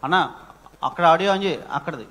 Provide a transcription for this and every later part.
అన్న అక్కడ ఆడియో అని అక్కడది.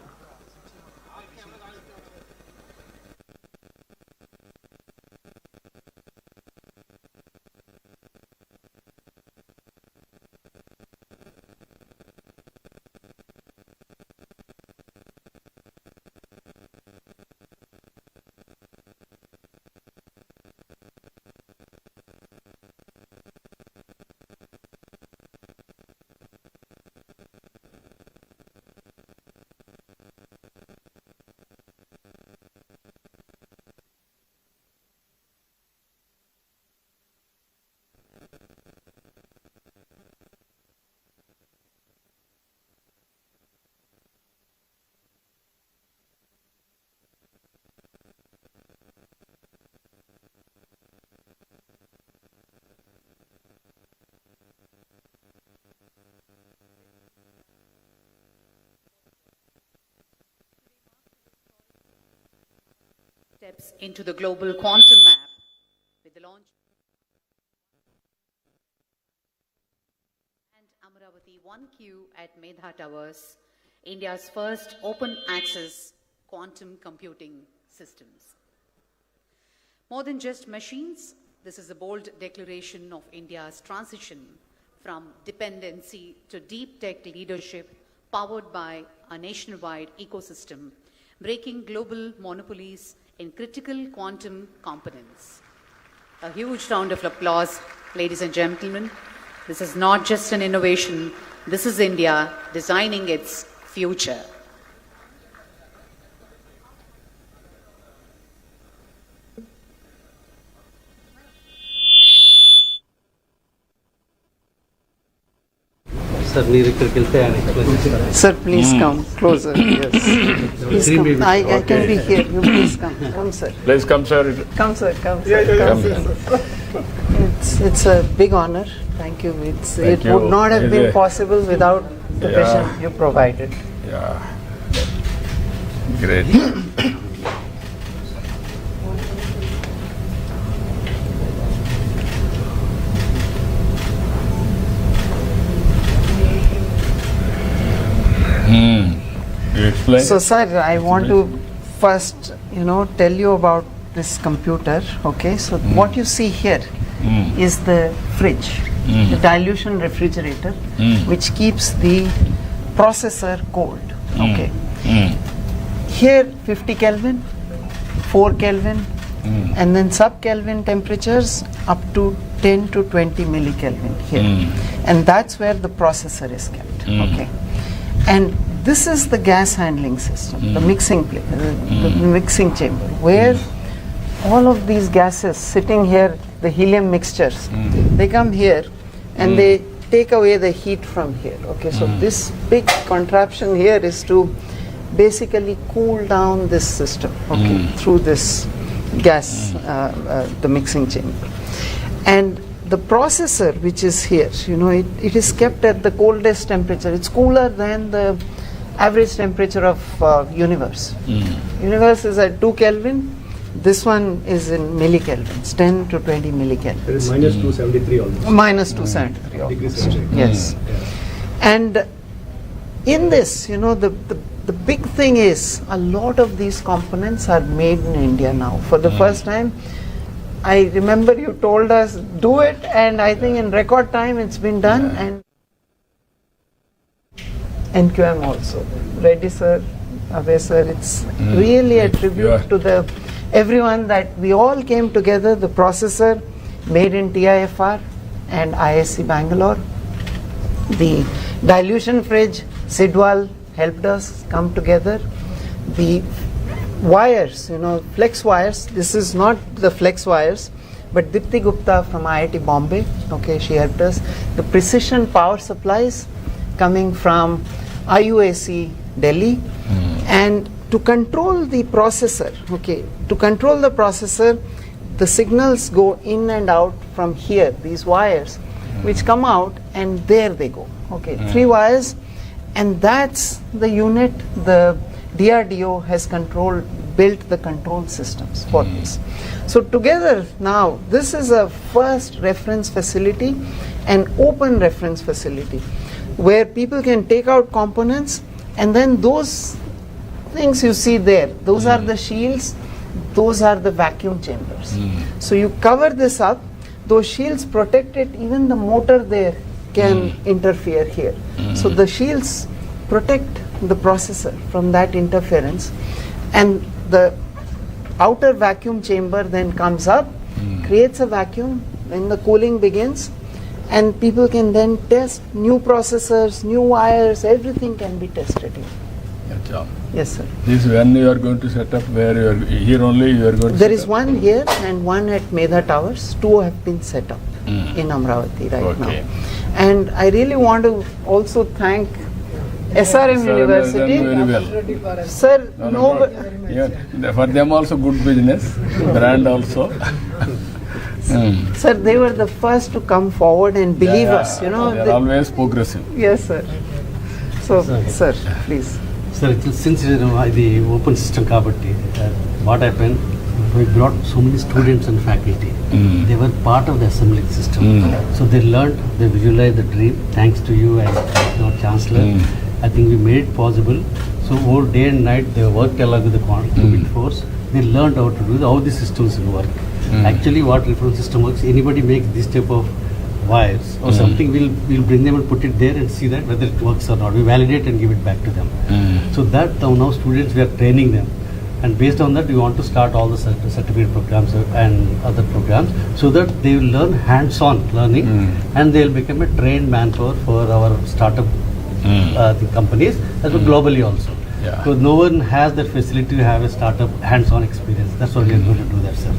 Steps into the global quantum map with the launch and Amaravati 1Q at Medha Towers, India's first open access quantum computing systems. More than just machines, this is a bold declaration of India's transition from dependency to deep tech leadership powered by a nationwide ecosystem, breaking global monopolies in critical quantum components. A huge round of applause, ladies and gentlemen. This is not just an innovation, this is India designing its future. Sir, మీరు ఇక్కడికి వెళ్తే ఆయన explain చేస్తారు. Sir, please come closer. Yes. Please come. I can be here. You please come. Come, sir. Please come, sir. Come, sir. Come, sir. Come, sir. It's a big honor. Thank you. It would not have been possible without the vision you provided. Yeah. Great. You explain? So, sir, I want to first, tell you about this computer. Okay, so what you see here is the fridge, the dilution refrigerator, which keeps the processor cold. Okay, here 50 Kelvin, 4 Kelvin, and then sub-Kelvin temperatures up to 10 to 20 millikelvin here, and that's where the processor is kept. Okay, and this is the gas handling system, the mixing chamber, where all of these gases sitting here, the helium mixtures, they come here and they take away the heat from here. Okay, so this big contraption here is to basically cool down this system, okay, through this gas, the mixing chamber. And the processor, which is here, it is kept at the coldest temperature. It's cooler than the average temperature of universe. Universe is at 2 Kelvin. This one is in millikelvins, 10 to 20 millikelvins. It is minus 273 almost. Minus 273 degrees almost. Celsius. Yes. And in this, the big thing is a lot of these components are made in India now. For the first time, I remember you told us, do it, and I think in record time it's been done. And NQM also. Reddy sir, Abhay sir, it's really a tribute to everyone that we all came together. The processor made in TIFR and ISC Bangalore. The dilution fridge, Sidwal helped us come together. The wires, flex wires, this is not the flex wires, but Dipti Gupta from IIT Bombay, okay, she helped us. The precision power supplies coming from IUAC Delhi, and to control the processor, the signals go in and out from here, these wires, which come out and there they go. Okay, 3 wires, and that's the unit the DRDO has built the control systems for this. So together now, this is a first reference facility, an open reference facility. where people can take out components, and then those things you see there, those are the shields, those are the vacuum chambers. So you cover this up, those shields protect it, even the motor there can interfere here. So the shields protect the processor from that interference, and the outer vacuum chamber then comes up, creates a vacuum when the cooling begins, and people can then test new processors, new wires, everything can be tested here. Good job. Yes, sir. This when you are going to set up, where you are here only you are going to There set is up? one here and one at Medha Towers. Two have been set up in Amaravati right now. And I really want to also thank SRM University. Very well. Sir, Yeah, for them also good business, brand also. sir, they were the first to come forward and believe us, you know. They are always progressive. Yes, sir. So, sir, please. Sir, since it is the open system kabatti, what happened, we brought so many students and faculty. They were part of the assembling system. So they learned, they visualized the dream. Thanks to you and your Chancellor, I think we made it possible. So whole day and night they worked along with the qubit force. They learned how to do how the systems will work. Actually, what reference system works, anybody makes this type of wires or something, we'll bring them and put it there and see that whether it works or not. We validate and give it back to them. So that now students, we are training them, and based on that we want to start all the certificate programs and other programs, so that they will learn hands-on learning and they'll become a trained manpower for our startup the companies as well globally also. Because no one has that facility to have a startup hands-on experience. That's what we are going to do there, sir.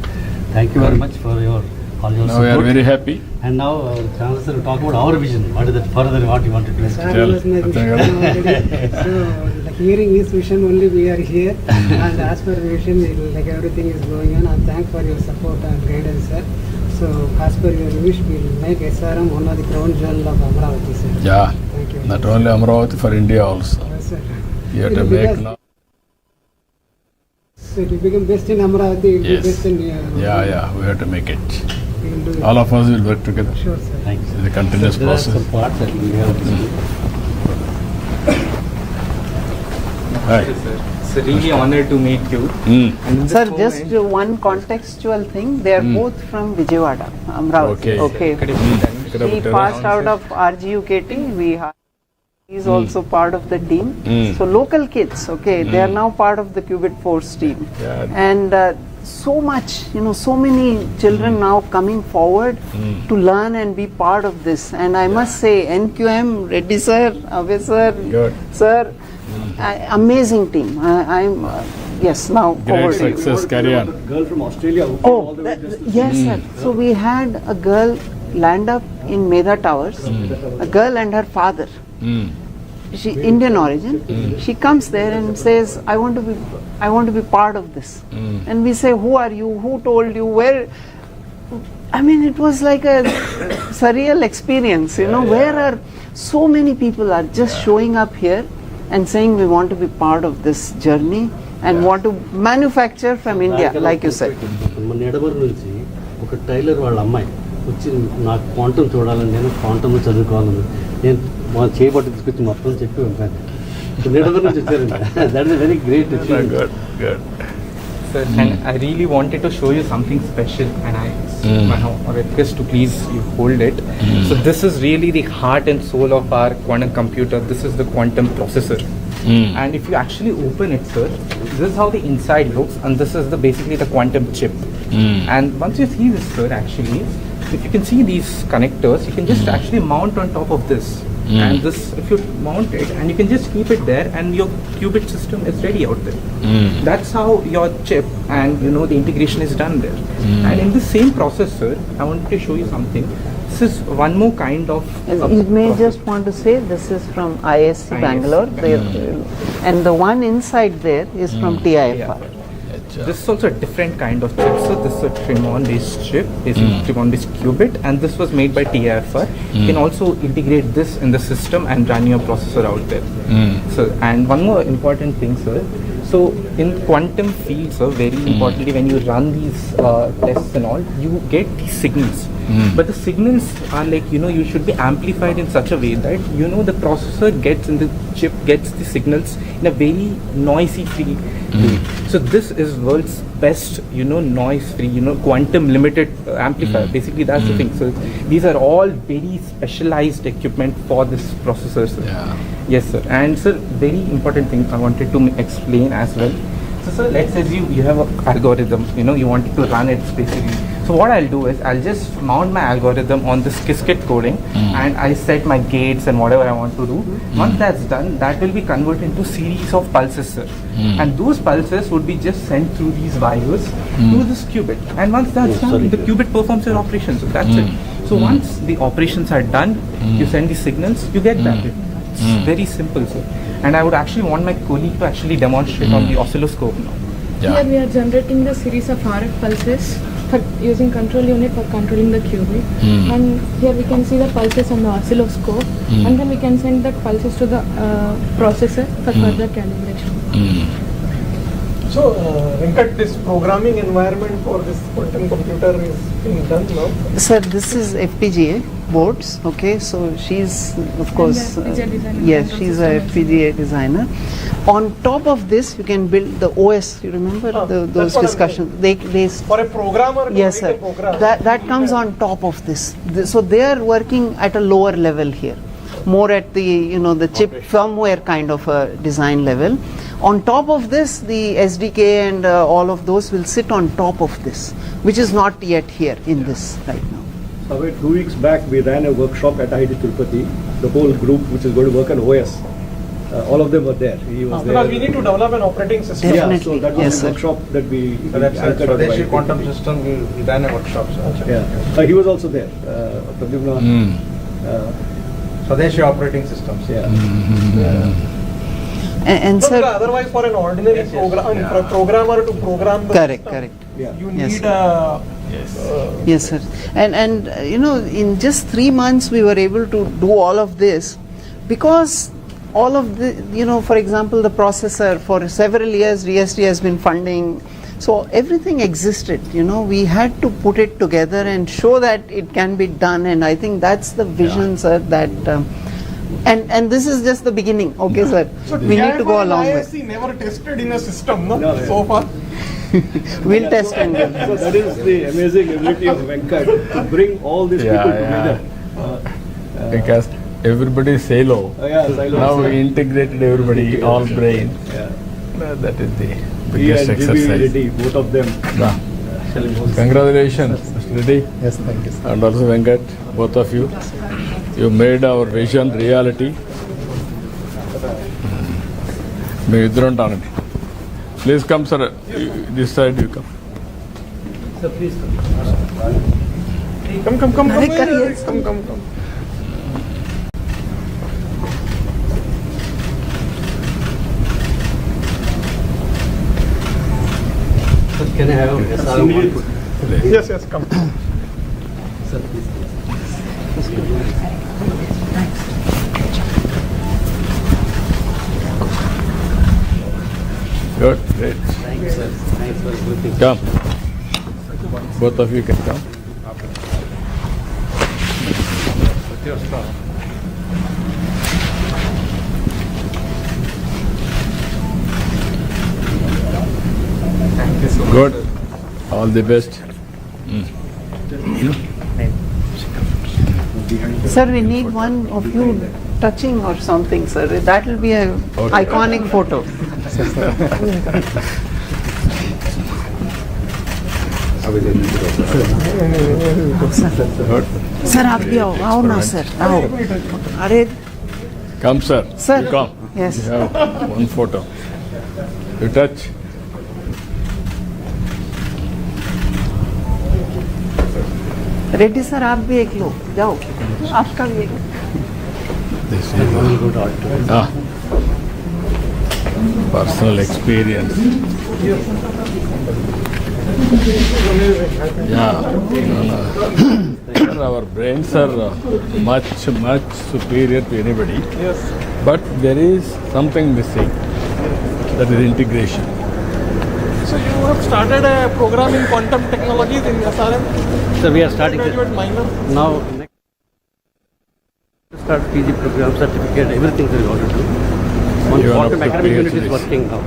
Thank you very much for all your Now support. we are very happy. And now our Chancellor will talk about our vision. What is that further, what you want to do? Tell. So, like hearing his vision only, we are here, and as per vision, like everything is going on. And thank for your support and guidance, sir. So, as per your wish, we will make SRM one of the crown jewel of Amaravati, sir. Yeah. Thank you. Not only Amaravati, for India also. Yes, sir. You have to It will make be now. So it will become best in Amaravati. It will Yes. be best in. Yeah, we have to make it. We will do it. All of us will work together. Sure, sir. Thanks. It's a continuous There are process. some parts that we have to do. Right. It's really honored to meet you. And in this Sir, moment- just one contextual thing. They are both from Vijayawada, Amaravati. Okay. He passed out of RGUKT. He is also part of the team. So local kids, okay, they are now part of the Qubit Force team. Yeah. And so much, so many children now coming forward to learn and be part of this. And I must say, NQM, Reddy sir, Ave sir, Good. sir, amazing team. I'm yes, now Great over to you. success. Carry on. Girl from Australia who Oh, yes, sir. So we had a girl land up in Medha Towers, a girl and her father. She Indian origin. She comes there and says, I want to be part of this. And we say, who are you? Who told you? Where? I mean, it was like a surreal experience, where are so many people are just showing up here and saying we want to be part of this journey and want to manufacture from India, like you said. మన ఎడబడి నుంచి ఒక tailor వాళ్ళ అమ్మాయి వచ్చి నాకు quantum చూడాలని, నేను quantum చదువుకోవాలని, నేను మా చేయబట్టి తీసుకొచ్చి మొత్తం చెప్పి ఉంటాను. ఎడబడి నుంచి వచ్చారండి. That is very great achievement. Good. Sir, and I really wanted to show you something special, and I request to please you hold it. So this is really the heart and soul of our quantum computer. This is the quantum processor. And if you actually open it, sir, this is how the inside looks, and this is basically the quantum chip. And once you see this, sir, actually, if you can see these connectors, you can just actually mount on top of this. And this, if you mount it, and you can just keep it there, and your qubit system is ready out there. That's how your chip and the integration is done there. And in the same processor, I wanted to show you something. This is one more kind of. You may just want to say this is from ISC Bangalore, and the one inside there is from TIFR. This is also a different kind of chip. So this is a Tremon-based chip, basically Tremon-based qubit, and this was made by TIFR. You can also integrate this in the system and run your processor out there. So, and one more important thing, sir. So in quantum fields, very importantly, when you run these tests and all, you get these signals. But the signals are like, you should be amplified in such a way that, the processor gets in the chip, gets the signals in a very noisy free way. So this is world's best, noise free, quantum limited amplifier. Basically that's the thing. So these are all very specialized equipment for this processor, sir. Yeah. Yes, sir. And sir, very important thing I wanted to explain as well. So sir, let's assume you have an algorithm, you wanted to run it basically. So what I'll do is I'll just mount my algorithm on this Qiskit coding and I set my gates and whatever I want to do. Once that's done, that will be converted into series of pulses, sir. And those pulses would be just sent through these wires to this qubit. And once that's done, the qubit performs their operations. So that's it. So once the operations are done, you send the signals, you get back it. It's very simple, sir. And I would actually want my colleague to actually demonstrate on the oscilloscope now. Yeah. Here we are generating the series of RF pulses for using control unit for controlling the qubit. And here we can see the pulses on the oscilloscope, and then we can send the pulses to the processor for further calibration. So, Venkat, this programming environment for this quantum computer is being done now? Sir, this is FPGA boards, okay, so she's of course, FPGA designer, yes, control she's a system FPGA designer. On top of this, you can build the OS, you remember that's those what I'm discussions? They For a programmer to yes, write sir, a program. that comes on top of this. So they are working at a lower level here, more at the, the chip firmware kind of a design level. On top of this, the SDK and all of those will sit on top of this, which is not yet here in this right now. About 2 weeks back, we ran a workshop at IIT Tirupati. The whole group, which is going to work on OS, all of them were there. He was Because we need to develop an operating system. Definitely. Yeah, so that was Yes, a sir. workshop that we. So that's a anchored by Swadeshi IIT. quantum system, we ran a workshop. Yeah, he was also there. Pradyumna. Swadeshi operating systems. Yeah. And So, sir, otherwise for an ordinary program, for a programmer to program the correct, system, correct. Yeah. you Yes, need sir. a Yes, sir. And in just 3 months we were able to do all of this because all of the, for example, the processor for several years DST has been funding. So everything existed, we had to put it together and show that it can be done, and I think that's the vision, sir, that and this is just the beginning, okay, sir. So We need to go a long way. ISC never tested in a system, no? No, yeah. So far. We'll test and go. So that is the amazing ability of Venkat to bring all these people together. Because everybody is silo. Yeah, silos. Now we integrated everybody, all brain. Yeah. That is the He biggest and GB exercise. Reddy, both of them. Yeah. Congratulations, Mr. Reddy. Yes, thank you, sir. And also Venkat, both of you. You made our vision reality. May Idron Tanani. Please come, sir. This side you come. Come. Arre, kariye. Come. Can I have a SRM? Yes, come. Sir, please. Good, great. Thank you, sir. Thanks for everything. Come. Both of you can come. Thank you so much. Good. All the best. Sir, we need one of you touching or something, sir. That will be a iconic photo. Sir, आप भी आओ ना sir, आओ. अरे, Come, sir. Sir. You come. Yes. You have one photo. You touch. Reddy sir आप भी एक लो, जाओ. आपका भी एक. This is personal experience. Yeah. Sir, our brains are much superior to anybody. Yes. But there is something missing. That is integration. So you have started a program in quantum technologies in SRM? So we are starting Graduate minor? now. Next, start PG program, certificate, everything we want to do. One You are quantum up to academic unit is PhDs. working now.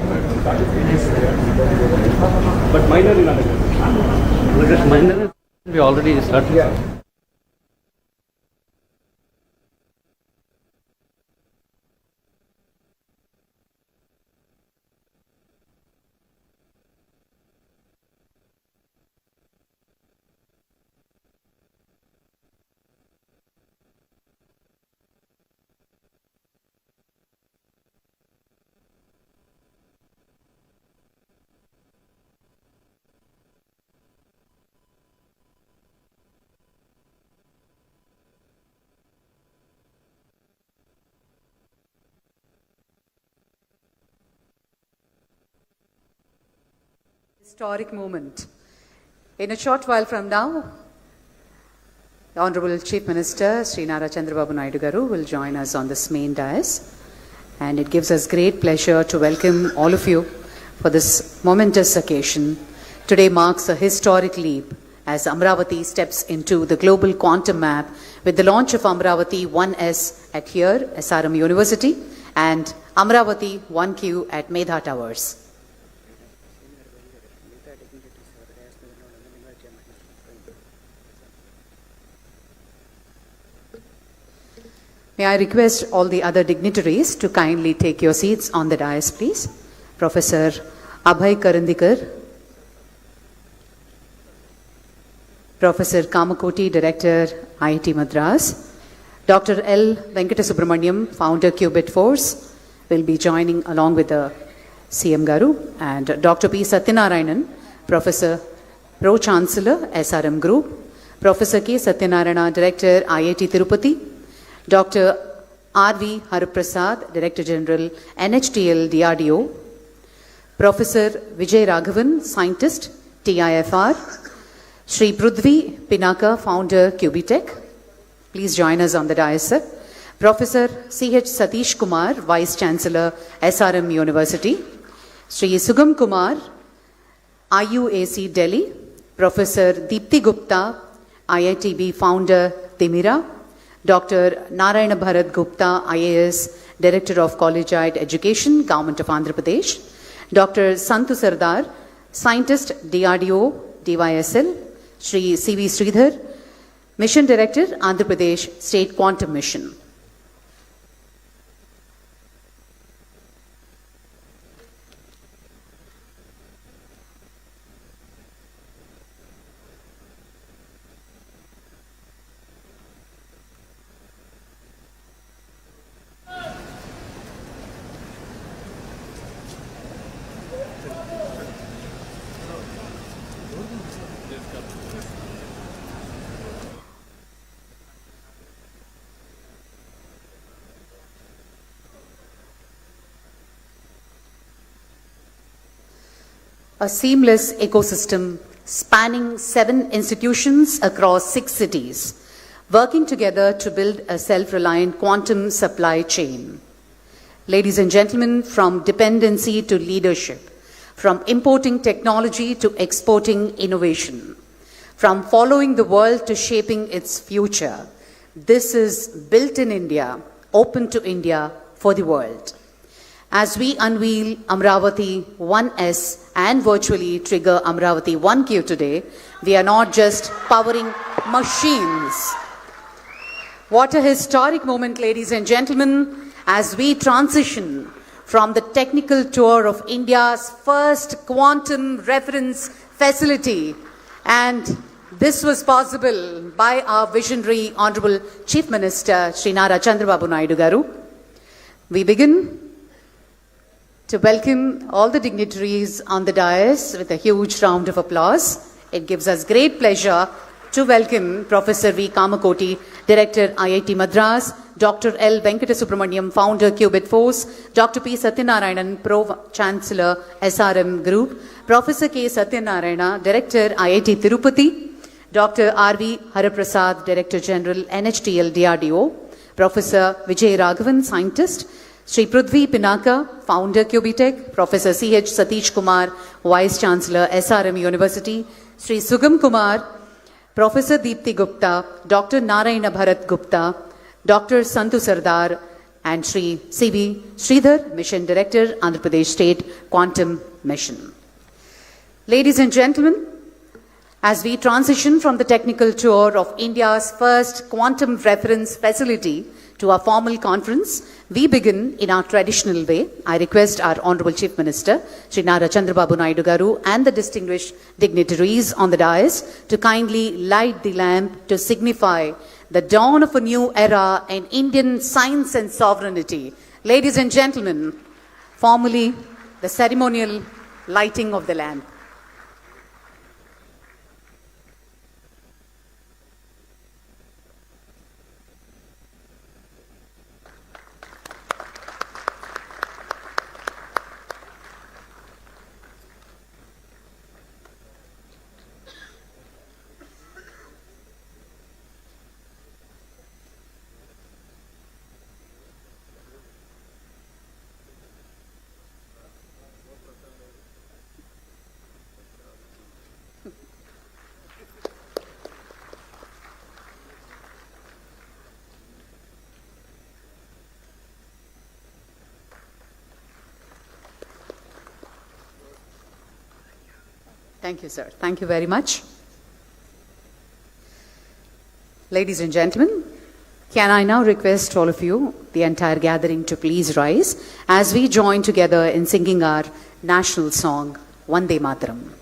But minor in undergrad. Because minor, we already started. Historic moment. In a short while from now, the Honorable Chief Minister Sri Chandrababu Naidu Garu will join us on this main dais, and it gives us great pleasure to welcome all of you for this momentous occasion. Today marks a historic leap as Amaravati steps into the global quantum map with the launch of Amaravati 1S at here, SRM University, and Amaravati 1Q at Medha Towers. May I request all the other dignitaries to kindly take your seats on the dais, please. Professor Abhay Karandikar, Professor Kamakoti, Director, IIT Madras, Dr. L. Venkata-Subramaniam, Founder, Qubit Force, will be joining along with the CM Garu, and Dr. P. Satyanarayanan, Professor, Pro-Chancellor, SRM Group, Professor K. Satyanarayana, Director, IIT Tirupati, Dr. R.V. Hariprasad, Director General, NHTL DRDO, Professor Vijay Raghavan, Scientist, TIFR, Sri Prudvi Pinaka, Founder, QBTech. Please join us on the dais, sir. Professor C.H. Satish Kumar, Vice Chancellor, SRM University, Sri Sugam Kumar, IUAC Delhi, Professor Deepthi Gupta, IITB Founder, Timira, Dr. Narayana Bharat Gupta, IAS, Director of Collegiate Education, Government of Andhra Pradesh, Dr. Santu Sardar, Scientist, DRDO, DYSL, Sri C.V. Sridhar, Mission Director, Andhra Pradesh State Quantum Mission. A seamless ecosystem spanning 7 institutions across 6 cities, working together to build a self-reliant quantum supply chain. Ladies and gentlemen, from dependency to leadership, from importing technology to exporting innovation, from following the world to shaping its future, this is built in India, open to India for the world. As we unveil Amaravati 1S and virtually trigger Amaravati 1Q today, we are not just powering machines. What a historic moment, ladies and gentlemen, as we transition from the technical tour of India's first quantum reference facility. And this was possible by our visionary Honorable Chief Minister, Sri Chandrababu Naidu Garu. We begin to welcome all the dignitaries on the dais with a huge round of applause. It gives us great pleasure to welcome Professor V. Kamakoti, Director, IIT Madras, Dr. L. Venkata-Subramaniam, Founder, Qubit Force, Dr. P. Satyanarayanan, Pro-Chancellor, SRM Group, Professor K. Satyanarayana, Director, IIT Tirupati, Dr. R.V. Hariprasad, Director General, NHTL DRDO, Professor Vijay Raghavan, Scientist, Sri Prithvi Pinaka, Founder Cubitech, Professor C.H. Satish Kumar, Vice Chancellor SRM University, Sri Sugam Kumar, Professor Deepthi Gupta, Dr. Narayana Bharat Gupta, Dr. Santu Sardar, and Sri C.V. Sridhar, Mission Director, Andhra Pradesh State Quantum Mission. Ladies and gentlemen, as we transition from the technical tour of India's first quantum reference facility to our formal conference, we begin in our traditional way. I request our Honorable Chief Minister, Shri Nara Chandrababu Naidu Garu, and the distinguished dignitaries on the dais to kindly light the lamp to signify the dawn of a new era in Indian science and sovereignty. Ladies and gentlemen, formally, the ceremonial lighting of the lamp. Thank you, sir. Thank you very much. Ladies and gentlemen, can I now request all of you, the entire gathering, to please rise as we join together in singing our national song, Vande Mataram.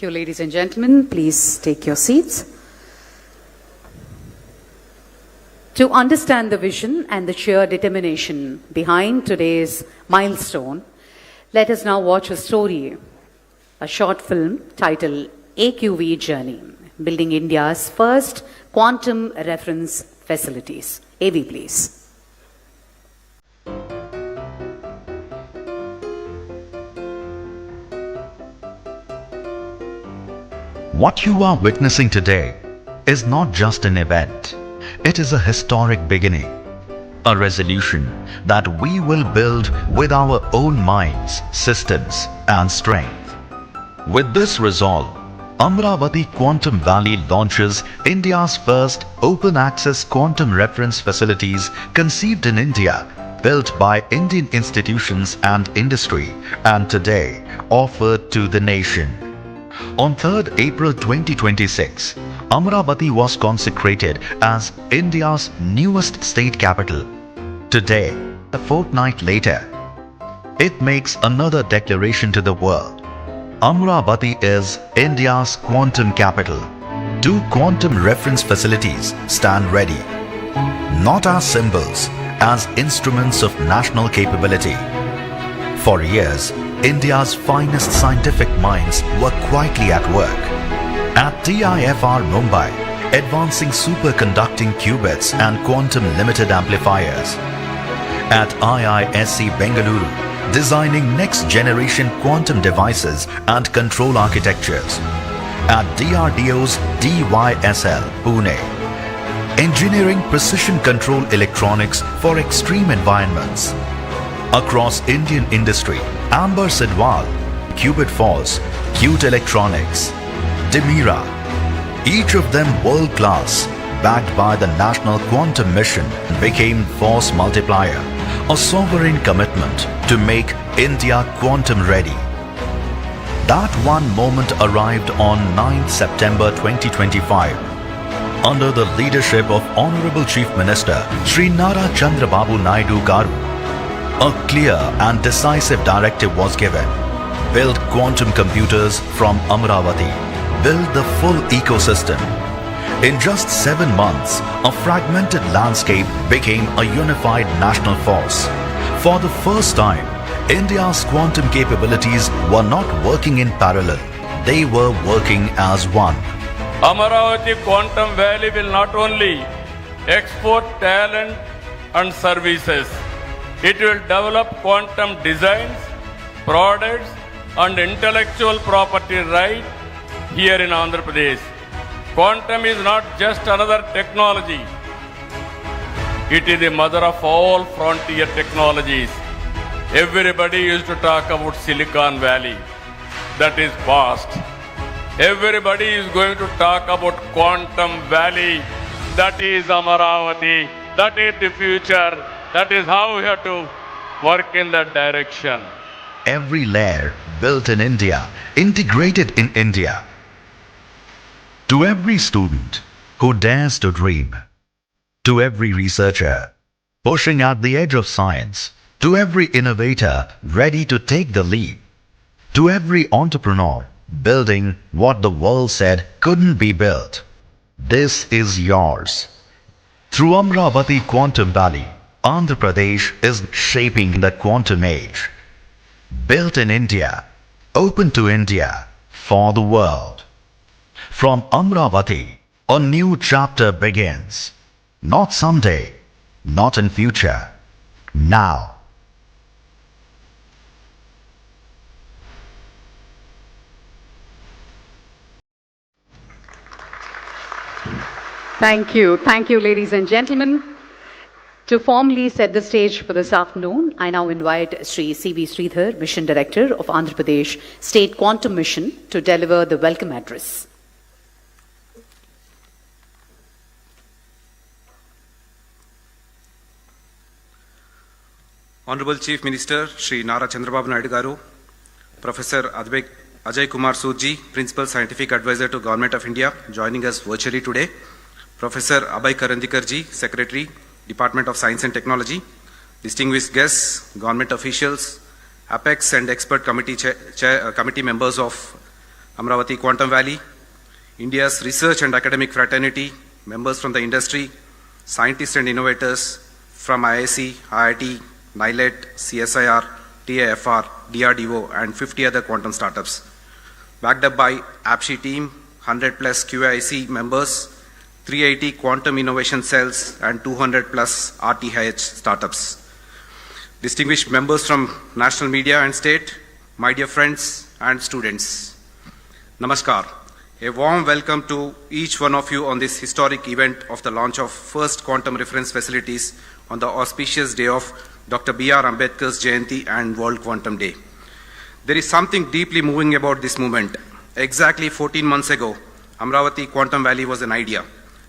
Thank you, ladies and gentlemen. Please take your seats. To understand the vision and the sheer determination behind today's milestone, let us now watch a story, a short film titled AQV Journey, Building India's First Quantum Reference Facilities. AV, please. What you are witnessing today is not just an event. It is a historic beginning, a resolution that we will build with our own minds, systems, and strength. With this resolve, Amaravati Quantum Valley launches India's first open access quantum reference facilities conceived in India, built by Indian institutions and industry, and today offered to the nation. On 3rd April 2026, Amaravati was consecrated as India's newest state capital. Today, a fortnight later, it makes another declaration to the world. Amaravati is India's quantum capital. 2 quantum reference facilities stand ready, not as symbols, as instruments of national capability. For years, India's finest scientific minds were quietly at work. At TIFR Mumbai, advancing superconducting qubits and quantum limited amplifiers. At IISc Bengaluru, designing next-generation quantum devices and control architectures. At DRDO's DYSL, Pune, engineering precision control electronics for extreme environments. Across Indian industry, Amber Sidwal, Qubit Falls, Qt Electronics, Demira, each of them world-class, backed by the National Quantum Mission, became Force Multiplier, a sovereign commitment to make India quantum ready. That one moment arrived on 9th September 2025. Under the leadership of Honorable Chief Minister Shri Nara Chandrababu Naidu Garu, a clear and decisive directive was given. Build quantum computers from Amaravati. Build the full ecosystem. In just 7 months, a fragmented landscape became a unified national force. For the first time, India's quantum capabilities were not working in parallel. They were working as one. Amaravati Quantum Valley will not only export talent and services, it will develop quantum designs, products, and intellectual property right here in Andhra Pradesh. Quantum is not just another technology. It is the mother of all frontier technologies. Everybody used to talk about Silicon Valley. That is past. Everybody is going to talk about Quantum Valley. That is Amaravati. That is the future. That is how we have to work in that direction. Every layer built in India, integrated in India. To every student who dares to dream, to every researcher pushing at the edge of science, to every innovator ready to take the lead, to every entrepreneur building what the world said couldn't be built, this is yours. Through Amaravati Quantum Valley, Andhra Pradesh is shaping the quantum age. Built in India, open to India, for the world. From Amaravati, a new chapter begins. Not someday, not in future, now. Thank you. Thank you, ladies and gentlemen. To formally set the stage for this afternoon, I now invite Sri C.V. Sridhar, Mission Director of Andhra Pradesh State Quantum Mission, to deliver the welcome address. Honorable Chief Minister Shri Nara Chandrababu Naidu Garu, Professor Ajay Kumar Soodji, Principal Scientific Advisor to Government of India, joining us virtually today, Professor Abhay Karandikarji, Secretary, Department of Science and Technology, distinguished guests, government officials, Apex and expert committee members of Amaravati Quantum Valley, India's research and academic fraternity, members from the industry, scientists and innovators from IIC, IIT, NILET, CSIR, TIFR, DRDO, and 50 other quantum startups. Backed up by APSHI team, 100 plus QIC members, 380 quantum innovation cells, and 200 plus RTH startups. Distinguished members from national media and state, my dear friends and students, Namaskar. A warm welcome to each one of you on this historic event of the launch of first quantum reference facilities on the auspicious day of Dr. B.R. Ambedkar's Jayanti and World Quantum Day. There is something deeply moving about this movement. Exactly 14 months ago, Amaravati Quantum Valley was an idea,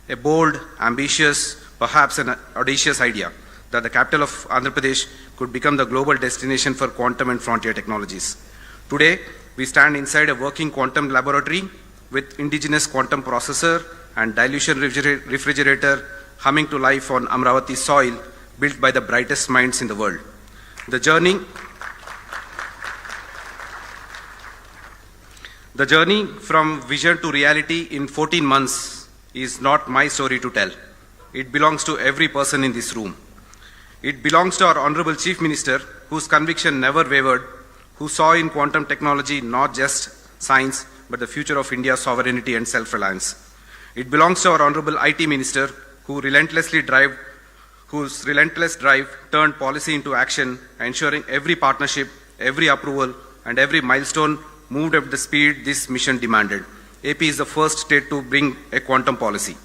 a bold, ambitious, perhaps an audacious idea that the capital of Andhra Pradesh could become the global destination for quantum and frontier technologies. Today, we stand inside a working quantum laboratory with indigenous quantum processor and dilution refrigerator humming to life on Amaravati soil, built by the brightest minds in the world. The journey from vision to reality in 14 months is not my story to tell. It belongs to every person in this room. It belongs to our Honorable Chief Minister, whose conviction never wavered, who saw in quantum technology not just science, but the future of India's sovereignty and self-reliance. It belongs to our Honorable IT Minister, whose relentless drive turned policy into action, ensuring every partnership, every approval, and every milestone moved at the speed this mission demanded. AP is the first state to bring a quantum policy.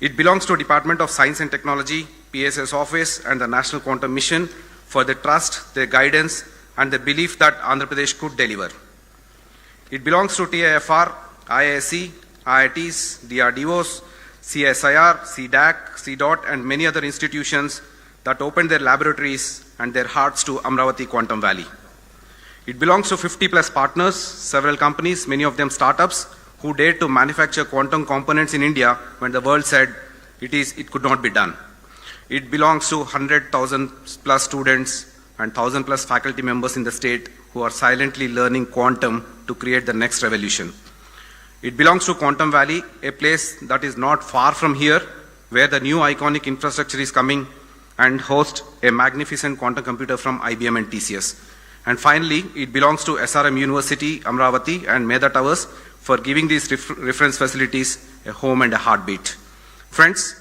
It belongs to Department of Science and Technology, PSS Office, and the National Quantum Mission for their trust, their guidance, and the belief that Andhra Pradesh could deliver. It belongs to TIFR, IISc, IITs, DRDOs, CSIR, CDAC, CDOT, and many other institutions that opened their laboratories and their hearts to Amaravati Quantum Valley. It belongs to 50 plus partners, several companies, many of them startups, who dared to manufacture quantum components in India when the world said it could not be done. It belongs to 100,000 plus students and 1,000 plus faculty members in the state who are silently learning quantum to create the next revolution. It belongs to Quantum Valley, a place that is not far from here, where the new iconic infrastructure is coming and host a magnificent quantum computer from IBM and TCS. And finally, it belongs to SRM University, Amaravati, and Medha Towers for giving these reference facilities a home and a heartbeat. Friends,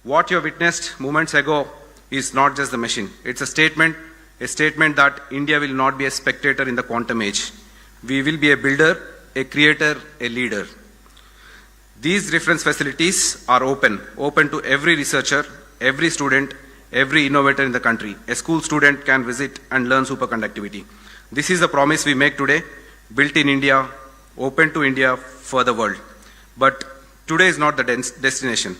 what you have witnessed moments ago is not just the machine. It's a statement that India will not be a spectator in the quantum age. We will be a builder, a creator, a leader. These reference facilities are open to every researcher, every student, every innovator in the country. A school student can visit and learn superconductivity. This is the promise we make today, built in India, open to India for the world. But today is not the destination.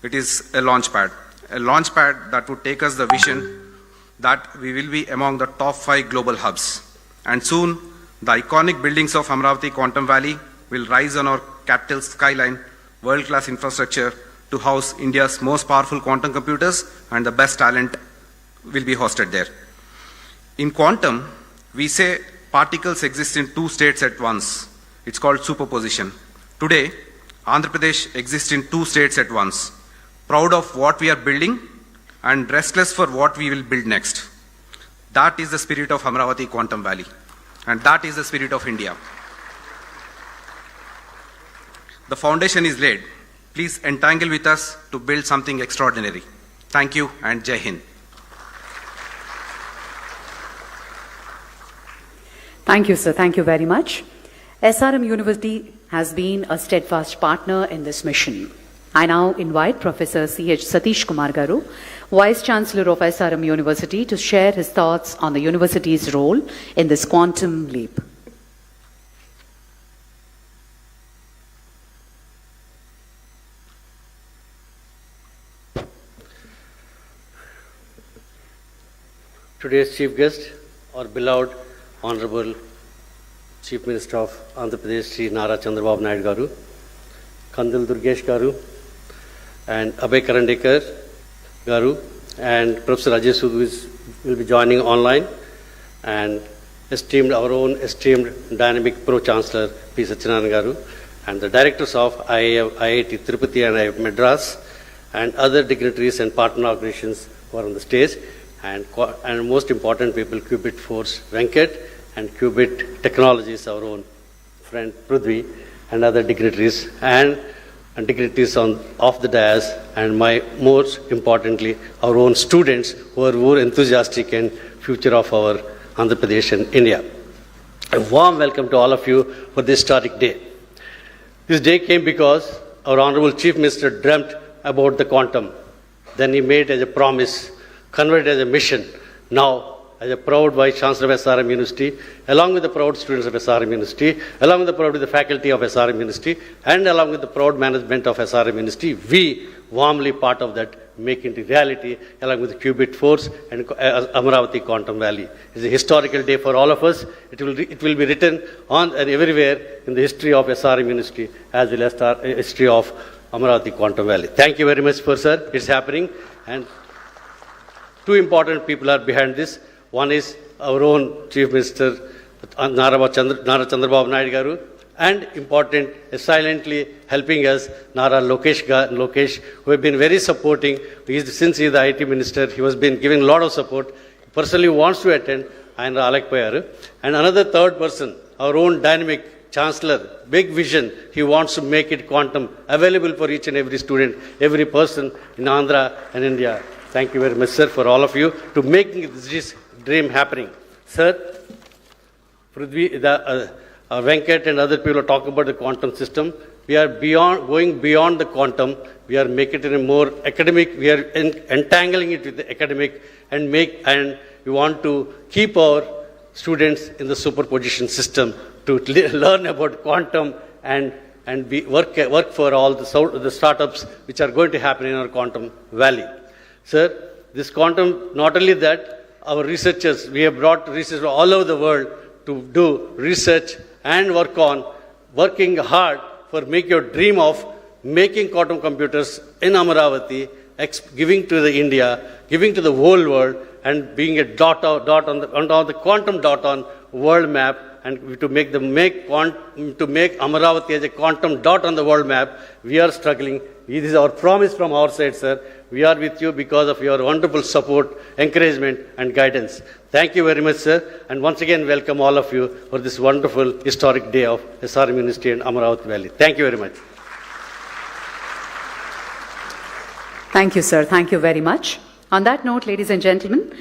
It is a launch pad that would take us the vision that we will be among the top 5 global hubs. And soon, the iconic buildings of Amaravati Quantum Valley will rise on our capital skyline, world-class infrastructure to house India's most powerful quantum computers, and the best talent will be hosted there. In quantum, we say particles exist in 2 states at once. It's called superposition. Today, Andhra Pradesh exists in 2 states at once, proud of what we are building and restless for what we will build next. That is the spirit of Amaravati Quantum Valley, and that is the spirit of India. The foundation is laid. Please entangle with us to build something extraordinary. Thank you, and Jai Hind. Thank you, sir. Thank you very much. SRM University has been a steadfast partner in this mission. I now invite Professor C.H. Satish Kumar Garu, Vice Chancellor of SRM University, to share his thoughts on the university's role in this quantum leap. Today's chief guest, our beloved Honorable Chief Minister of Andhra Pradesh, Sri Nara Chandrababu Naidu Garu, Kandil Durgesh Garu, and Abhay Karandikar Garu, and Professor Ajay Sood will be joining online, and our own esteemed dynamic Pro-Chancellor P. Satyanarayana Garu, and the directors of IIT Tirupati and IIT Madras, and other dignitaries and partner organizations who are on the stage, and most important people, Qubit Force Venkat, and Qubit Technologies, our own friend Prithvi, and other dignitaries, and dignitaries off the dais, and most importantly, our own students who are more enthusiastic and future of our Andhra Pradesh and India. A warm welcome to all of you for this historic day. This day came because our Honorable Chief Minister dreamt about the quantum. Then he made as a promise, converted as a mission. Now, as a proud Vice Chancellor of SRM University, along with the proud students of SRM University, along with the faculty of SRM University, and along with the proud management of SRM University, we warmly part of that, make it reality, along with the Qubit Force and Amaravati Quantum Valley. It's a historical day for all of us. It will be written on and everywhere in the history of SRM University, as well as the history of Amaravati Quantum Valley. Thank you very much, sir. It's happening, and two important people are behind this. One is our own Chief Minister, Nara Chandrababu Naidu Garu, and important, silently helping us, NaraLokesh, who have been very supporting. Since he is the IT Minister, he has been giving a lot of support. He personally wants to attend, and another third person, our own dynamic Chancellor, big vision. He wants to make it quantum available for each and every student, every person in Andhra and India. Thank you very much, sir, for all of you to making this dream happening. Sir, Prithvi, Venkat and other people are talking about the quantum system. We are going beyond the quantum. We are making it a more academic. We are entangling it with the academic, and we want to keep our students in the superposition system to learn about quantum and work for all the startups which are going to happen in our quantum valley. Sir, this quantum, not only that, our researchers, we have brought researchers all over the world to do research and working hard for make your dream of making quantum computers in Amaravati, giving to the India, giving to the whole world, and being a dot on the quantum dot on world map, and to make Amaravati as a quantum dot on the world map. We are struggling. This is our promise from our side, sir. We are with you because of your wonderful support, encouragement, and guidance. Thank you very much, sir. And once again, welcome all of you for this wonderful historic day of SRM University and Amaravati Valley. Thank you very much. Thank you, sir. Thank you very much. On that note, ladies and gentlemen,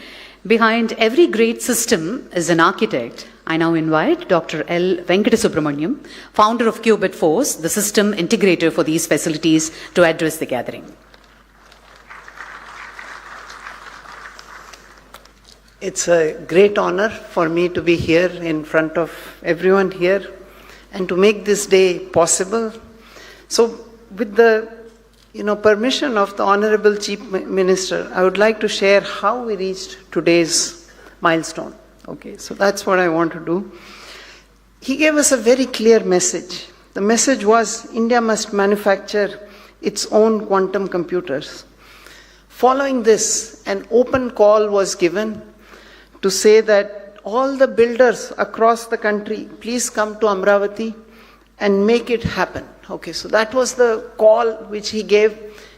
behind every great system is an architect. I now invite Dr. L. Venkatesubramaniam, founder of Qubit Force, the system integrator for these facilities, to address the gathering. It's a great honor for me to be here in front of everyone here and to make this day possible. So with the permission of the Honorable Chief Minister, I would like to share how we reached today's milestone. Okay, so that's what I want to do. He gave us a very clear message. The message was India must manufacture its own quantum computers. Following this, an open call was given to say that all the builders across the country, please come to Amaravati and make it happen. Okay, so that was the call which he gave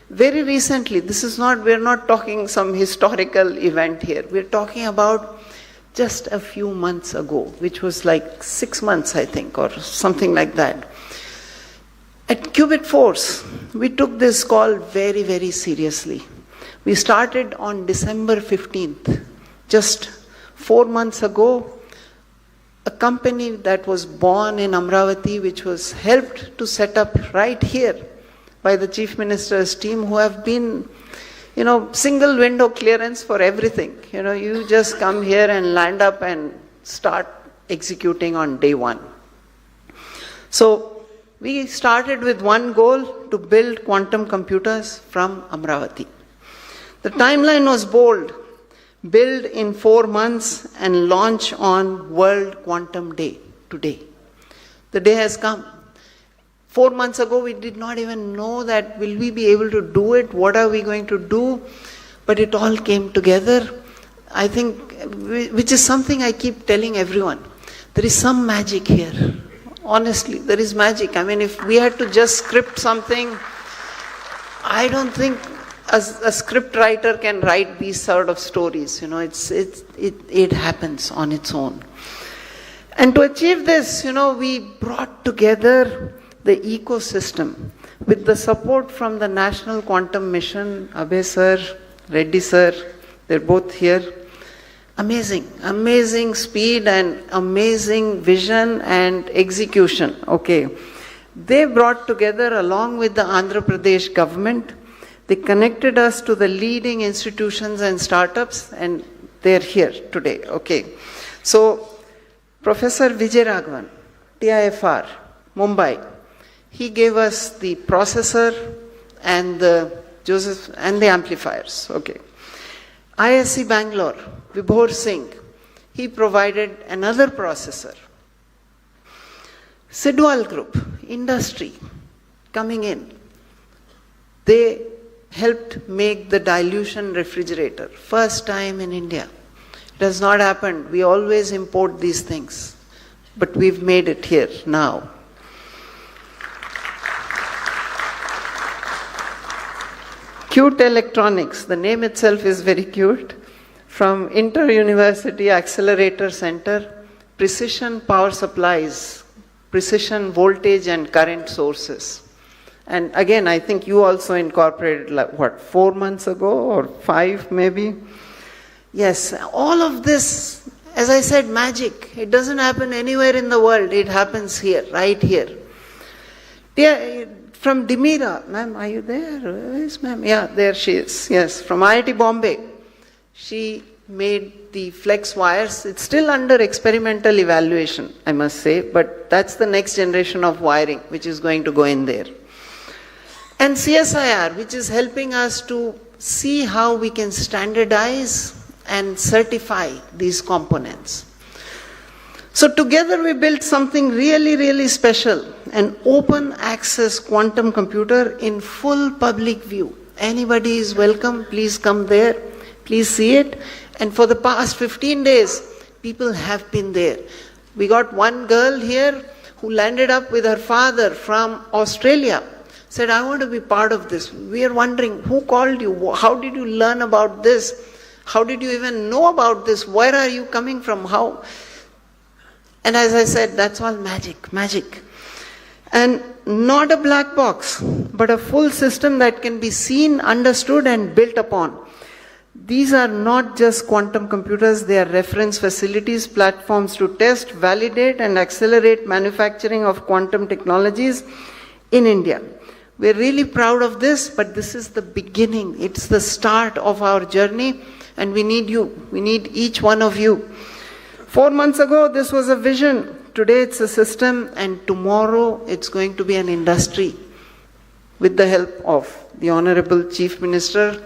very recently. We're not talking some historical event here. We're talking about just a few months ago, which was like 6 months, I think, or something like that. At Qubit Force, we took this call very, very seriously. We started on December 15th, just 4 months ago. A company that was born in Amaravati, which was helped to set up right here by the Chief Minister's team, who have been, single window clearance for everything. You just come here and land up and start executing on day one. So we started with one goal, to build quantum computers from Amaravati. The timeline was bold. Build in 4 months and launch on World Quantum Day today. The day has come. 4 months ago, we did not even know that will we be able to do it, what are we going to do, but it all came together. I think, which is something I keep telling everyone. There is some magic here. Honestly, there is magic. I mean, if we had to just script something, I don't think a script writer can write these sort of stories. You know, it happens on its own. And to achieve this, you know, we brought together the ecosystem with the support from the National Quantum Mission, Abhay sir, Reddy sir, they're both here. Amazing, amazing speed and amazing vision and execution. Okay. They brought together, along with the Andhra Pradesh government, they connected us to the leading institutions and startups, and they're here today. Okay. So, Professor Vijay Raghavan, TIFR, Mumbai, he gave us the processor and the amplifiers. Okay. ISC Bangalore, Vibhor Singh, he provided another processor. Sidwal Group, industry, coming in. They helped make the dilution refrigerator, first time in India. It has not happened. We always import these things, but we've made it here now. Cute Electronics, the name itself is very cute. From Inter-University Accelerator Center, precision power supplies, precision voltage and current sources. And again, I think you also incorporated, like, what, 4 months ago or 5 maybe? Yes, all of this, as I said, magic. It doesn't happen anywhere in the world. It happens here, right here. From Dimira, ma'am, are you there? Where is ma'am? Yeah, there she is. Yes, from IIT Bombay. She made the flex wires. It's still under experimental evaluation, I must say, but that's the next generation of wiring which is going to go in there. And CSIR, which is helping us to see how we can standardize and certify these components. So together we built something really, really special, an open access quantum computer in full public view. Anybody is welcome, please come there, please see it. And for the past 15 days, people have been there. We got one girl here who landed up with her father from Australia. Said, I want to be part of this. We are wondering, who called you? How did you learn about this? How did you even know about this? Where are you coming from? How? And as I said, that's all magic, magic. And not a black box, but a full system that can be seen, understood, and built upon. These are not just quantum computers, they are reference facilities, platforms to test, validate, and accelerate manufacturing of quantum technologies in India. We're really proud of this, but this is the beginning. It's the start of our journey, and we need you. We need each one of you. 4 months ago, this was a vision. Today, it's a system, and tomorrow, it's going to be an industry. With the help of the Honorable Chief Minister,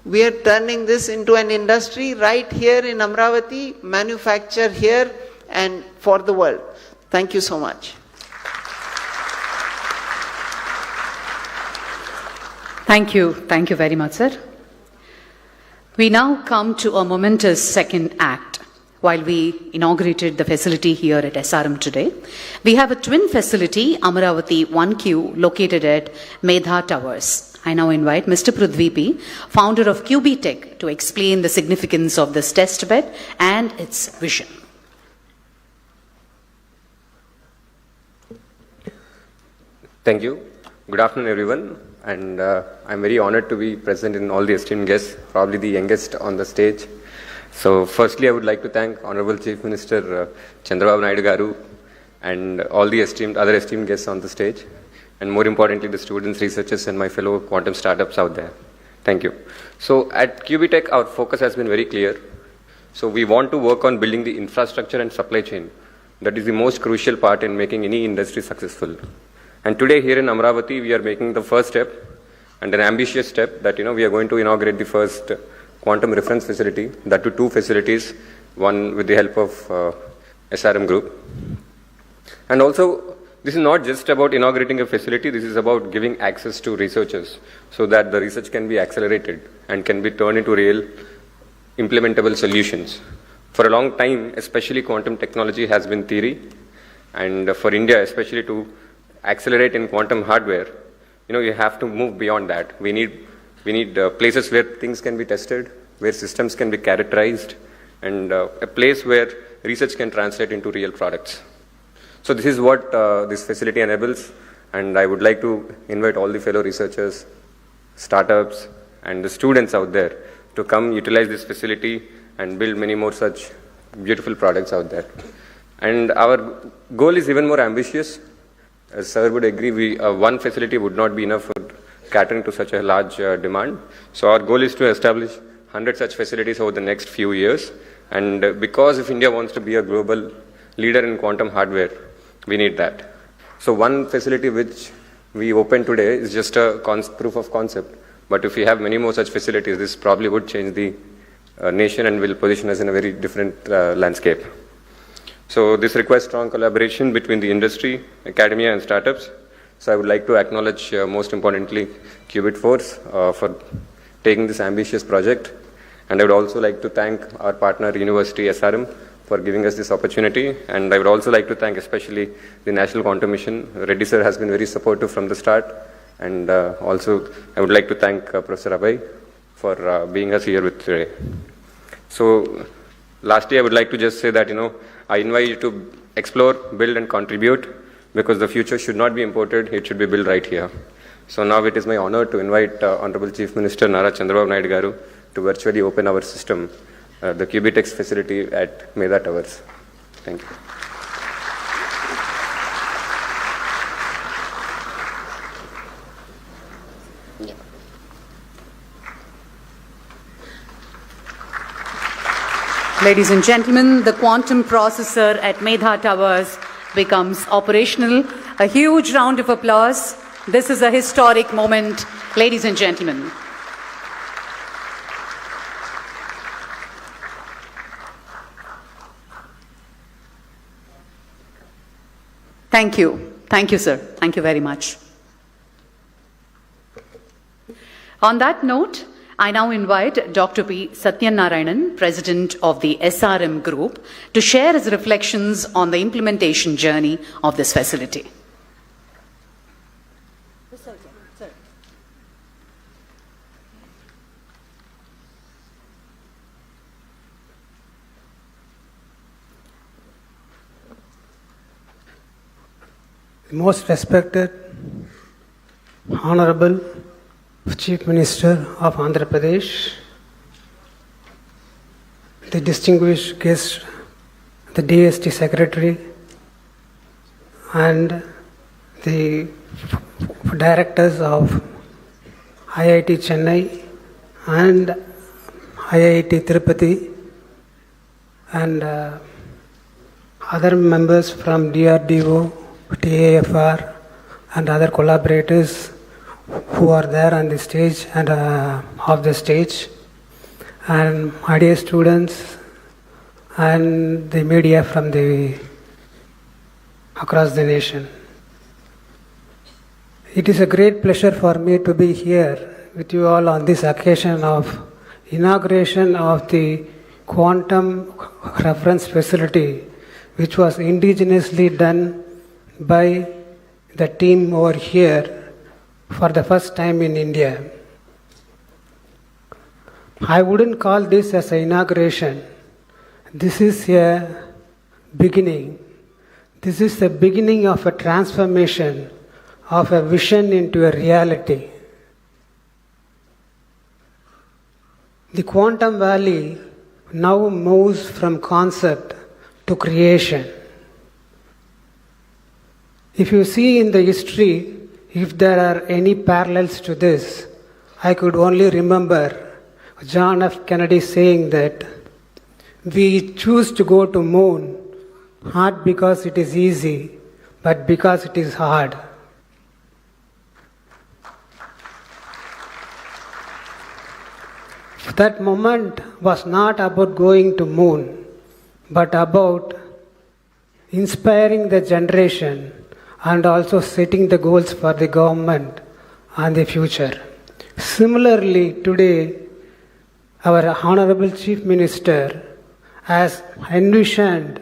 we are turning this into an industry right here in Amaravati, manufacture here, and for the world. Thank you so much. Thank you. Thank you very much, sir. We now come to a momentous second act. While we inaugurated the facility here at SRM today, we have a twin facility, Amaravati 1Q, located at Medha Towers. I now invite Mr. Prithvi P., founder of QB to explain the significance of this test bed and its vision. Thank you. Good afternoon, everyone. And I'm very honored to be present in all the esteemed guests, probably the youngest on the stage. So firstly, I would like to thank Honorable Chief Minister Chandrababu Naidu Garu and all the other esteemed guests on the stage, and more importantly, the students, researchers, and my fellow quantum startups out there. Thank you. So at QB, our focus has been very clear. So we want to work on building the infrastructure and supply chain. That is the most crucial part in making any industry successful. And today here in Amaravati, we are making the first step and an ambitious step that, we are going to inaugurate the first quantum reference facility, that to 2 facilities, one with the help of SRM Group. And also, this is not just about inaugurating a facility, this is about giving access to researchers so that the research can be accelerated and can be turned into real implementable solutions. For a long time, especially quantum technology has been theory, and for India, especially to accelerate in quantum hardware, you have to move beyond that. We need places where things can be tested, where systems can be characterized, and a place where research can translate into real products. So this is what this facility enables, and I would like to invite all the fellow researchers, startups, and the students out there to come utilize this facility and build many more such beautiful products out there. And our goal is even more ambitious. As sir would agree, one facility would not be enough for catering to such a large demand. So our goal is to establish 100 such facilities over the next few years. And because if India wants to be a global leader in quantum hardware, we need that. So one facility which we opened today is just a proof of concept. But if we have many more such facilities, this probably would change the nation and will position us in a very different landscape. So this requires strong collaboration between the industry, academia, and startups. So I would like to acknowledge, most importantly, Qubit Force for taking this ambitious project. And I would also like to thank our partner, University SRM, for giving us this opportunity. And I would also like to thank especially the National Quantum Mission. Reddy sir has been very supportive from the start. And also, I would like to thank Professor Abhay for being us here with today. So lastly, I would like to just say that, I invite you to explore, build, and contribute, because the future should not be imported, it should be built right here. So now it is my honor to invite Honorable Chief Minister Nara Chandrababu Naidu Garu to virtually open our system, the Qubitex facility at Medha Towers. Thank you. Ladies and gentlemen, the quantum processor at Medha Towers becomes operational. A huge round of applause. This is a historic moment, ladies and gentlemen. Thank you. Thank you, sir. Thank you very much. On that note, I now invite Dr. P. Satyanarayanan, President of the SRM Group, to share his reflections on the implementation journey of this facility. Most respected, Honorable Chief Minister of Andhra Pradesh, the distinguished guest, the DST Secretary, and the directors of IIT Chennai and IIT Tirupati, and other members from DRDO, TAFR, and other collaborators who are there on the stage and off the stage, and my dear students and the media from across the nation. It is a great pleasure for me to be here with you all on this occasion of inauguration of the quantum reference facility, which was indigenously done by the team over here for the first time in India. I wouldn't call this as an inauguration. This is a beginning. This is the beginning of a transformation of a vision into a reality. The Quantum Valley now moves from concept to creation. If you see in the history, if there are any parallels to this, I could only remember John F. Kennedy saying that we choose to go to moon not because it is easy, but because it is hard. That moment was not about going to moon, but about inspiring the generation and also setting the goals for the government and the future. Similarly, today, our Honorable Chief Minister has envisioned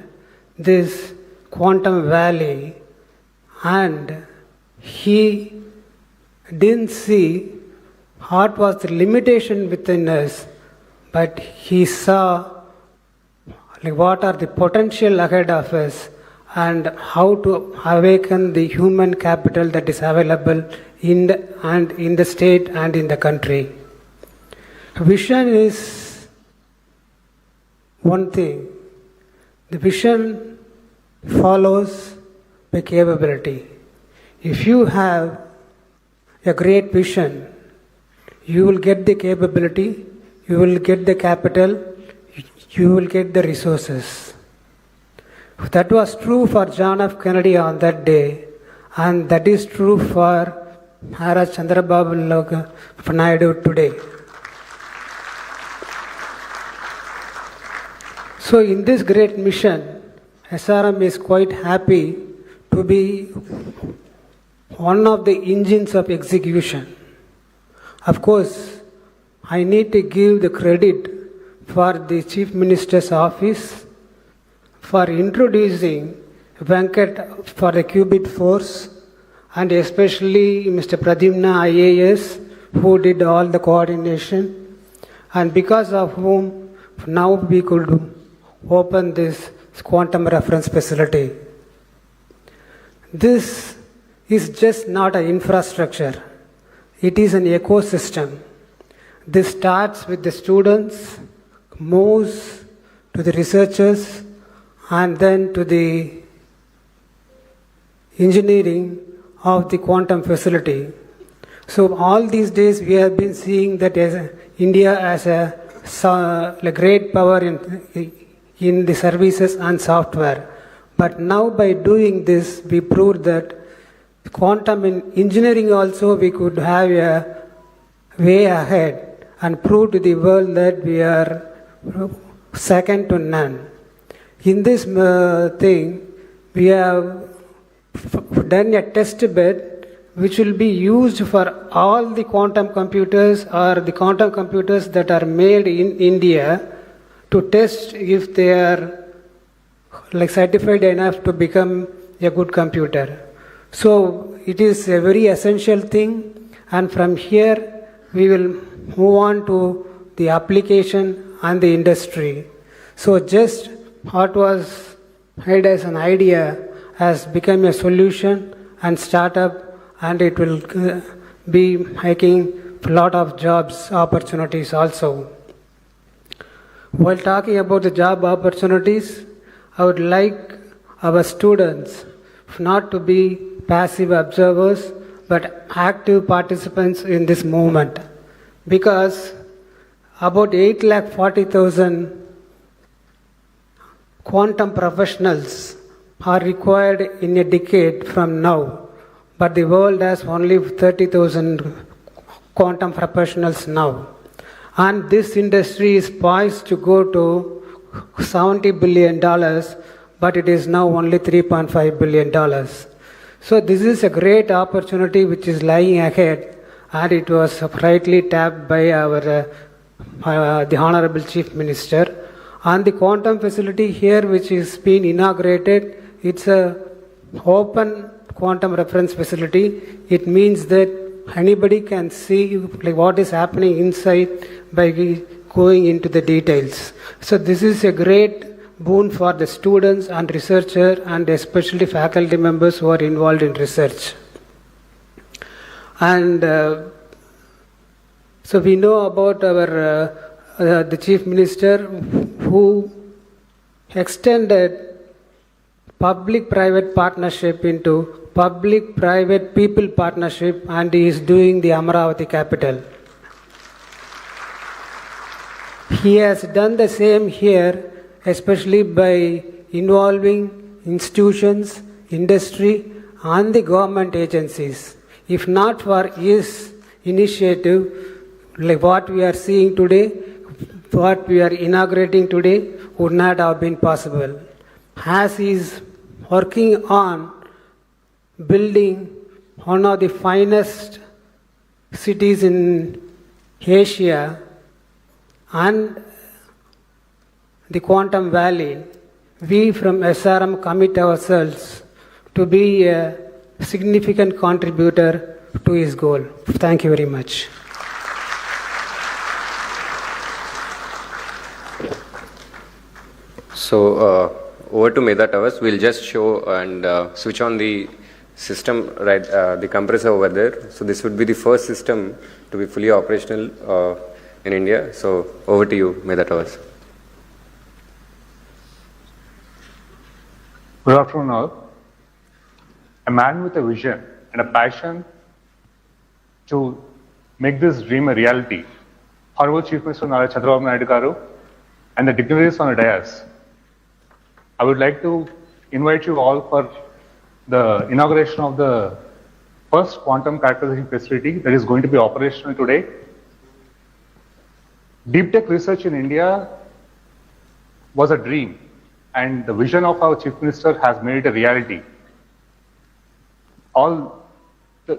this quantum valley, and he didn't see what was the limitation within us, but he saw what are the potential ahead of us and how to awaken the human capital that is available in the state and in the country. Vision is one thing. The vision follows by capability. If you have a great vision, you will get the capability, you will get the capital, you will get the resources. That was true for John F. Kennedy on that day, and that is true for Maharaj Chandrababu Naidu today. So in this great mission, SRM is quite happy to be one of the engines of execution. Of course, I need to give the credit for the Chief Minister's office for introducing Venkat for the Qubit Force, and especially Mr. Pradyumna IAS, who did all the coordination, and because of whom now we could open this quantum reference facility. This is just not an infrastructure, it is an ecosystem. This starts with the students, moves to the researchers, and then to the engineering of the quantum facility. So all these days we have been seeing that as India as a great power in the services and software. But now by doing this, we proved that quantum in engineering also we could have a way ahead and prove to the world that we are second to none. In this thing, we have done a test bed which will be used for all the quantum computers or the quantum computers that are made in India to test if they are certified enough to become a good computer. So it is a very essential thing, and from here we will move on to the application and the industry. So just what was made as an idea has become a solution and startup, and it will be making a lot of jobs opportunities also. While talking about the job opportunities, I would like our students not to be passive observers but active participants in this movement, because about 840,000 quantum professionals are required in a decade from now, but the world has only 30,000 quantum professionals now. And this industry is poised to go to $70 billion, but it is now only $3.5 billion. So this is a great opportunity which is lying ahead, and it was rightly tapped by our the Honorable Chief Minister. And the quantum facility here, which is being inaugurated, it's a open quantum reference facility. It means that anybody can see what is happening inside by going into the details. So this is a great boon for the students and researchers, and especially faculty members who are involved in research. And so we know about our the Chief Minister, who extended public-private partnership into public-private people partnership, and he is doing the Amaravati capital. He has done the same here, especially by involving institutions, industry, and the government agencies. If not for his initiative, like what we are seeing today, what we are inaugurating today, would not have been possible. As he is working on building one of the finest cities in Asia, and the Quantum Valley, we from SRM commit ourselves to be a significant contributor to his goal. Thank you very much. So over to Medha Towers. We'll just show and switch on the system, right, the compressor over there. So this would be the first system to be fully operational in India. So over to you, Medha Towers. Good afternoon all. A man with a vision and a passion to make this dream a reality. Honorable Chief Minister Nara Chandrababu Naidu Garu and the dignitaries on the dais. I would like to invite you all for the inauguration of the first quantum characterization facility that is going to be operational today. Deep tech research in India was a dream, and the vision of our Chief Minister has made it a reality.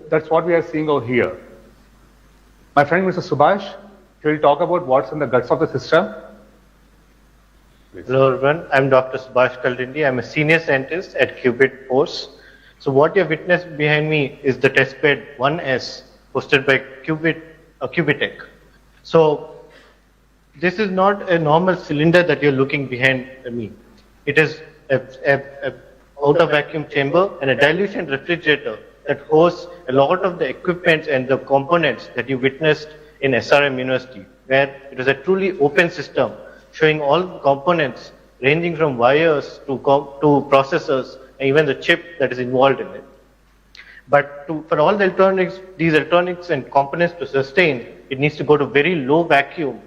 That's what we are seeing over here. My friend Mr. Subhash will talk about what's in the guts of the system. Please. Hello everyone, I'm Dr. Subhash Kaldindi. I'm a senior scientist at Qubit Force. So what you have witnessed behind me is the testbed 1S hosted by Qubitech. So this is not a normal cylinder that you're looking behind me. It is a outer vacuum chamber and a dilution refrigerator that hosts a lot of the equipment and the components that you witnessed in SRM University, where it was a truly open system showing all components ranging from wires to processors and even the chip that is involved in it. But for all the electronics, these electronics and components to sustain, it needs to go to very low vacuum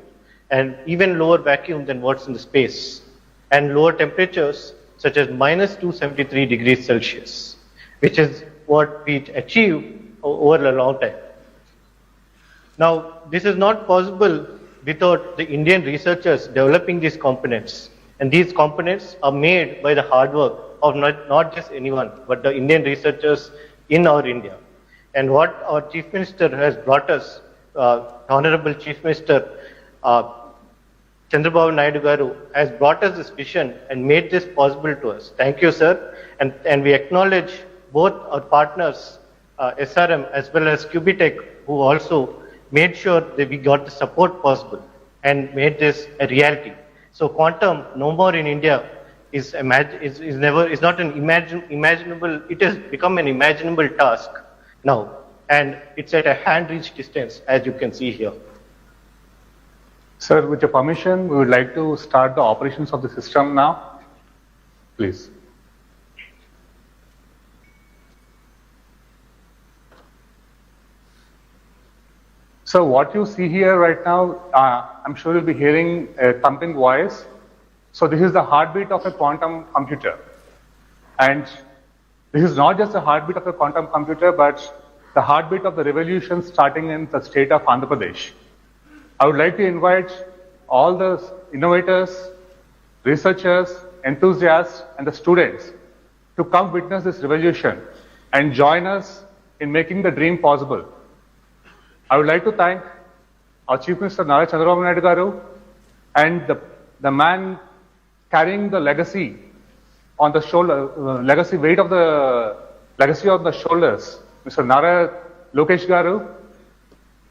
and even lower vacuum than what's in the space, and lower temperatures such as minus 273 degrees Celsius, which is what we achieve over a long time. Now, this is not possible without the Indian researchers developing these components. And these components are made by the hard work of not just anyone, but the Indian researchers in our India. And what our Chief Minister has brought us, Honorable Chief Minister Chandrababu Naidu Garu, has brought us this vision and made this possible to us. Thank you, sir. And we acknowledge both our partners, SRM as well as Qubitech, who also made sure that we got the support possible and made this a reality. So quantum, no more in India, is not an imaginable. It has become an imaginable task now, and it's at a hand-reach distance, as you can see here. Sir, with your permission, we would like to start the operations of the system now. Please. So what you see here right now, I'm sure you'll be hearing a thumping voice. So this is the heartbeat of a quantum computer. And this is not just the heartbeat of a quantum computer, but the heartbeat of the revolution starting in the state of Andhra Pradesh. I would like to invite all the innovators, researchers, enthusiasts, and the students to come witness this revolution and join us in making the dream possible. I would like to thank our Chief Minister Nara Chandrababu Naidu Garu and the man carrying the legacy on the shoulder, weight of the legacy on the shoulders, Mr. NaraLokesh Garu,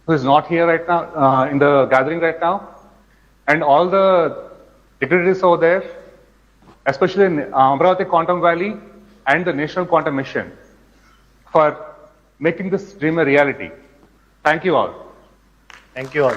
who is not here right now in the gathering right now, and all the dignitaries over there, especially in Amaravati Quantum Valley and the National Quantum Mission, for making this dream a reality. Thank you all. Thank you all. I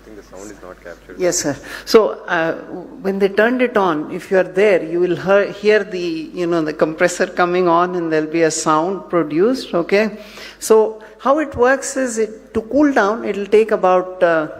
think the sound is not captured. Yes, sir. So when they turned it on, if you are there, you will hear the the compressor coming on, and there'll be a sound produced. Okay. So how it works is, to cool down, it will take about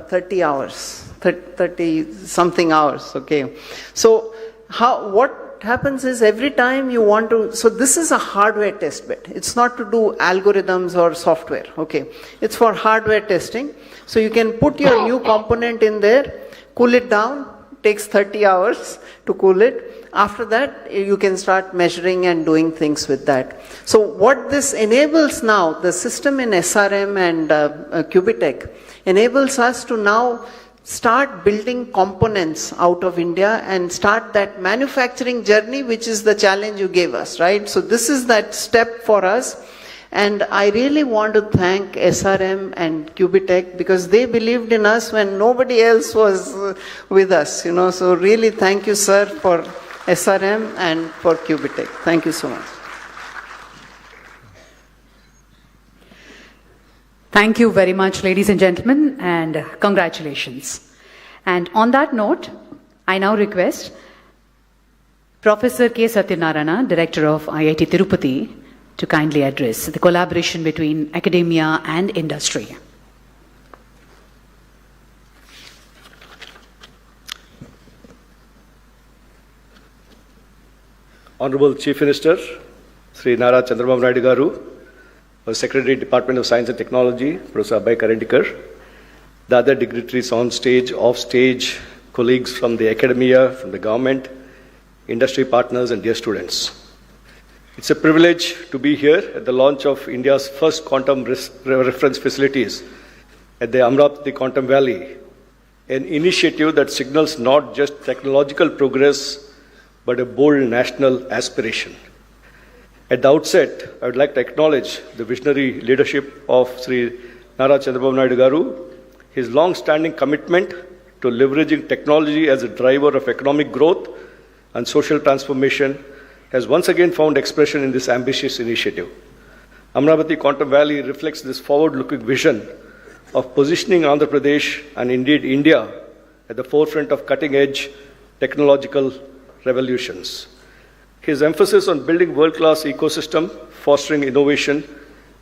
30 hours, 30 something hours. Okay. So what happens is, every time you want to, so this is a hardware test bed. It's not to do algorithms or software. Okay. It's for hardware testing. So you can put your new component in there, cool it down, takes 30 hours to cool it. After that, you can start measuring and doing things with that. So what this enables now, the system in SRM and Cubitech, enables us to now start building components out of India and start that manufacturing journey, which is the challenge you gave us, right? So this is that step for us. And I really want to thank SRM and Cubitech because they believed in us when nobody else was with us, you know. So really thank you, sir, for SRM and for Cubitech. Thank you so much. Thank you very much, ladies and gentlemen, and congratulations. And on that note, I now request Professor K. Satyanarayana, Director of IIT Tirupati, to kindly address the collaboration between academia and industry. Honorable Chief Minister, Sri Nara Chandrababu Naidu Garu, Secretary, Department of Science and Technology, Professor Abhay Karandikar, the other dignitaries on stage, off stage, colleagues from the academia, from the government, industry partners, and dear students. It's a privilege to be here at the launch of India's first quantum reference facilities at the Amaravati Quantum Valley, an initiative that signals not just technological progress, but a bold national aspiration. At the outset, I would like to acknowledge the visionary leadership of Sri Nara Chandrababu Naidu Garu, his long-standing commitment to leveraging technology as a driver of economic growth and social transformation has once again found expression in this ambitious initiative. Amaravati Quantum Valley reflects this forward-looking vision of positioning Andhra Pradesh and indeed India at the forefront of cutting-edge technological revolutions. His emphasis on building world-class ecosystem, fostering innovation,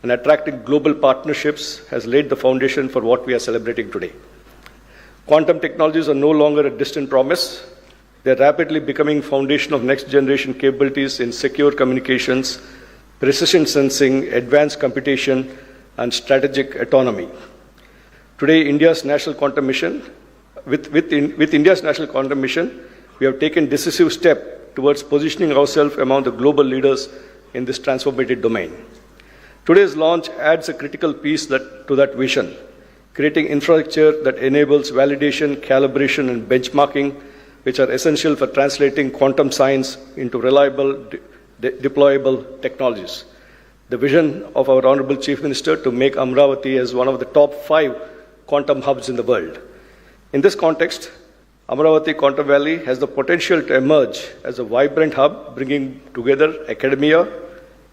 and attracting global partnerships has laid the foundation for what we are celebrating today. Quantum technologies are no longer a distant promise. They are rapidly becoming foundation of next-generation capabilities in secure communications, precision sensing, advanced computation, and strategic autonomy. Today, India's national quantum mission, with India's national quantum mission, we have taken decisive step towards positioning ourselves among the global leaders in this transformative domain. Today's launch adds a critical piece to that vision, creating infrastructure that enables validation, calibration, and benchmarking, which are essential for translating quantum science into reliable, deployable technologies. The vision of our Honorable Chief Minister to make Amaravati as one of the top 5 quantum hubs in the world. In this context, Amaravati Quantum Valley has the potential to emerge as a vibrant hub, bringing together academia,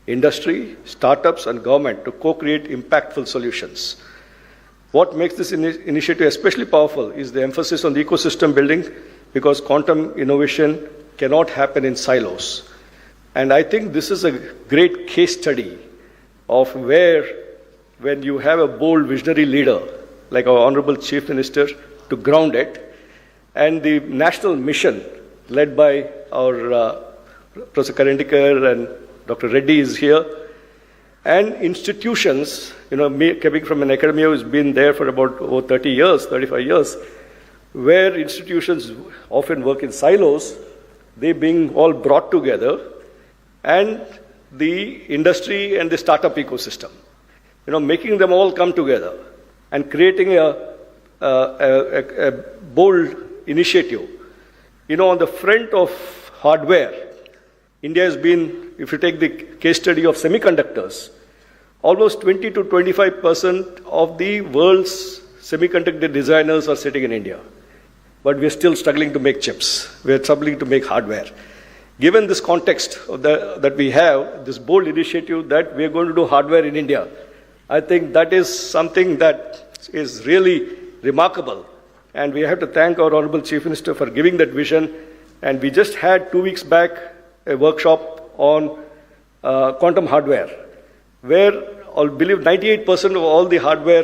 industry, startups, and government to co-create impactful solutions. What makes this initiative especially powerful is the emphasis on the ecosystem building, because quantum innovation cannot happen in silos. And I think this is a great case study of where, when you have a bold visionary leader like our Honorable Chief Minister to ground it, and the national mission led by our Professor Karandikar and Dr. Reddy is here, and institutions, coming from an academia who's been there for about 30 years, 35 years, where institutions often work in silos, they being all brought together, and the industry and the startup ecosystem, making them all come together and creating a bold initiative. On the front of hardware, India has been, if you take the case study of semiconductors, almost 20 to 25% of the world's semiconductor designers are sitting in India. But we're still struggling to make chips. We're struggling to make hardware. Given this context that we have, this bold initiative that we're going to do hardware in India, I think that is something that is really remarkable. And we have to thank our Honorable Chief Minister for giving that vision. And we just had 2 weeks back a workshop on quantum hardware, where I believe 98% of all the hardware,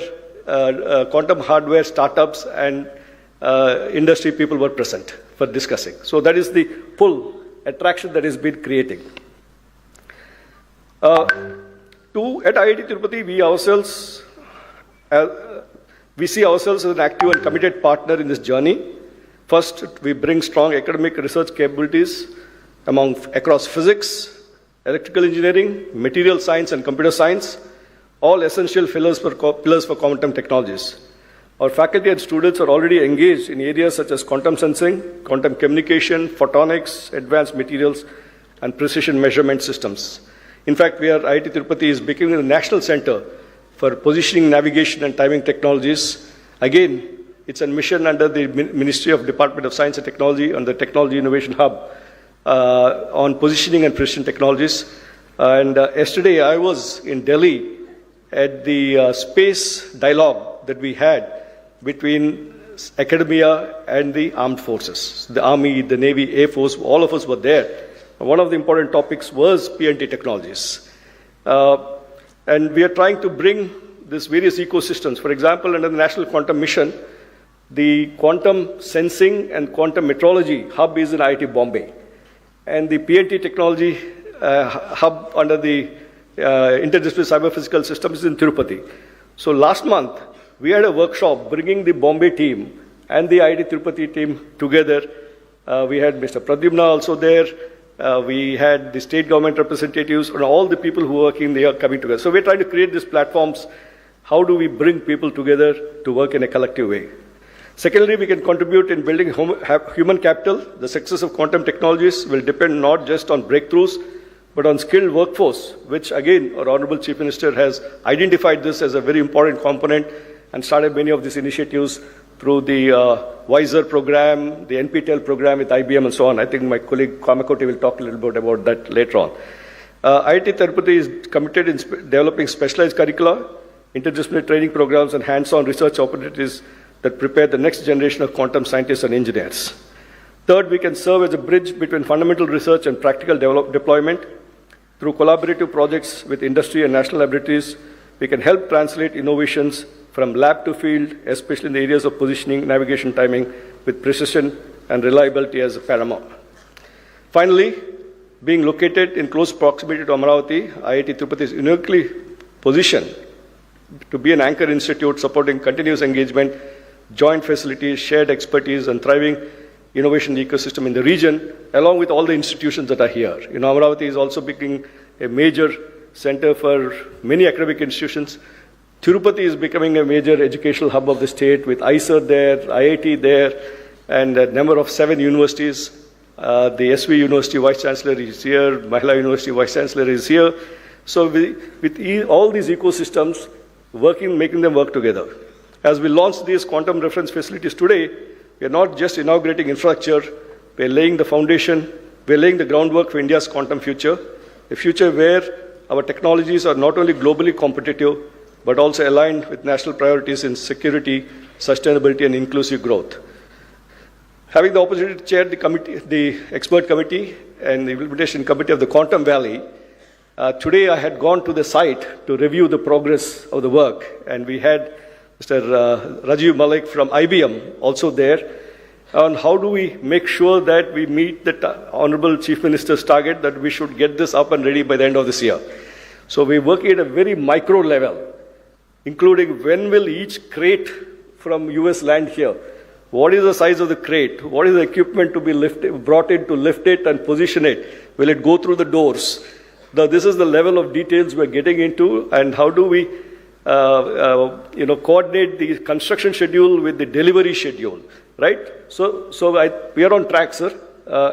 quantum hardware startups and industry people were present for discussing. So that is the pull, attraction that has been creating. At IIT Tirupati, we see ourselves as an active and committed partner in this journey. First, we bring strong academic research capabilities across physics, electrical engineering, material science, and computer science, all essential pillars for quantum technologies. Our faculty and students are already engaged in areas such as quantum sensing, quantum communication, photonics, advanced materials, and precision measurement systems. In fact, IIT Tirupati is becoming a national center for positioning, navigation, and timing technologies. Again, it's a mission under the Ministry of Department of Science and Technology and the Technology Innovation Hub on positioning and precision technologies. And yesterday, I was in Delhi at the space dialogue that we had between academia and the armed forces. The Army, the Navy, Air Force, all of us were there. One of the important topics was PNT technologies. And we are trying to bring these various ecosystems. For example, under the National Quantum Mission, the quantum sensing and quantum metrology hub is in IIT Bombay. And the PNT technology hub under the Interdisciplinary Cyber Physical Systems is in Tirupati. So last month, we had a workshop bringing the Bombay team and the IIT Tirupati team together. We had Mr. Pradyumna also there. We had the state government representatives and all the people who are working there coming together. So we're trying to create these platforms. How do we bring people together to work in a collective way? Secondly, we can contribute in building human capital. The success of quantum technologies will depend not just on breakthroughs, but on skilled workforce, which again, our Honorable Chief Minister has identified this as a very important component and started many of these initiatives through the WISER program, the NPTEL program with IBM and so on. I think my colleague Kamakoti will talk a little bit about that later on. IIT Tirupati is committed in developing specialized curricula, interdisciplinary training programs, and hands-on research opportunities that prepare the next generation of quantum scientists and engineers. Third, we can serve as a bridge between fundamental research and practical deployment. Through collaborative projects with industry and national laboratories, we can help translate innovations from lab to field, especially in the areas of positioning, navigation, timing, with precision and reliability as paramount. Finally, being located in close proximity to Amaravati, IIT Tirupati is uniquely positioned to be an anchor institute supporting continuous engagement, joint facilities, shared expertise, and thriving innovation ecosystem in the region, along with all the institutions that are here. Amaravati is also becoming a major center for many academic institutions. Tirupati is becoming a major educational hub of the state with ISER there, IIT there, and a number of 7 universities. The SV University Vice Chancellor is here, Mahila University Vice Chancellor is here. So with all these ecosystems, making them work together. As we launch these quantum reference facilities today, we are not just inaugurating infrastructure, we are laying the foundation, we are laying the groundwork for India's quantum future, a future where our technologies are not only globally competitive, but also aligned with national priorities in security, sustainability, and inclusive growth. Having the opportunity to chair the expert committee and the implementation committee of the Quantum Valley, today I had gone to the site to review the progress of the work, and we had Mr. Rajiv Malik from IBM also there on how do we make sure that we meet the Honorable Chief Minister's target that we should get this up and ready by the end of this year. So we're working at a very micro level, including when will each crate from US land here? What is the size of the crate? What is the equipment to be brought in to lift it and position it? Will it go through the doors? This is the level of details we're getting into, and how do we coordinate the construction schedule with the delivery schedule, right? So we are on track, sir,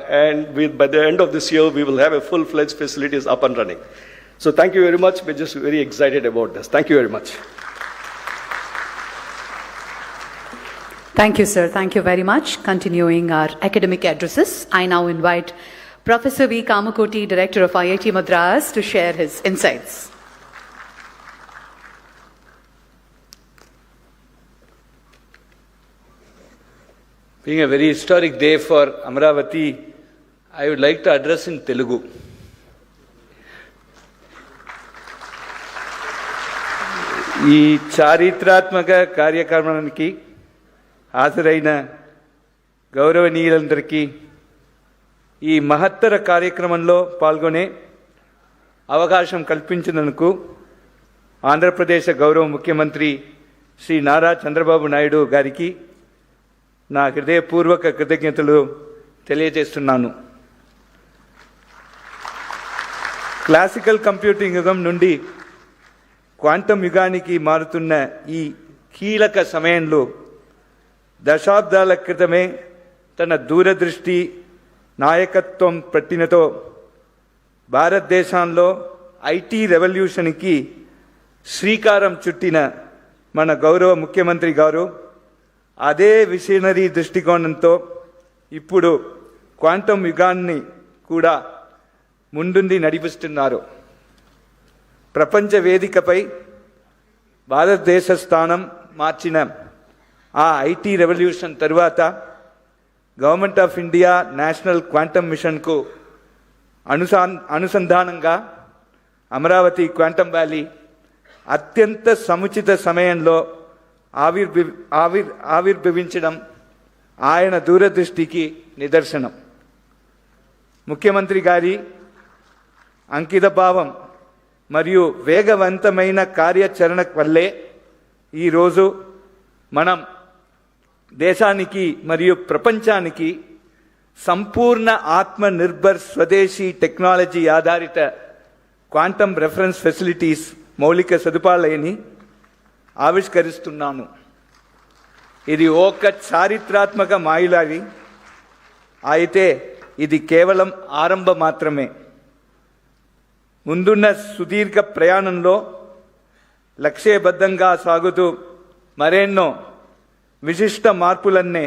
and by the end of this year, we will have a full-fledged facilities up and running. So thank you very much. We're just very excited about this. Thank you very much. Thank you, sir. Thank you very much. Continuing our academic addresses, I now invite Professor V. Kamakoti, Director of IIT Madras, to share his insights. Being a very historic day for Amaravati, I would like to address in Telugu. ఈ చారిత్రాత్మక కార్యక్రమానికి హాజరైన గౌరవనీయులందరికీ ఈ మహత్తర కార్యక్రమంలో పాల్గొనే అవకాశం కల్పించినందుకు ఆంధ్రప్రదేశ్ గౌరవ ముఖ్యమంత్రి శ్రీ నారా చంద్రబాబు నాయుడు గారికి నా హృదయపూర్వక కృతజ్ఞతలు తెలియజేస్తున్నాను. క్లాసికల్ కంప్యూటింగ్ యుగం నుండి క్వాంటం యుగానికి మారుతున్న ఈ కీలక సమయంలో దశాబ్దాల క్రితమే తన దూరదృష్టి నాయకత్వం పట్టినతో భారతదేశంలో ఐటీ రెవల్యూషన్కి శ్రీకారం చుట్టిన మన గౌరవ ముఖ్యమంత్రి గారు అదే విజనరీ దృష్టికోణంతో ఇప్పుడు క్వాంటం యుగాన్ని కూడా ముందుండి నడిపిస్తున్నారు. ప్రపంచ వేదికపై భారతదేశ స్థానం మార్చిన ఆ ఐటీ రెవల్యూషన్ తరువాత government of India national quantum మిషన్కు అనుసంధానంగా అమరావతి క్వాంటమ్ వ్యాలీ అత్యంత సముచిత సమయంలో ఆవిర్భవించడం ఆయన దూరదృష్టికి నిదర్శనం. ముఖ్యమంత్రి గారి అంకితభావం మరియు వేగవంతమైన కార్యాచరణ వల్లే ఈరోజు మనం దేశానికి మరియు ప్రపంచానికి సంపూర్ణ ఆత్మనిర్భర్ స్వదేశీ టెక్నాలజీ ఆధారిత క్వాంటమ్ రెఫరెన్స్ ఫెసిలిటీస్ మౌలిక సదుపాయాలని ఆవిష్కరిస్తున్నాను. ఇది ఒక చారిత్రాత్మక మైలురాయి అయితే ఇది కేవలం ఆరంభం మాత్రమే. ముందున్న సుదీర్ఘ ప్రయాణంలో లక్ష్యబద్ధంగా సాగుతూ మరెన్నో విశిష్ట మార్పులన్నే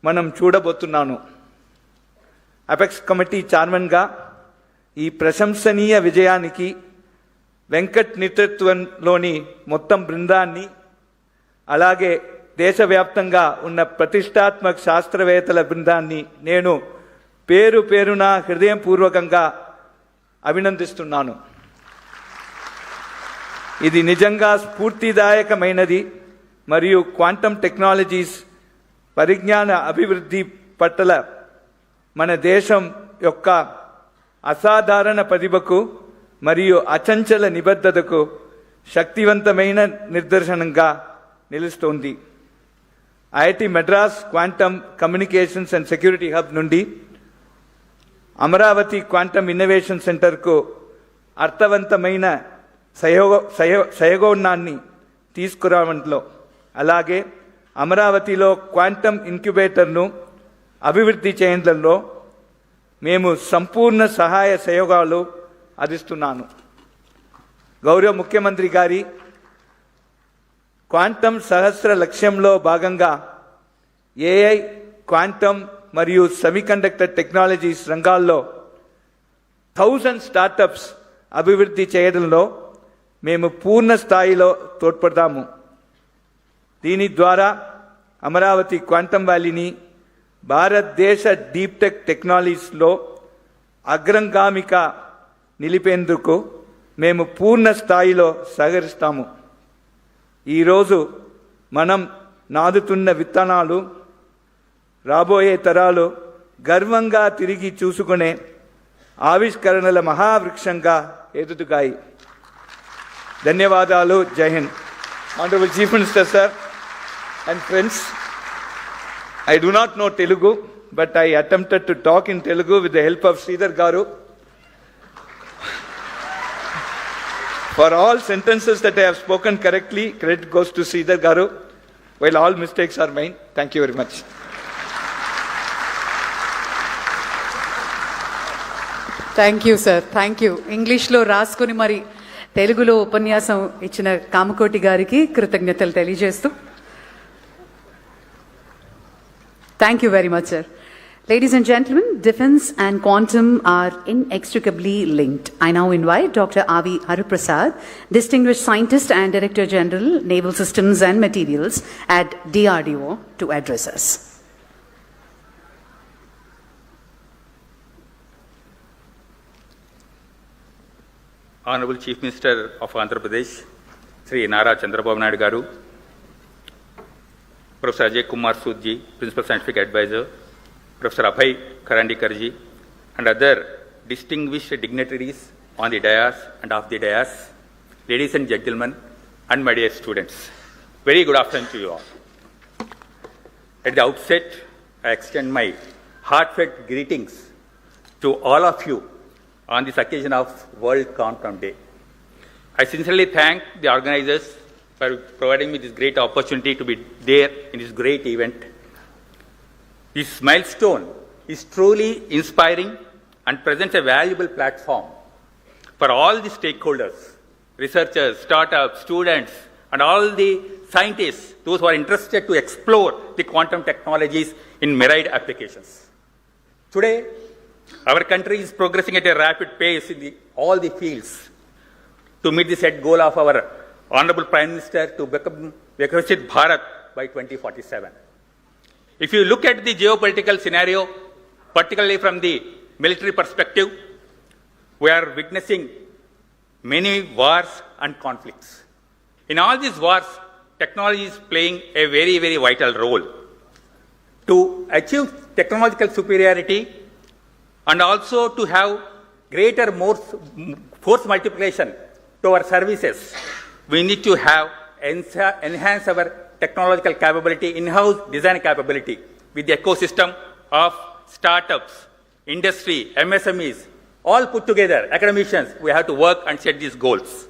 మనం చూడబోతున్నాను. అపెక్స్ కమిటీ చైర్మన్గా ఈ ప్రశంసనీయ విజయానికి వెంకట్ నేతృత్వంలోని మొత్తం బృందాన్ని, అలాగే దేశవ్యాప్తంగా ఉన్న ప్రతిష్టాత్మక శాస్త్రవేత్తల బృందాన్ని నేను పేరు పేరున హృదయపూర్వకంగా అభినందిస్తున్నాను. ఇది నిజంగా స్ఫూర్తిదాయకమైనది మరియు క్వాంటమ్ టెక్నాలజీస్ పరిజ్ఞాన అభివృద్ధి పట్ల మన దేశం యొక్క అసాధారణ ప్రతిభకు మరియు అచంచల నిబద్ధతకు శక్తివంతమైన నిదర్శనంగా నిలుస్తోంది. IIT Madras quantum communications and security hub నుండి అమరావతి క్వాంటమ్ ఇన్నోవేషన్ సెంటర్కు అర్థవంతమైన సహయోగాన్ని తీసుకురావడంలో, అలాగే అమరావతిలో క్వాంటమ్ ఇంక్యుబేటర్ను అభివృద్ధి చేయడంలో మేము సంపూర్ణ సహాయ సహయోగాలు అందిస్తున్నాను. గౌరవ ముఖ్యమంత్రి గారి క్వాంటమ్ సహస్ర లక్ష్యంలో భాగంగా ఏఐ, క్వాంటమ్ మరియు సెమీకండక్టర్ టెక్నాలజీస్ రంగాల్లో 1000 స్టార్టప్స్ అభివృద్ధి చేయడంలో మేము పూర్ణ స్థాయిలో తోడ్పడతాము. దీని ద్వారా అమరావతి క్వాంటమ్ వ్యాలీని భారతదేశ డీప్ టెక్ టెక్నాలజీస్లో అగ్రగామిక నిలిపేందుకు మేము పూర్ణ స్థాయిలో సహకరిస్తాము. ఈరోజు మనం నాదుతున్న విత్తనాలు రాబోయే తరాలు గర్వంగా తిరిగి చూసుకునే ఆవిష్కరణల మహావృక్షంగా ఎదుగుతాయి. ధన్యవాదాలు. జై Hind. Honorable Chief Minister, sir, and friends, I do not know Telugu, but I attempted to talk in Telugu with the help of Sridhar Garu. For all sentences that I have spoken correctly, credit goes to Sridhar Garu, while all mistakes are mine. Thank you very much. Thank you sir, thank you. ఇంగ్లీష్లో రాసుకుని మరి తెలుగులో ఉపన్యాసం ఇచ్చిన కామకోటి గారికి కృతజ్ఞతలు తెలియజేస్తూ thank you very much sir. Ladies and gentlemen, defense and quantum are inextricably linked. I now invite Dr. Avi Haruprasad, Distinguished Scientist and Director General, Naval Systems and Materials at DRDO, to address us. Honorable Chief Minister of Andhra Pradesh, Sri Nara Chandrababu Naidu Garu, Professor Ajay Kumar Soodji, Principal Scientific Advisor, Professor Abhay Karandikarji, and other distinguished dignitaries on the dais and off the dais, ladies and gentlemen, and my dear students. Very good afternoon to you all. At the outset, I extend my heartfelt greetings to all of you on this occasion of World Quantum Day. I sincerely thank the organizers for providing me this great opportunity to be there in this great event. This milestone is truly inspiring and presents a valuable platform for all the stakeholders, researchers, startups, students, and all the scientists, those who are interested to explore the quantum technologies in myriad applications. Today, our country is progressing at a rapid pace in all the fields to meet the set goal of our Honorable Prime Minister to become Viksit Bharat by 2047. If you look at the geopolitical scenario, particularly from the military perspective, we are witnessing many wars and conflicts. In all these wars, technology is playing a very, very vital role. To achieve technological superiority and also to have greater force multiplication to our services, we need to have enhance our technological capability, in-house design capability with the ecosystem of startups, industry, MSMEs, all put together, academicians, we have to work and set these goals.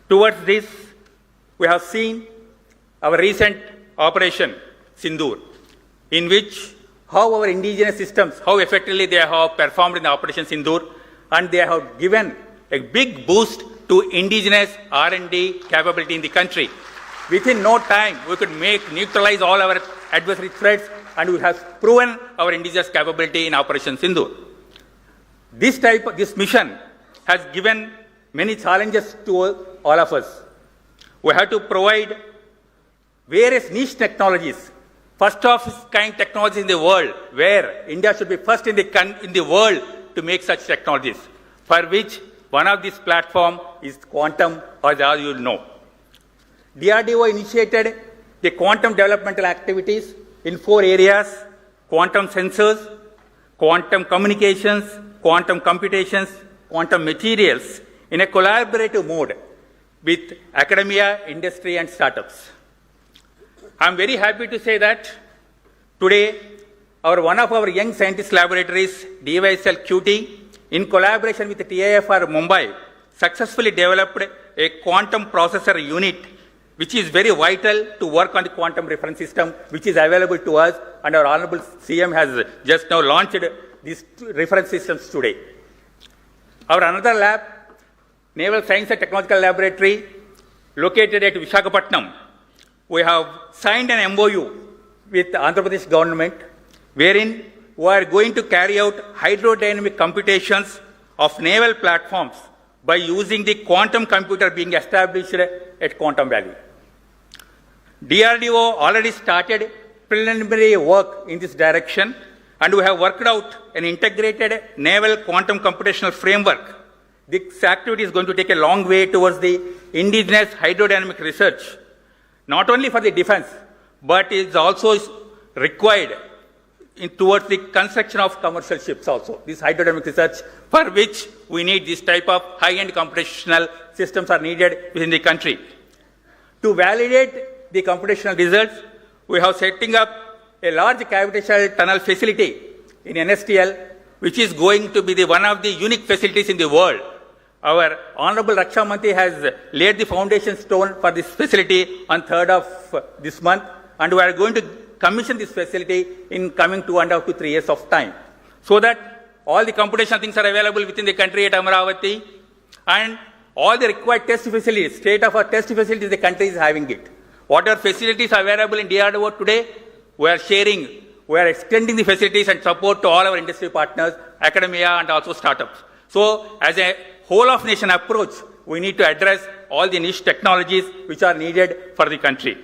Towards this, we have seen our recent Operation Sindoor, in which how our indigenous systems, how effectively they have performed in the Operation Sindoor, and they have given a big boost to indigenous R&D capability in the country. Within no time, we could neutralize all our adversary threats, and we have proven our indigenous capability in Operation Sindoor. This mission has given many challenges to all of us. We have to provide various niche technologies, first of its kind technologies in the world, where India should be first in the world to make such technologies, for which one of these platforms is quantum, as all you know. DRDO initiated the quantum developmental activities in 4 areas: quantum sensors, quantum communications, quantum computations, quantum materials, in a collaborative mode with academia, industry, and startups. I'm very happy to say that today, one of our young scientist laboratories, DYSL QT, in collaboration with the TIFR Mumbai, successfully developed a quantum processor unit, which is very vital to work on the quantum reference system, which is available to us, and our Honorable CM has just now launched these reference systems today. Our another lab, Naval Science and Technological Laboratory, located at Visakhapatnam, we have signed an MOU with the Andhra Pradesh government, wherein we are going to carry out hydrodynamic computations of naval platforms by using the quantum computer being established at Quantum Valley. DRDO already started preliminary work in this direction, and we have worked out an integrated naval quantum computational framework. This activity is going to take a long way towards the indigenous hydrodynamic research, not only for the defense, but it is also required towards the construction of commercial ships also. This hydrodynamic research, for which we need this type of high-end computational systems are needed within the country. To validate the computational results, we have setting up a large gravitational tunnel facility in NSTL, which is going to be one of the unique facilities in the world. Our Honorable Raksha Mantri has laid the foundation stone for this facility on 3rd of this month, and we are going to commission this facility in coming 2.5 to 3 years of time, so that all the computational things are available within the country at Amaravati, and all the required test facilities, state-of-the-art test facilities, the country is having it. Whatever facilities are available in DRDO today, we are sharing, we are extending the facilities and support to all our industry partners, academia, and also startups. So, as a whole of nation approach, we need to address all the niche technologies which are needed for the country.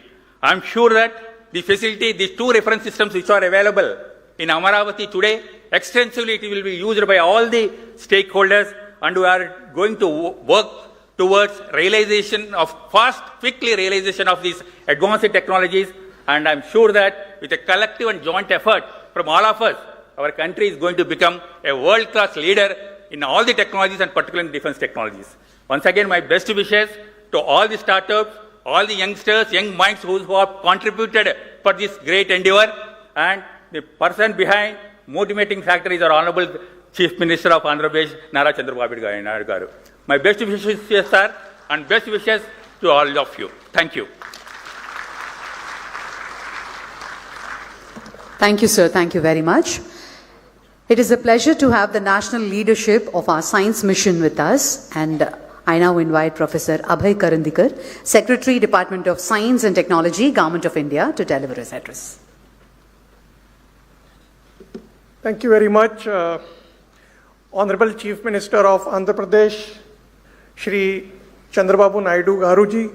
I am sure that the facility, these 2 reference systems which are available in Amaravati today, extensively it will be used by all the stakeholders, and we are going to work towards realization of quickly realization of these advanced technologies. And I'm sure that with a collective and joint effort from all of us, our country is going to become a world-class leader in all the technologies, and particularly in defense technologies. Once again, my best wishes to all the startups, all the youngsters, young minds who have contributed for this great endeavor. and the person behind motivating factor is our Honorable Chief Minister of Andhra Pradesh, Nara Chandrababu Naidu Garu. My best wishes, sir, and best wishes to all of you. Thank you. Thank you, sir. Thank you very much. It is a pleasure to have the national leadership of our science mission with us, and I now invite Professor Abhay Karandikar, Secretary, Department of Science and Technology, Government of India, to deliver his address. Thank you very much, Honorable Chief Minister of Andhra Pradesh, Shri Chandrababu Naidu Garuji,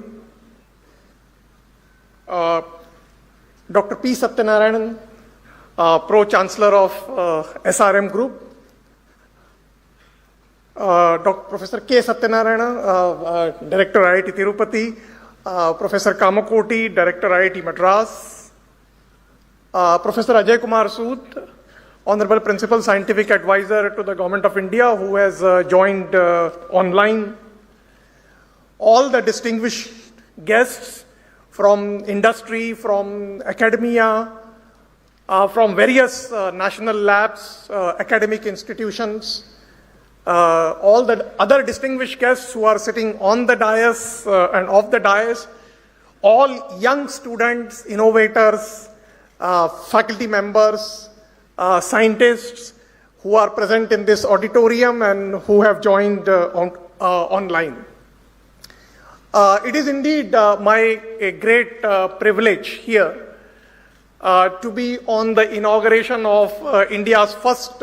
Dr. P. Satyanarayanan, Pro-Chancellor of SRM Group, Professor K. Satyanarayana, Director IIT Tirupati, Professor Kamakoti, Director IIT Madras, Professor Ajay Kumar Sood, Honorable Principal Scientific Advisor to the Government of India, who has joined online, all the distinguished guests from industry, from academia, from various national labs, academic institutions, all the other distinguished guests who are sitting on the dais and off the dais, all young students, innovators, faculty members, scientists who are present in this auditorium and who have joined online. It is indeed a great privilege here to be on the inauguration of India's first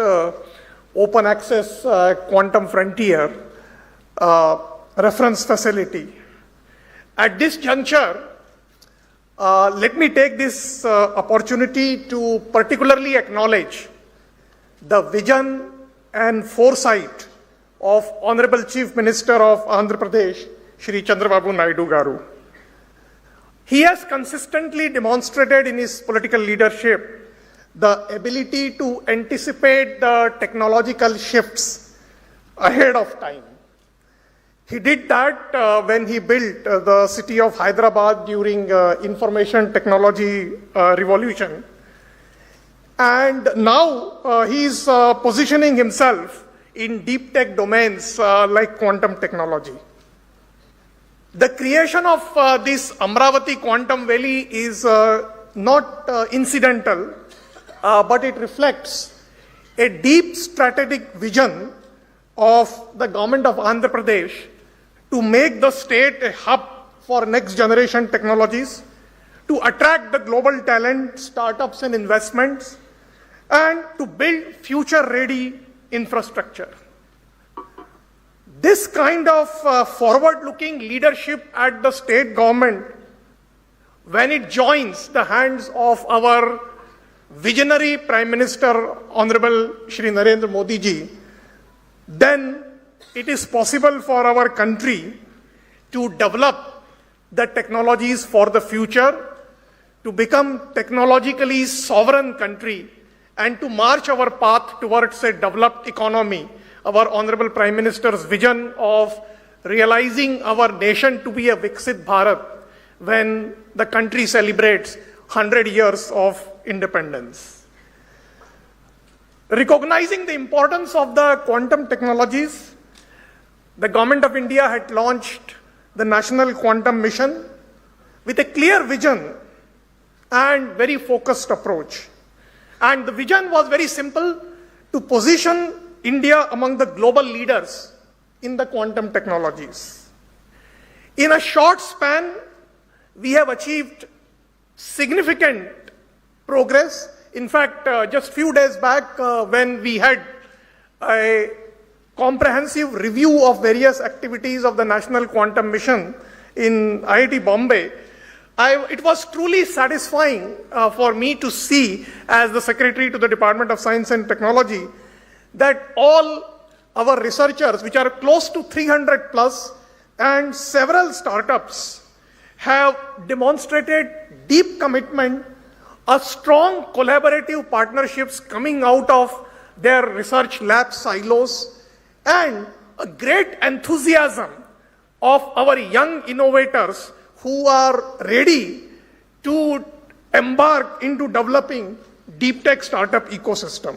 open access quantum frontier reference facility. At this juncture, let me take this opportunity to particularly acknowledge the vision and foresight of Honorable Chief Minister of Andhra Pradesh, Shri Chandrababu Naidu Garu. He has consistently demonstrated in his political leadership the ability to anticipate the technological shifts ahead of time. He did that when he built the city of Hyderabad during information technology revolution. And now he is positioning himself in deep tech domains like quantum technology. The creation of this Amaravati Quantum Valley is not incidental, but it reflects a deep strategic vision of the government of Andhra Pradesh to make the state a hub for next generation technologies, to attract the global talent, startups and investments, and to build future ready infrastructure. This kind of forward-looking leadership at the state government, when it joins the hands of our visionary Prime Minister, Honorable Shri Narendra Modi ji, then it is possible for our country to develop the technologies for the future, to become technologically sovereign country, and to march our path towards a developed economy. Our Honorable Prime Minister's vision of realizing our nation to be a Viksit Bharat when the country celebrates 100 years of independence. Recognizing the importance of the quantum technologies, the Government of India had launched the National Quantum Mission with a clear vision and very focused approach. And the vision was very simple: to position India among the global leaders in the quantum technologies. In a short span, we have achieved significant progress. In fact, just few days back, when we had a comprehensive review of various activities of the National Quantum Mission in IIT Bombay, it was truly satisfying for me to see, as the Secretary to the Department of Science and Technology, that all our researchers, which are close to 300 plus, and several startups, have demonstrated deep commitment, a strong collaborative partnerships coming out of their research lab silos, and a great enthusiasm of our young innovators who are ready to embark into developing deep tech startup ecosystem.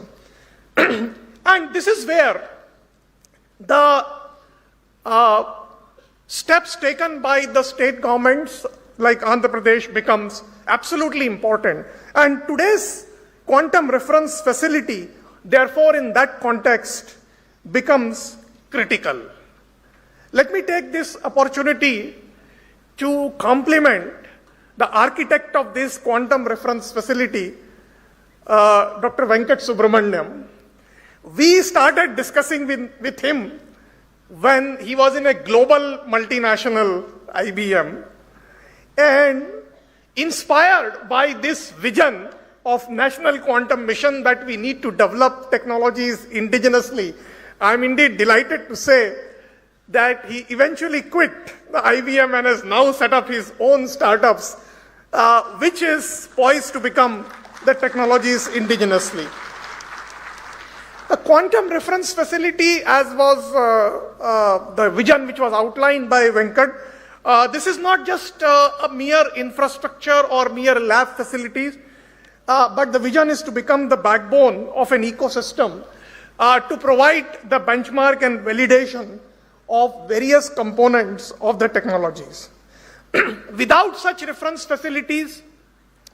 And this is where the steps taken by the state governments like Andhra Pradesh becomes absolutely important. And today's quantum reference facility, therefore, in that context, becomes critical. Let me take this opportunity to compliment the architect of this quantum reference facility, Dr. Venkat Subramaniam. We started discussing with him when he was in a global multinational IBM, and inspired by this vision of national quantum mission that we need to develop technologies indigenously, I'm indeed delighted to say that he eventually quit the IBM and has now set up his own startups, which is poised to become the technologies indigenously. The quantum reference facility, as was the vision which was outlined by Venkat, this is not just a mere infrastructure or mere lab facilities, but the vision is to become the backbone of an ecosystem to provide the benchmark and validation of various components of the technologies. Without such reference facilities,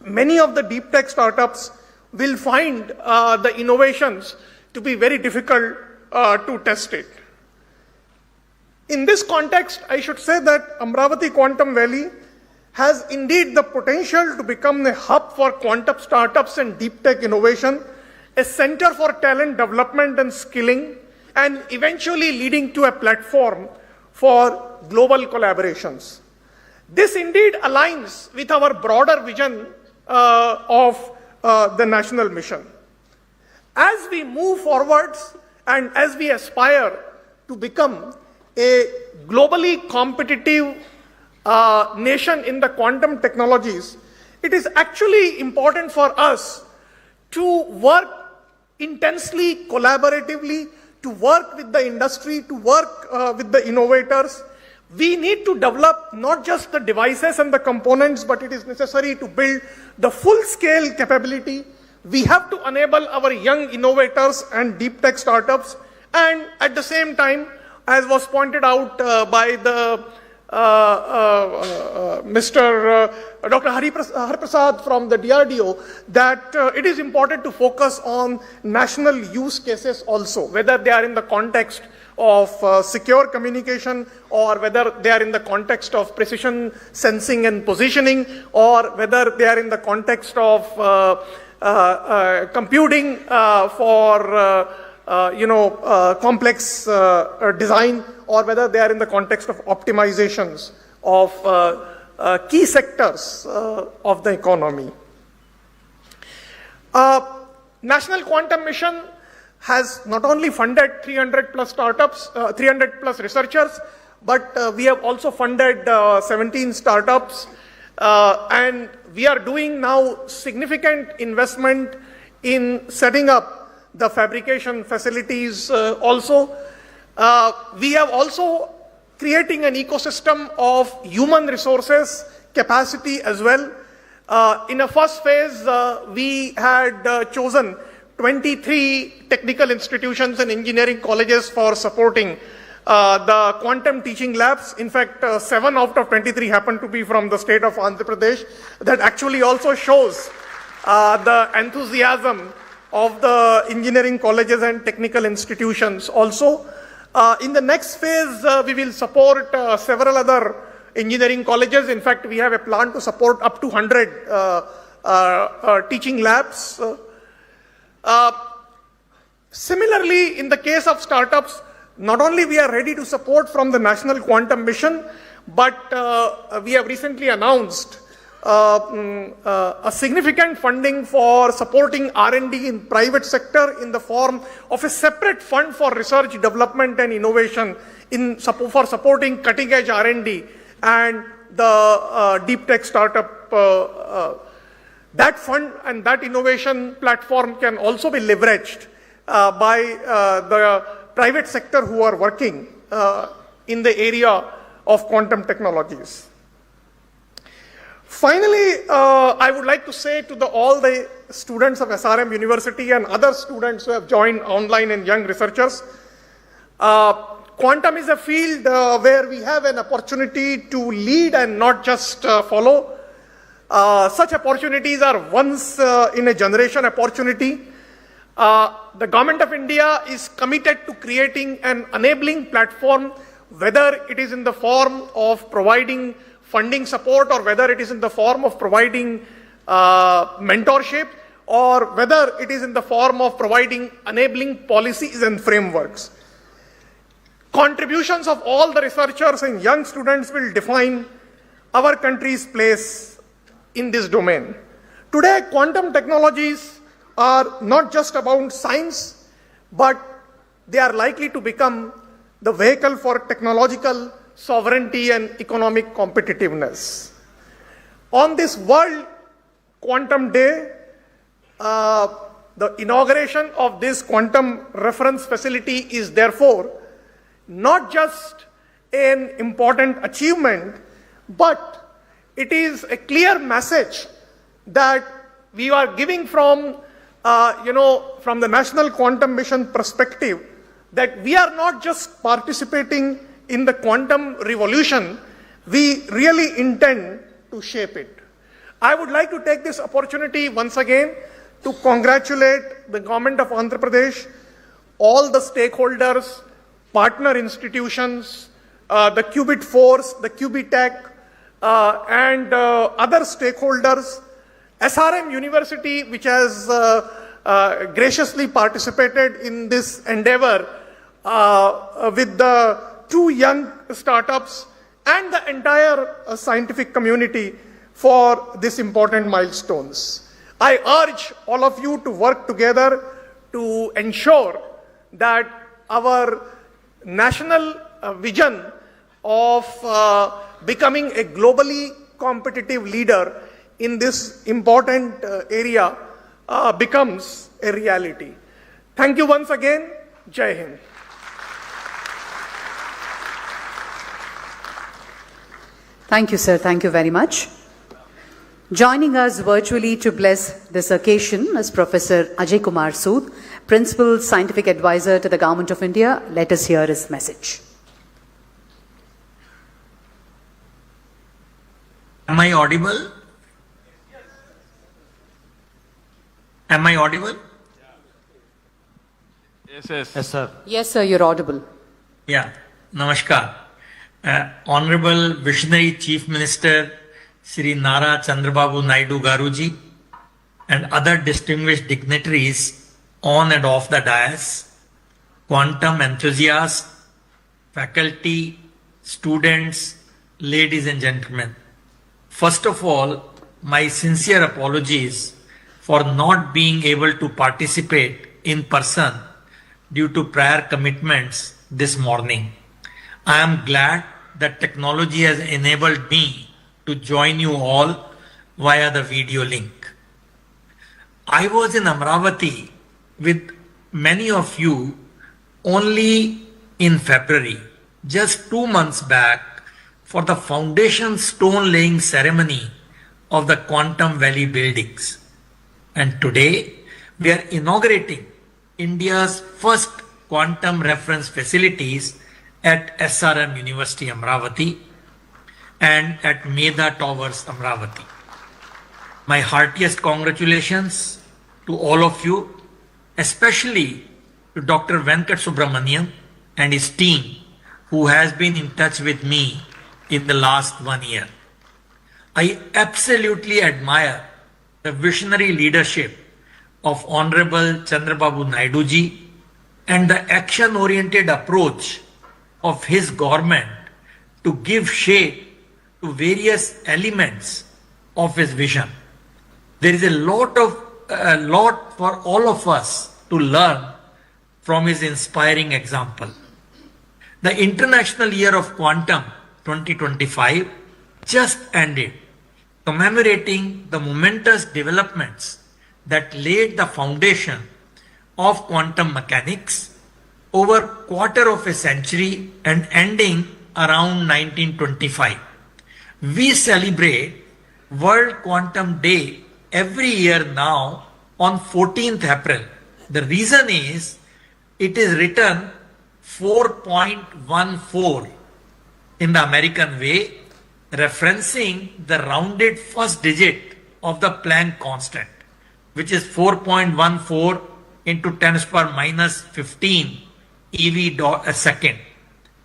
many of the deep tech startups will find the innovations to be very difficult to test it. In this context, I should say that Amaravati Quantum Valley has indeed the potential to become a hub for quantum startups and deep tech innovation, a center for talent development and skilling, and eventually leading to a platform for global collaborations. This indeed aligns with our broader vision of the national mission. As we move forwards and as we aspire to become a globally competitive nation in the quantum technologies, it is actually important for us to work intensely, collaboratively, to work with the industry, to work with the innovators. We need to develop not just the devices and the components, but it is necessary to build the full-scale capability. We have to enable our young innovators and deep tech startups, and at the same time, as was pointed out by the Mr. Dr. Hariprasad from the DRDO, that it is important to focus on national use cases also, whether they are in the context of secure communication, or whether they are in the context of precision sensing and positioning, or whether they are in the context of computing for complex design, or whether they are in the context of optimizations of key sectors of the economy. National Quantum Mission has not only funded 300 plus startups, 300 plus researchers, but we have also funded 17 startups, and we are doing now significant investment in setting up the fabrication facilities also. We have also creating an ecosystem of human resources capacity as well. In a first phase, we had chosen 23 technical institutions and engineering colleges for supporting the quantum teaching labs. In fact, 7 out of 23 happen to be from the state of Andhra Pradesh. That actually also shows the enthusiasm of the engineering colleges and technical institutions also. In the next phase, we will support several other engineering colleges. In fact, we have a plan to support up to 100 teaching labs. Similarly, in the case of startups, not only we are ready to support from the National Quantum Mission, but we have recently announced a significant funding for supporting R&D in private sector in the form of a separate fund for research, development and innovation for supporting cutting edge R&D and the deep tech startup. That fund and that innovation platform can also be leveraged by the private sector who are working in the area of quantum technologies. Finally, I would like to say to all the students of SRM University and other students who have joined online and young researchers, quantum is a field where we have an opportunity to lead and not just follow. Such opportunities are once in a generation opportunity. The Government of India is committed to creating an enabling platform, whether it is in the form of providing funding support or whether it is in the form of providing mentorship or whether it is in the form of providing enabling policies and frameworks. Contributions of all the researchers and young students will define our country's place in this domain. Today, quantum technologies are not just about science, but they are likely to become the vehicle for technological sovereignty and economic competitiveness. On this World Quantum Day, the inauguration of this quantum reference facility is therefore not just an important achievement, but it is a clear message that we are giving from the National Quantum Mission perspective, that we are not just participating in the quantum revolution, we really intend to shape it. I would like to take this opportunity once again to congratulate the government of Andhra Pradesh, all the stakeholders, partner institutions, the Qubit Force, the Qubitech, and other stakeholders, SRM University, which has graciously participated in this endeavor with the 2 young startups and the entire scientific community for these important milestones. I urge all of you to work together to ensure that our national vision of becoming a globally competitive leader in this important area becomes a reality. Thank you once again. Jai Hind. Thank you, sir. Thank you very much. Joining us virtually to bless this occasion is Professor Ajay Kumar Sood, Principal Scientific Advisor to the Government of India. Let us hear his message. Am I audible? Am I audible? Yes, sir. Yes, sir, you're audible. Yeah, namaskar. Honorable Visionary Chief Minister Sri Nara Chandrababu Naidu Garuji and other distinguished dignitaries on and off the dais, quantum enthusiasts, faculty, students, ladies and gentlemen. First of all, my sincere apologies for not being able to participate in person due to prior commitments this morning. I am glad that technology has enabled me to join you all via the video link. I was in Amaravati with many of you only in February, just 2 months back, for the foundation stone laying ceremony of the Quantum Valley buildings. And today we are inaugurating India's first quantum reference facilities at SRM University Amaravati and at Medha Towers Amaravati. My heartiest congratulations to all of you, especially to Dr. Venkat Subramanian and his team who has been in touch with me in the last 1 year. I absolutely admire the visionary leadership of Honorable Chandrababu Naidu ji and the action-oriented approach of his government to give shape to various elements of his vision. There is a lot for all of us to learn from his inspiring example. The International Year of Quantum 2025 just ended, commemorating the momentous developments that laid the foundation of quantum mechanics over quarter of a century and ending around 1925. We celebrate World Quantum Day every year now on 14th April. The reason is it is written 4.14 in the American way, referencing the rounded first digit of the Planck constant, which is 4.14 into 10 to the power minus 15 EV a second.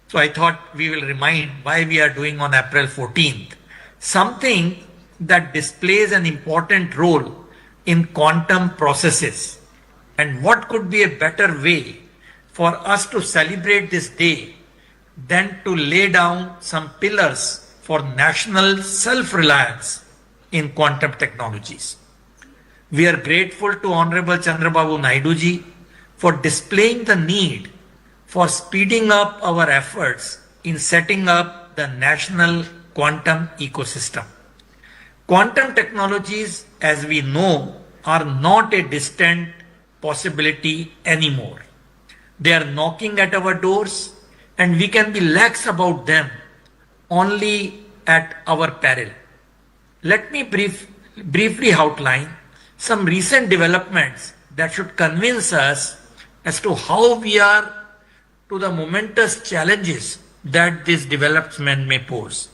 So I thought we will remind why we are doing on April 14th. Something that displays an important role in quantum processes. And what could be a better way for us to celebrate this day than to lay down some pillars for national self-reliance in quantum technologies. We are grateful to Honorable Chandrababu Naidu ji for displaying the need for speeding up our efforts in setting up the national quantum ecosystem. Quantum technologies, as we know, are not a distant possibility anymore. They are knocking at our doors, and we can be lax about them only at our peril. Let me briefly outline some recent developments that should convince us as to how we are to the momentous challenges that this development may pose.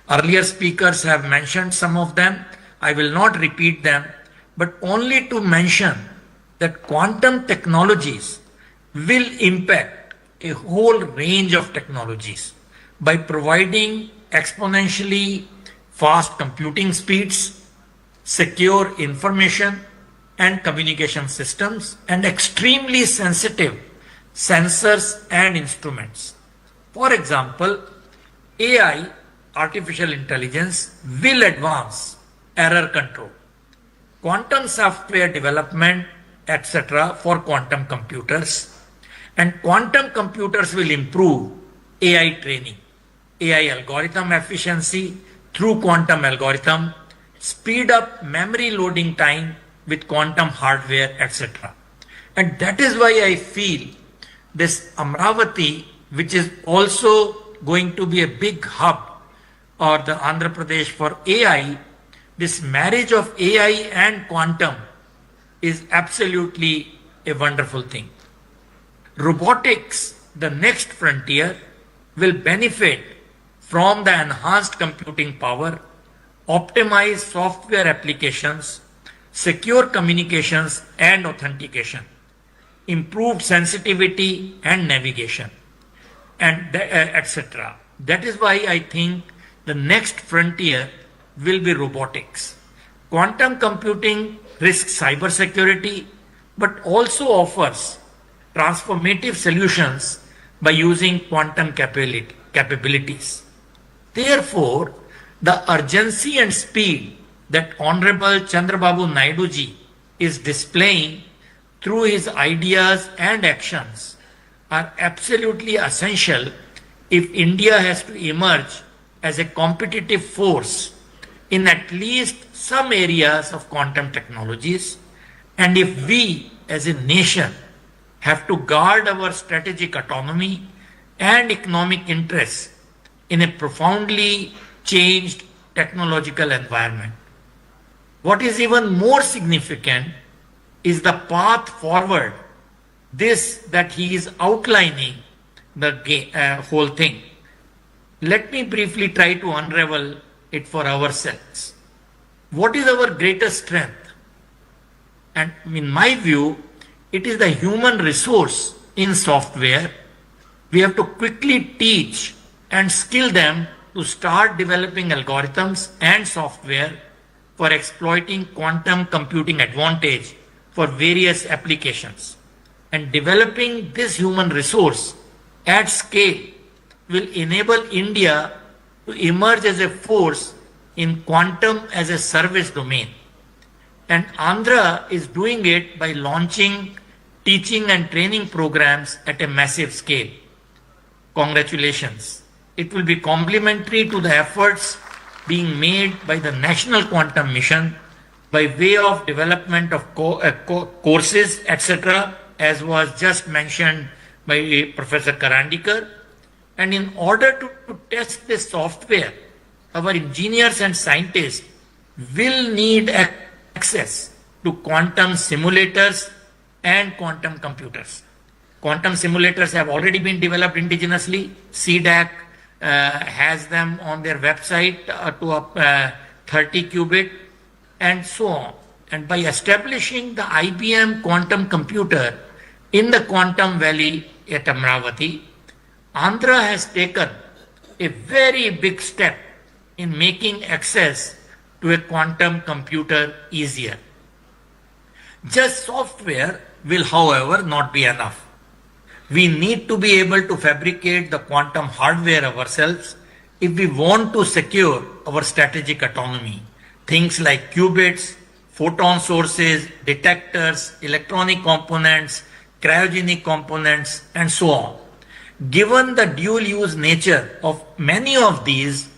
Earlier speakers have mentioned some of them. I will not repeat them, but only to mention that quantum technologies will impact a whole range of technologies by providing exponentially fast computing speeds, secure information and communication systems, and extremely sensitive sensors and instruments. For example, AI, artificial intelligence, will advance error control, quantum software development, etc. for quantum computers, and quantum computers will improve AI training, AI algorithm efficiency through quantum algorithm, speed up memory loading time with quantum hardware, etc. And that is why I feel this Amaravati, which is also going to be a big hub, or the Andhra Pradesh for AI, this marriage of AI and quantum is absolutely a wonderful thing. Robotics, the next frontier, will benefit from the enhanced computing power, optimized software applications, secure communications and authentication, improved sensitivity and navigation, and etc. That is why I think the next frontier will be robotics. Quantum computing risks cybersecurity, but also offers transformative solutions by using quantum capabilities. Therefore, the urgency and speed that Honorable Chandrababu Naidu ji is displaying through his ideas and actions are absolutely essential if India has to emerge as a competitive force in at least some areas of quantum technologies, and if we as a nation have to guard our strategic autonomy and economic interests in a profoundly changed technological environment. What is even more significant is the path forward, this that he is outlining the whole thing. Let me briefly try to unravel it for ourselves. What is our greatest strength? And in my view, it is the human resource in software. We have to quickly teach and skill them to start developing algorithms and software for exploiting quantum computing advantage for various applications. And developing this human resource at scale will enable India to emerge as a force in quantum as a service domain. And Andhra is doing it by launching teaching and training programs at a massive scale. Congratulations. It will be complementary to the efforts being made by the National Quantum Mission by way of development of courses, etc., as was just mentioned by Professor Karandikar. And in order to test this software, our engineers and scientists will need access to quantum simulators and quantum computers. Quantum simulators have already been developed indigenously. CDAC has them on their website to a 30 qubit and so on. And by establishing the IBM quantum computer in the Quantum Valley at Amaravati, Andhra has taken a very big step in making access to a quantum computer easier. Just software will, however, not be enough. We need to be able to fabricate the quantum hardware ourselves if we want to secure our strategic autonomy. Things like qubits, photon sources, detectors, electronic components, cryogenic components, and so on. Given the dual-use nature of many of these,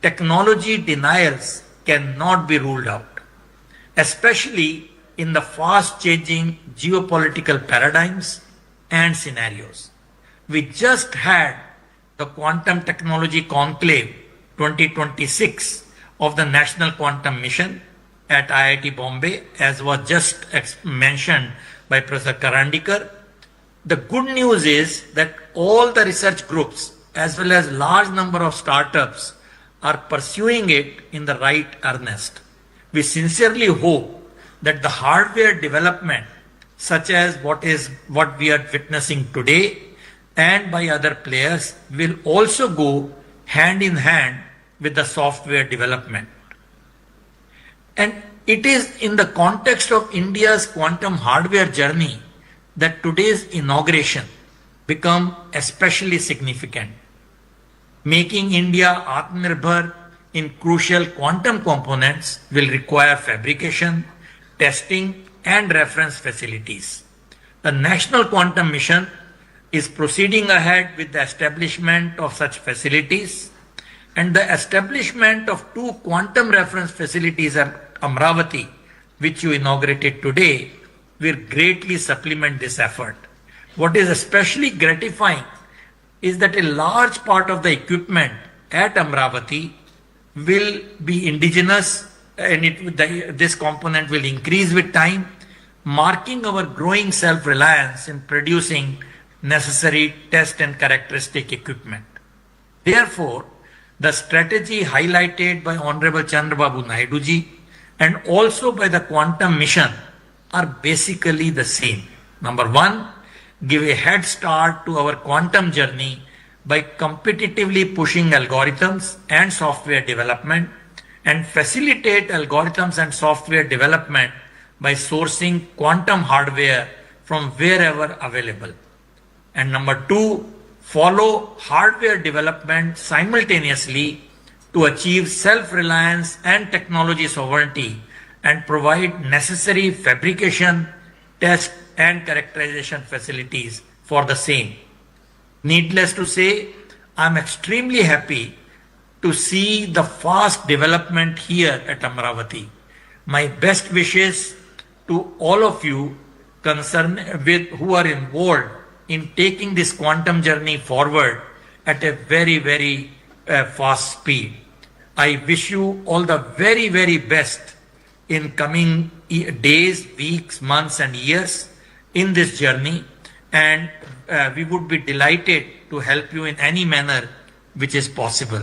technology denials cannot be ruled out, especially in the fast-changing geopolitical paradigms and scenarios. We just had the Quantum Technology Conclave 2026 of the National Quantum Mission at IIT Bombay, as was just mentioned by Professor Karandikar. The good news is that all the research groups as well as large number of startups are pursuing it in the right earnest. We sincerely hope that the hardware development, such as what we are witnessing today and by other players, will also go hand in hand with the software development. And it is in the context of India's quantum hardware journey that today's inauguration become especially significant. Making India Atmanirbhar in crucial quantum components will require fabrication, testing, and reference facilities. The National Quantum Mission is proceeding ahead with the establishment of such facilities, and the establishment of 2 quantum reference facilities at Amaravati, which you inaugurated today, will greatly supplement this effort. What is especially gratifying is that a large part of the equipment at Amaravati will be indigenous, and this component will increase with time, marking our growing self-reliance in producing necessary test and characteristic equipment. Therefore, the strategy highlighted by Honorable Chandrababu Naidu ji and also by the Quantum Mission are basically the same. Number 1, give a head start to our quantum journey by competitively pushing algorithms and software development, and facilitate algorithms and software development by sourcing quantum hardware from wherever available. And number 2, follow hardware development simultaneously to achieve self-reliance and technology sovereignty and provide necessary fabrication, test, and characterization facilities for the same. Needless to say, I'm extremely happy to see the fast development here at Amaravati. My best wishes to all of you who are involved in taking this quantum journey forward at a very, very fast speed. I wish you all the very, very best in coming days, weeks, months, and years in this journey, and we would be delighted to help you in any manner which is possible.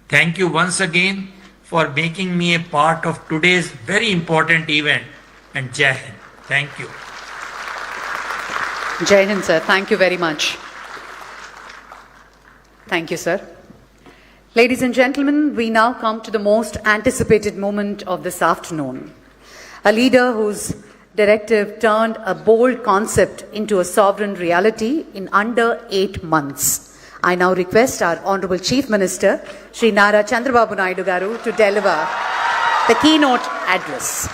Thank you once again for making me a part of today's very important event, and Jai Hind. Thank you. Jai Hind, sir. Thank you very much. Thank you, sir. Ladies and gentlemen, we now come to the most anticipated moment of this afternoon. A leader whose directive turned a bold concept into a sovereign reality in under 8 months. I now request our Honorable Chief Minister, Sri Nara Chandrababu Naidu Garu, to deliver the keynote address.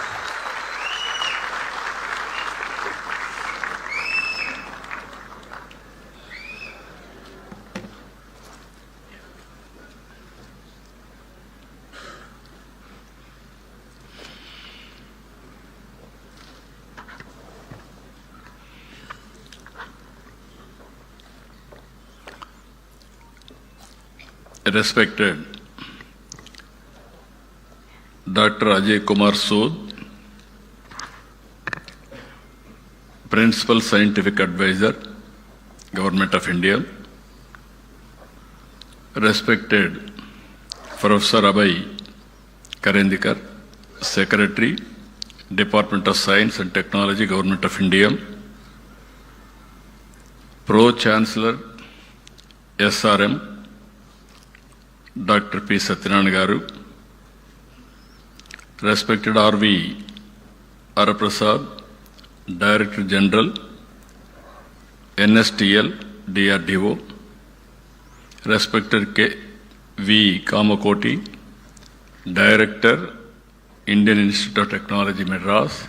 Respected Dr. Ajay Kumar Sood, Principal Scientific Advisor, Government of India, respected Professor Abhay Karandikar, Secretary, Department of Science and Technology, Government of India, Pro-Chancellor, SRM, Dr. P. Satyanarayana Garu, respected R.V. Araprasad, Director General, NSTL, DRDO, respected K.V. Kamakoti, Director, Indian Institute of Technology, Madras.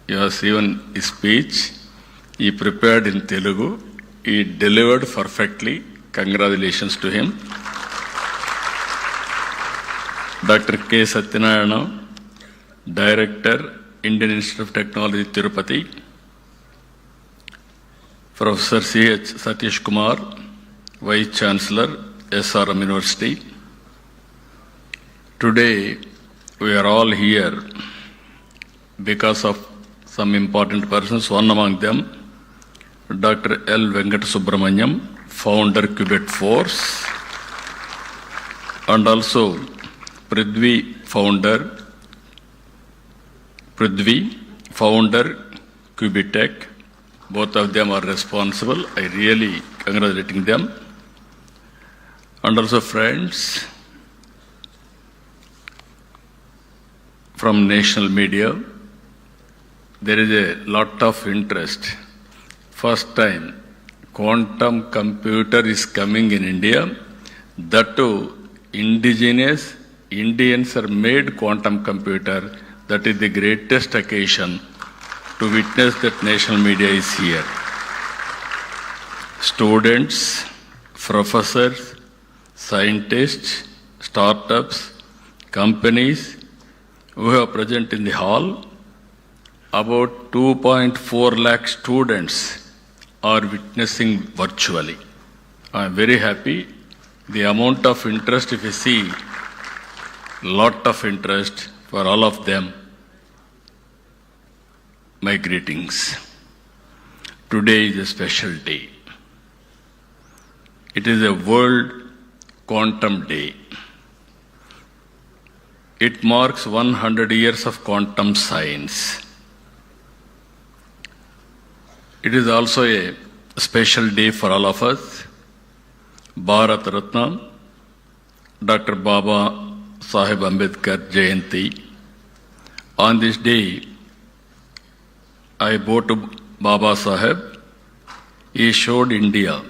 You have seen his speech. He prepared in Telugu. He delivered perfectly. Congratulations to him. Dr. K. Satyanarayana, Director, Indian Institute of Technology, Tirupati. Professor C.H. Satish Kumar, Vice Chancellor, SRM University. Today, we are all here because of some important persons. One among them, Dr. L. Venkat Subramanyam, founder Qubit Force, and also Prithvi, founder Qubitech. Both of them are responsible. I really congratulating them. And also friends from national media. There is a lot of interest. First time quantum computer is coming in India. That too, indigenous Indians are made quantum computer. That is the greatest occasion to witness that national media is here. Students, professors, scientists, startups, companies who are present in the hall, about 2.4 lakh students are witnessing virtually. I am very happy. The amount of interest, if you see, lot of interest for all of them. My greetings. Today is a special day. It is a World Quantum Day. It marks 100 years of quantum science. It is also a special day for all of us. Bharat Ratna, Dr. Baba Sahib Ambedkar Jayanti. On this day, I bow to Baba Sahib. He showed India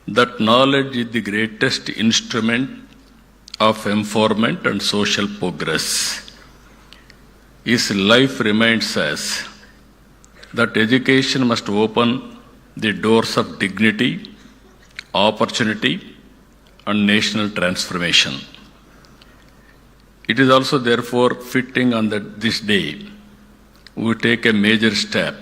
that knowledge is the greatest instrument of empowerment and social progress. His life reminds us that education must open the doors of dignity, opportunity, and national transformation. It is also therefore fitting on this day we take a major step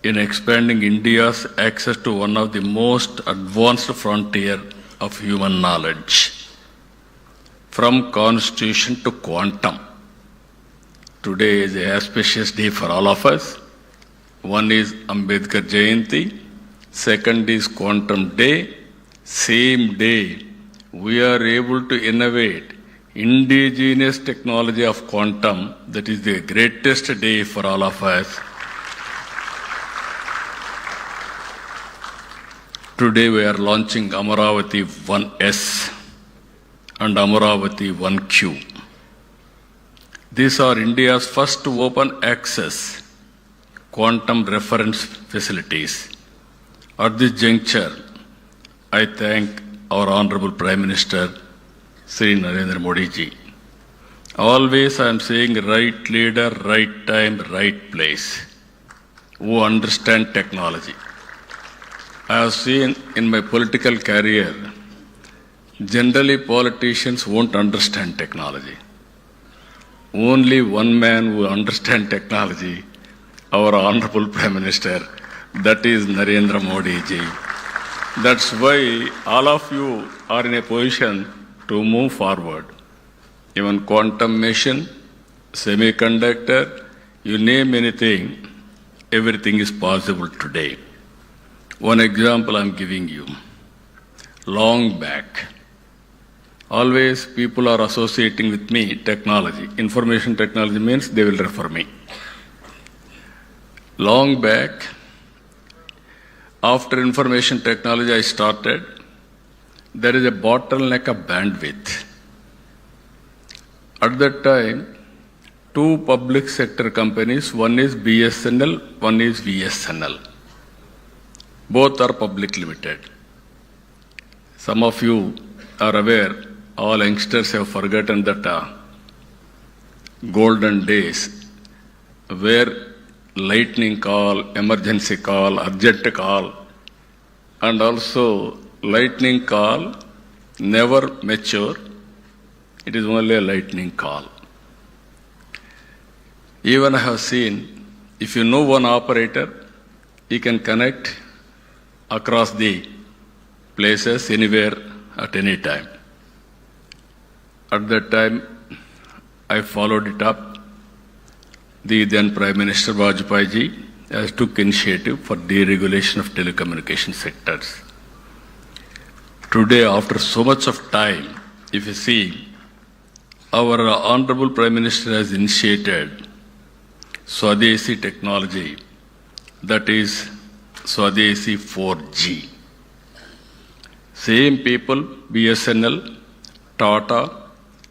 in expanding India's access to one of the most advanced frontier of human knowledge, from constitution to quantum. Today is an auspicious day for all of us. One is Ambedkar Jayanti, second is Quantum Day. Same day, we are able to innovate indigenous technology of quantum. That is the greatest day for all of us. Today we are launching Amaravati 1S and Amaravati 1Q. These are India's first open access quantum reference facilities. At this juncture, I thank our Honorable Prime Minister, Sri Narendra Modi ji. Always I am saying right leader, right time, right place, who understand technology. I have seen in my political career, generally politicians won't understand technology. Only one man who understands technology, our Honorable Prime Minister, that is Narendra Modi ji. That's why all of you are in a position to move forward. even quantum machine, semiconductor, you name anything, everything is possible today. One example I'm giving you. Long back, always people are associating with me technology. Information technology means they will refer me. Long back, after information technology I started, there is a bottleneck of bandwidth. At that time, two public sector companies, one is BSNL, one is VSNL. Both are public limited. Some of you are aware, all youngsters have forgotten that golden days where lightning call, emergency call, urgent call, and also lightning call never mature. It is only a lightning call. Even I have seen, if you know one operator, he can connect across the places, anywhere, at any time. At that time, I followed it up. The then Prime Minister Vajpayee ji has took initiative for deregulation of telecommunication sectors. Today, after so much of time, if you see, our Honorable Prime Minister has initiated Swadeshi technology, that is Swadeshi 4G. Same people, BSNL, Tata,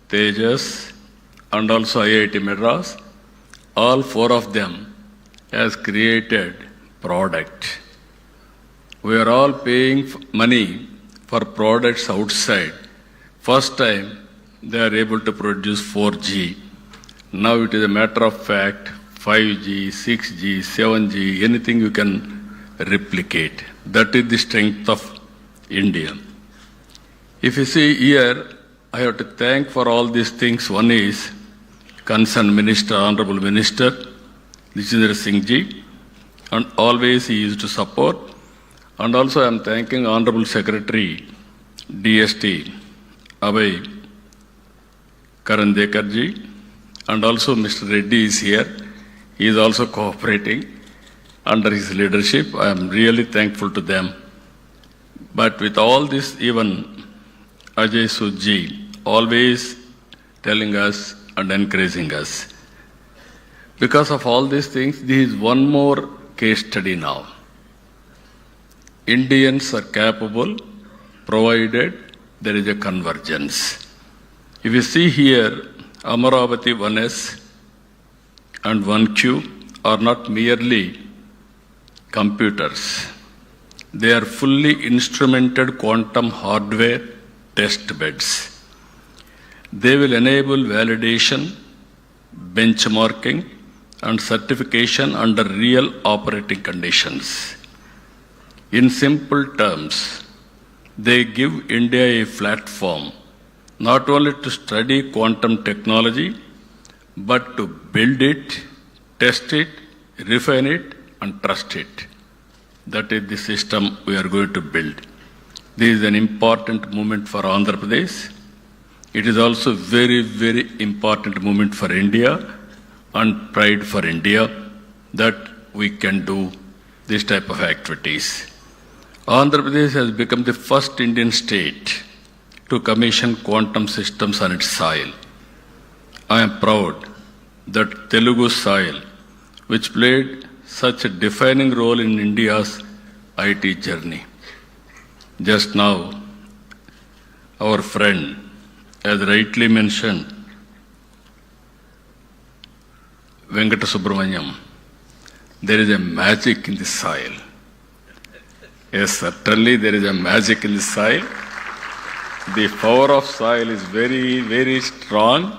Tejas, and also IIT Madras, all four of them has created product. We are all paying money for products outside. First time they are able to produce 4G. Now it is a matter of fact, 5G, 6G, 7G, anything you can replicate. That is the strength of India. If you see here, I have to thank for all these things. One is concerned Minister, Honorable Minister, Jitendra Singh ji, and always he used to support. And also I am thanking Honorable Secretary, DST, Abhay Karandekar ji, and also Mr. Reddy is here. He is also cooperating under his leadership. I am really thankful to them. But with all this, even Ajay Suji always telling us and encouraging us. Because of all these things, this is one more case study now. Indians are capable, provided there is a convergence. If you see here, Amaravati 1S and 1Q are not merely computers. They are fully instrumented quantum hardware test beds. They will enable validation, benchmarking, and certification under real operating conditions. In simple terms, they give India a platform not only to study quantum technology, but to build it, test it, refine it, and trust it. That is the system we are going to build. This is an important moment for Andhra Pradesh. It is also very, very important moment for India and pride for India that we can do this type of activities. Andhra Pradesh has become the first Indian state to commission quantum systems on its soil. I am proud that Telugu soil, which played such a defining role in India's IT journey. Just now, our friend, as rightly mentioned, Venkata Subramaniam, there is a magic in the soil. Yes, certainly there is a magic in the soil. The power of soil is very, very strong.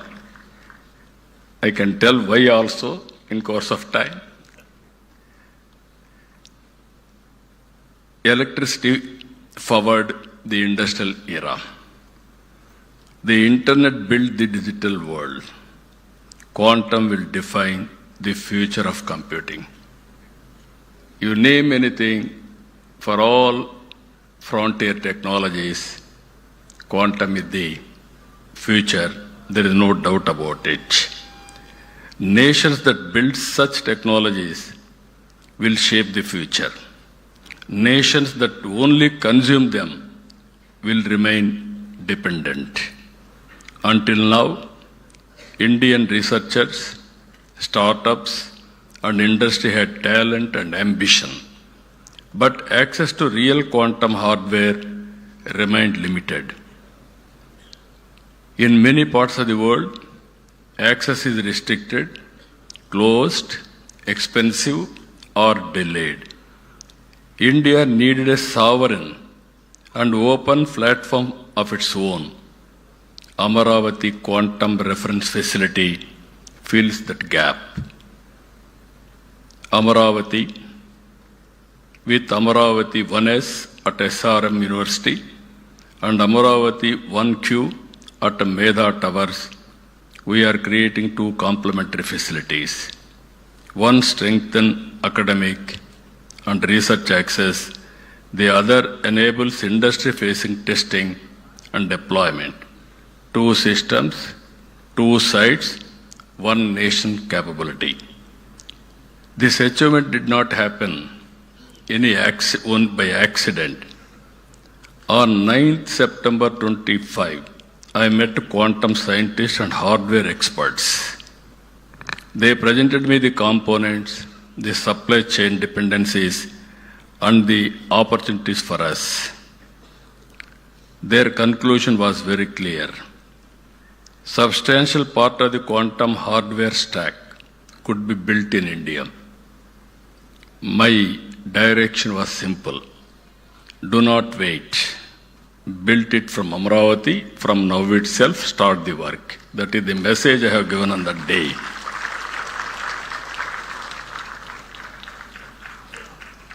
I can tell why also in course of time. Electricity forward the industrial era. The internet built the digital world. Quantum will define the future of computing. You name anything, for all frontier technologies, quantum is the future There is no doubt about it. Nations that build such technologies will shape the future. Nations that only consume them will remain dependent. Until now, Indian researchers, startups, and industry had talent and ambition, but access to real quantum hardware remained limited. In many parts of the world, access is restricted, closed, expensive, or delayed. India needed a sovereign and open platform of its own. Amaravati Quantum Reference Facility fills that gap. Amaravati, with Amaravati 1S at SRM University and Amaravati 1Q at Medha Towers, we are creating two complementary facilities. One strengthens academic and research access, the other enables industry-facing testing and deployment. Two systems, two sites, one nation capability. This achievement did not happen by accident. On 9th September 25, I met quantum scientists and hardware experts. They presented me the components, the supply chain dependencies, and the opportunities for us. Their conclusion was very clear. Substantial part of the quantum hardware stack could be built in India. My direction was simple. Do not wait. Build it from Amaravati, from now itself, start the work. That is the message I have given on that day.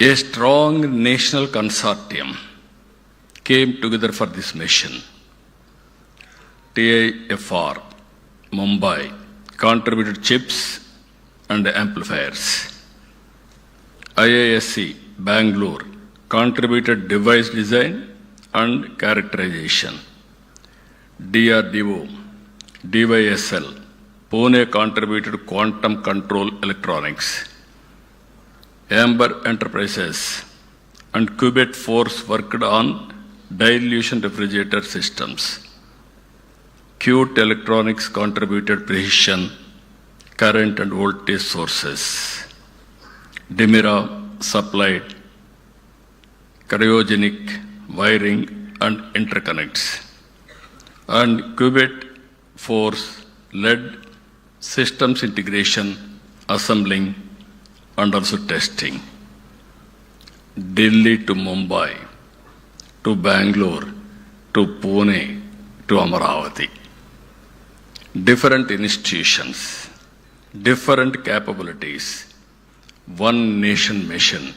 A strong national consortium came together for this mission. TIFR, Mumbai, contributed chips and amplifiers. IISc, Bangalore, contributed device design and characterization. DRDO, DYSL, Pune contributed quantum control electronics. Amber Enterprises and Qubit Force worked on dilution refrigerator systems. Qt Electronics contributed precision, current and voltage sources. Dimira supplied cryogenic wiring and interconnects. And Qubit Force led systems integration, assembling, and also testing. Delhi to Mumbai, to Bangalore, to Pune, to Amaravati. Different institutions, different capabilities, one nation mission.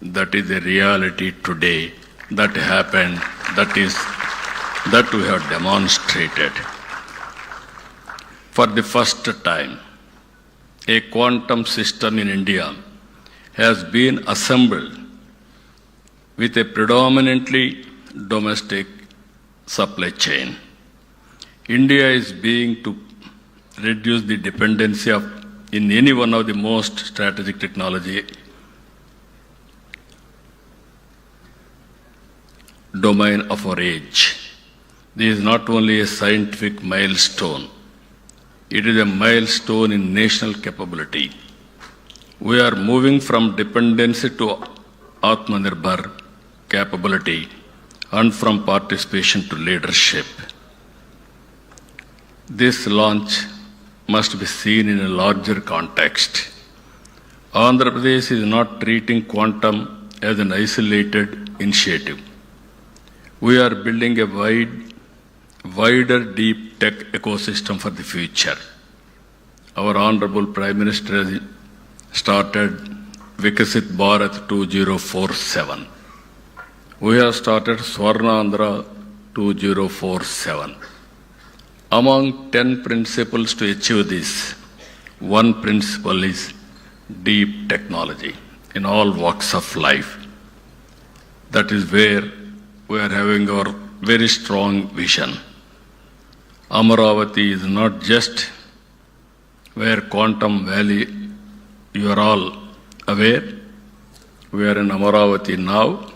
That is the reality today. That happened. That we have demonstrated. For the first time, a quantum system in India has been assembled with a predominantly domestic supply chain. India is being to reduce the dependency in any one of the most strategic technology domain of our age. This is not only a scientific milestone, it is a milestone in national capability. We are moving from dependency to Atmanirbhar capability and from participation to leadership. This launch must be seen in a larger context. Andhra Pradesh is not treating quantum as an isolated initiative. We are building a wider deep tech ecosystem for the future. Our Honorable Prime Minister has started Vikasit Bharat 2047. We have started Swarna Andhra 2047. Among 10 principles to achieve this, one principle is deep technology in all walks of life. That is where we are having our very strong vision. Amaravati is not just where Quantum Valley, you are all aware. We are in Amaravati now.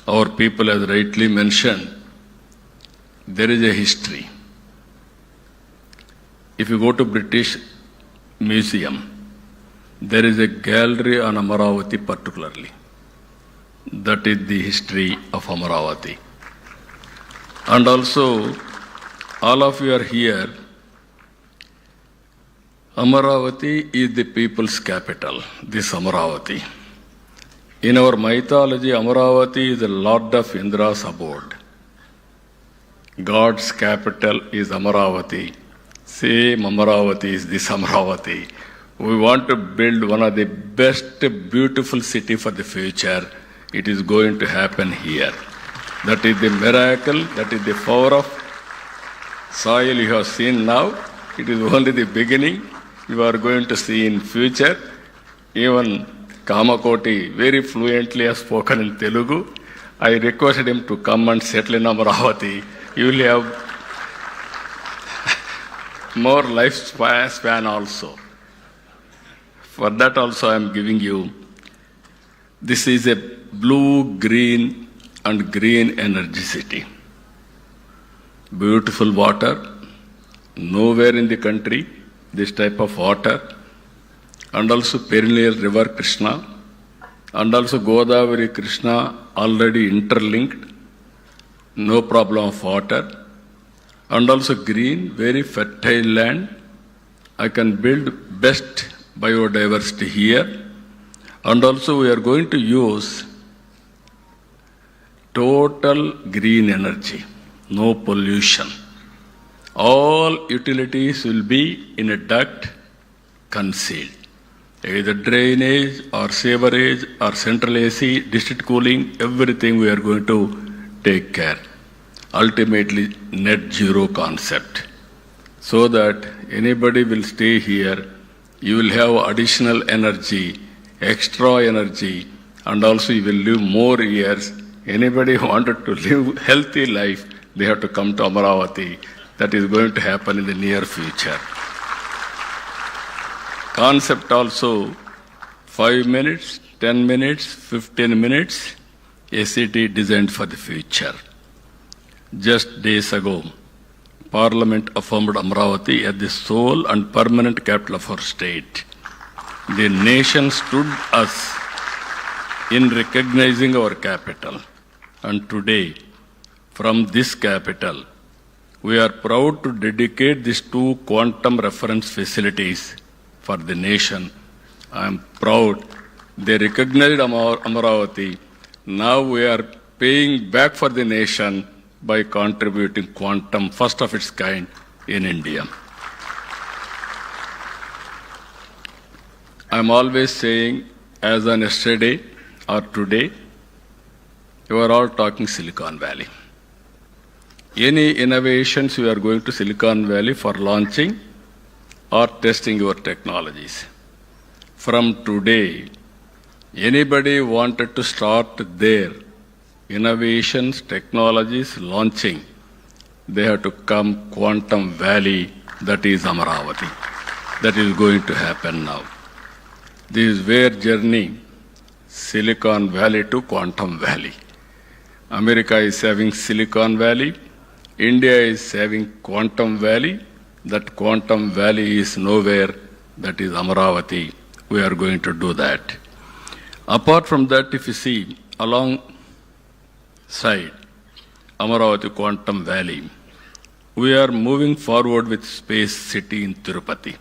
Our people have rightly mentioned, there is a history. If you go to British Museum, there is a gallery on Amaravati particularly. That is the history of Amaravati. And also, all of you are here. Amaravati is the people's capital, this Amaravati. In our mythology, Amaravati is the Lord of Indra's abode. God's capital is Amaravati. Same Amaravati is this Amaravati. We want to build one of the best, beautiful city for the future. It is going to happen here. That is the miracle, that is the power of soil you have seen now. It is only the beginning. You are going to see in future. Even Kamakoti very fluently has spoken in Telugu. I requested him to come and settle in Amaravati. You will have more lifespan also. For that also I am giving you. This is a blue, green and green energy city. Beautiful water. Nowhere in the country this type of water. And also perennial river Krishna. And also Godavari Krishna already interlinked. No problem of water. And also green, very fertile land. I can build best biodiversity here. And also we are going to use total green energy, no pollution. All utilities will be in a duct concealed. Either drainage or sewerage or central AC, district cooling, everything we are going to take care. Ultimately, net zero concept. So that anybody will stay here, you will have additional energy, extra energy, and also you will live more years. Anybody who wanted to live healthy life, they have to come to Amaravati. That is going to happen in the near future. Concept also 5 minutes, 10 minutes, 15 minutes, a city designed for the future. Just days ago, Parliament affirmed Amaravati as the sole and permanent capital of our state. The nation stood us in recognizing our capital. And today, from this capital, we are proud to dedicate these 2 quantum reference facilities for the nation. I am proud they recognized Amaravati. Now we are paying back for the nation by contributing quantum, first of its kind in India. I am always saying, as on yesterday or today, you are all talking Silicon Valley. Any innovations you are going to Silicon Valley for launching or testing your technologies. From today, anybody wanted to start their innovations, technologies, launching, they have to come Quantum Valley, that is Amaravati. That is going to happen now. This is where journey, Silicon Valley to Quantum Valley. America is having Silicon Valley. India is having Quantum Valley. That Quantum Valley is nowhere. That is Amaravati. We are going to do that. Apart from that, if you see along side, Amaravati Quantum Valley, we are moving forward with Space City in Tirupati,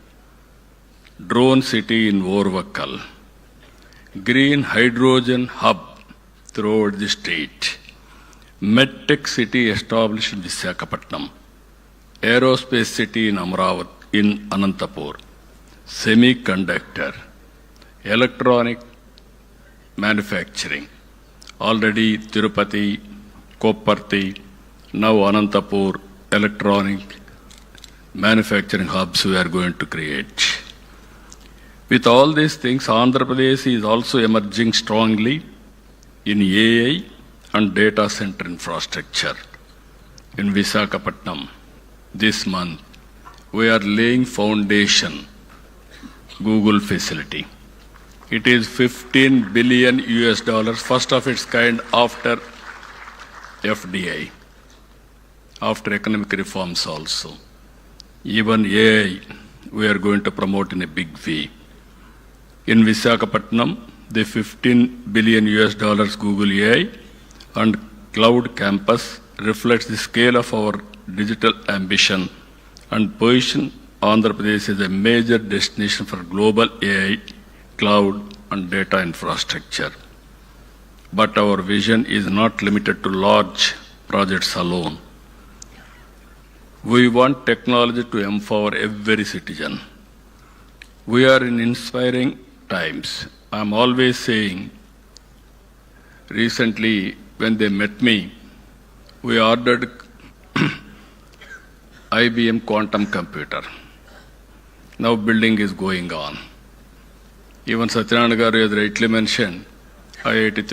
Drone City in Orvakkal, Green Hydrogen Hub throughout the state, MedTech City established in Visakhapatnam, Aerospace City in Amaravati, in Anantapur, Semiconductor, Electronic Manufacturing, already Tirupati, Kopparthi, now Anantapur, electronic manufacturing hubs we are going to create. With all these things, Andhra Pradesh is also emerging strongly in AI and data center infrastructure. In Visakhapatnam, this month, we are laying foundation Google facility. It is $15 billion US, first of its kind after FDI, after economic reforms also. Even AI, we are going to promote in a big way. In Visakhapatnam, the $15 billion US Google AI and Cloud Campus reflects the scale of our digital ambition and position Andhra Pradesh as a major destination for global AI, cloud and data infrastructure. But our vision is not limited to large projects alone. We want technology to empower every citizen. We are in inspiring times. I'm always saying, recently when they met me, we ordered IBM quantum computer. Now building is going on. Even Satyanarayana Garu has rightly mentioned, IIT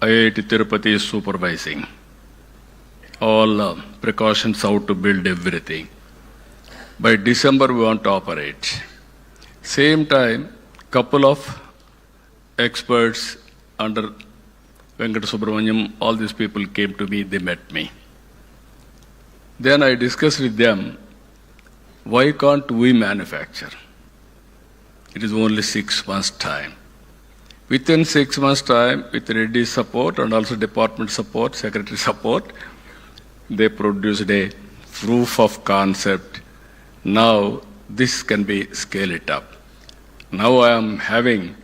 Tirupati is supervising all precautions how to build everything. By December, we want to operate. Same time, couple of experts under Venkata Subramaniam, all these people came to me, they met me. Then I discussed with them, why can't we manufacture? It is only 6 months' time. Within 6 months' time, with ready support and also department support, secretary support, they produced a proof of concept. Now this can be scale it up. Now I am having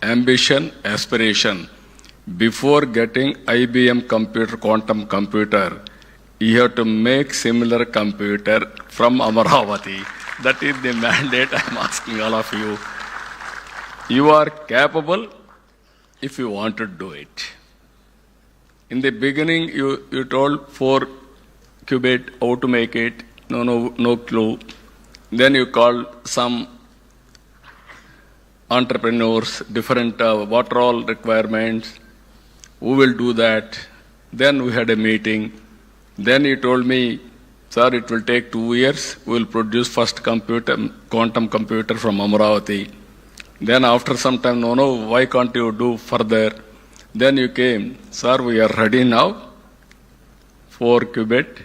ambition, aspiration. Before getting IBM computer, quantum computer, you have to make similar computer from Amaravati. That is the mandate I am asking all of you. You are capable if you want to do it. In the beginning, you told 4 qubit, how to make it, no clue. Then you called some entrepreneurs, different what are all requirements, who will do that. Then we had a meeting. Then he told me, sir, it will take 2 years. We will produce first quantum computer from Amaravati. Then after some time, no, why can't you do further? Then you came, sir, we are ready now. 4 qubit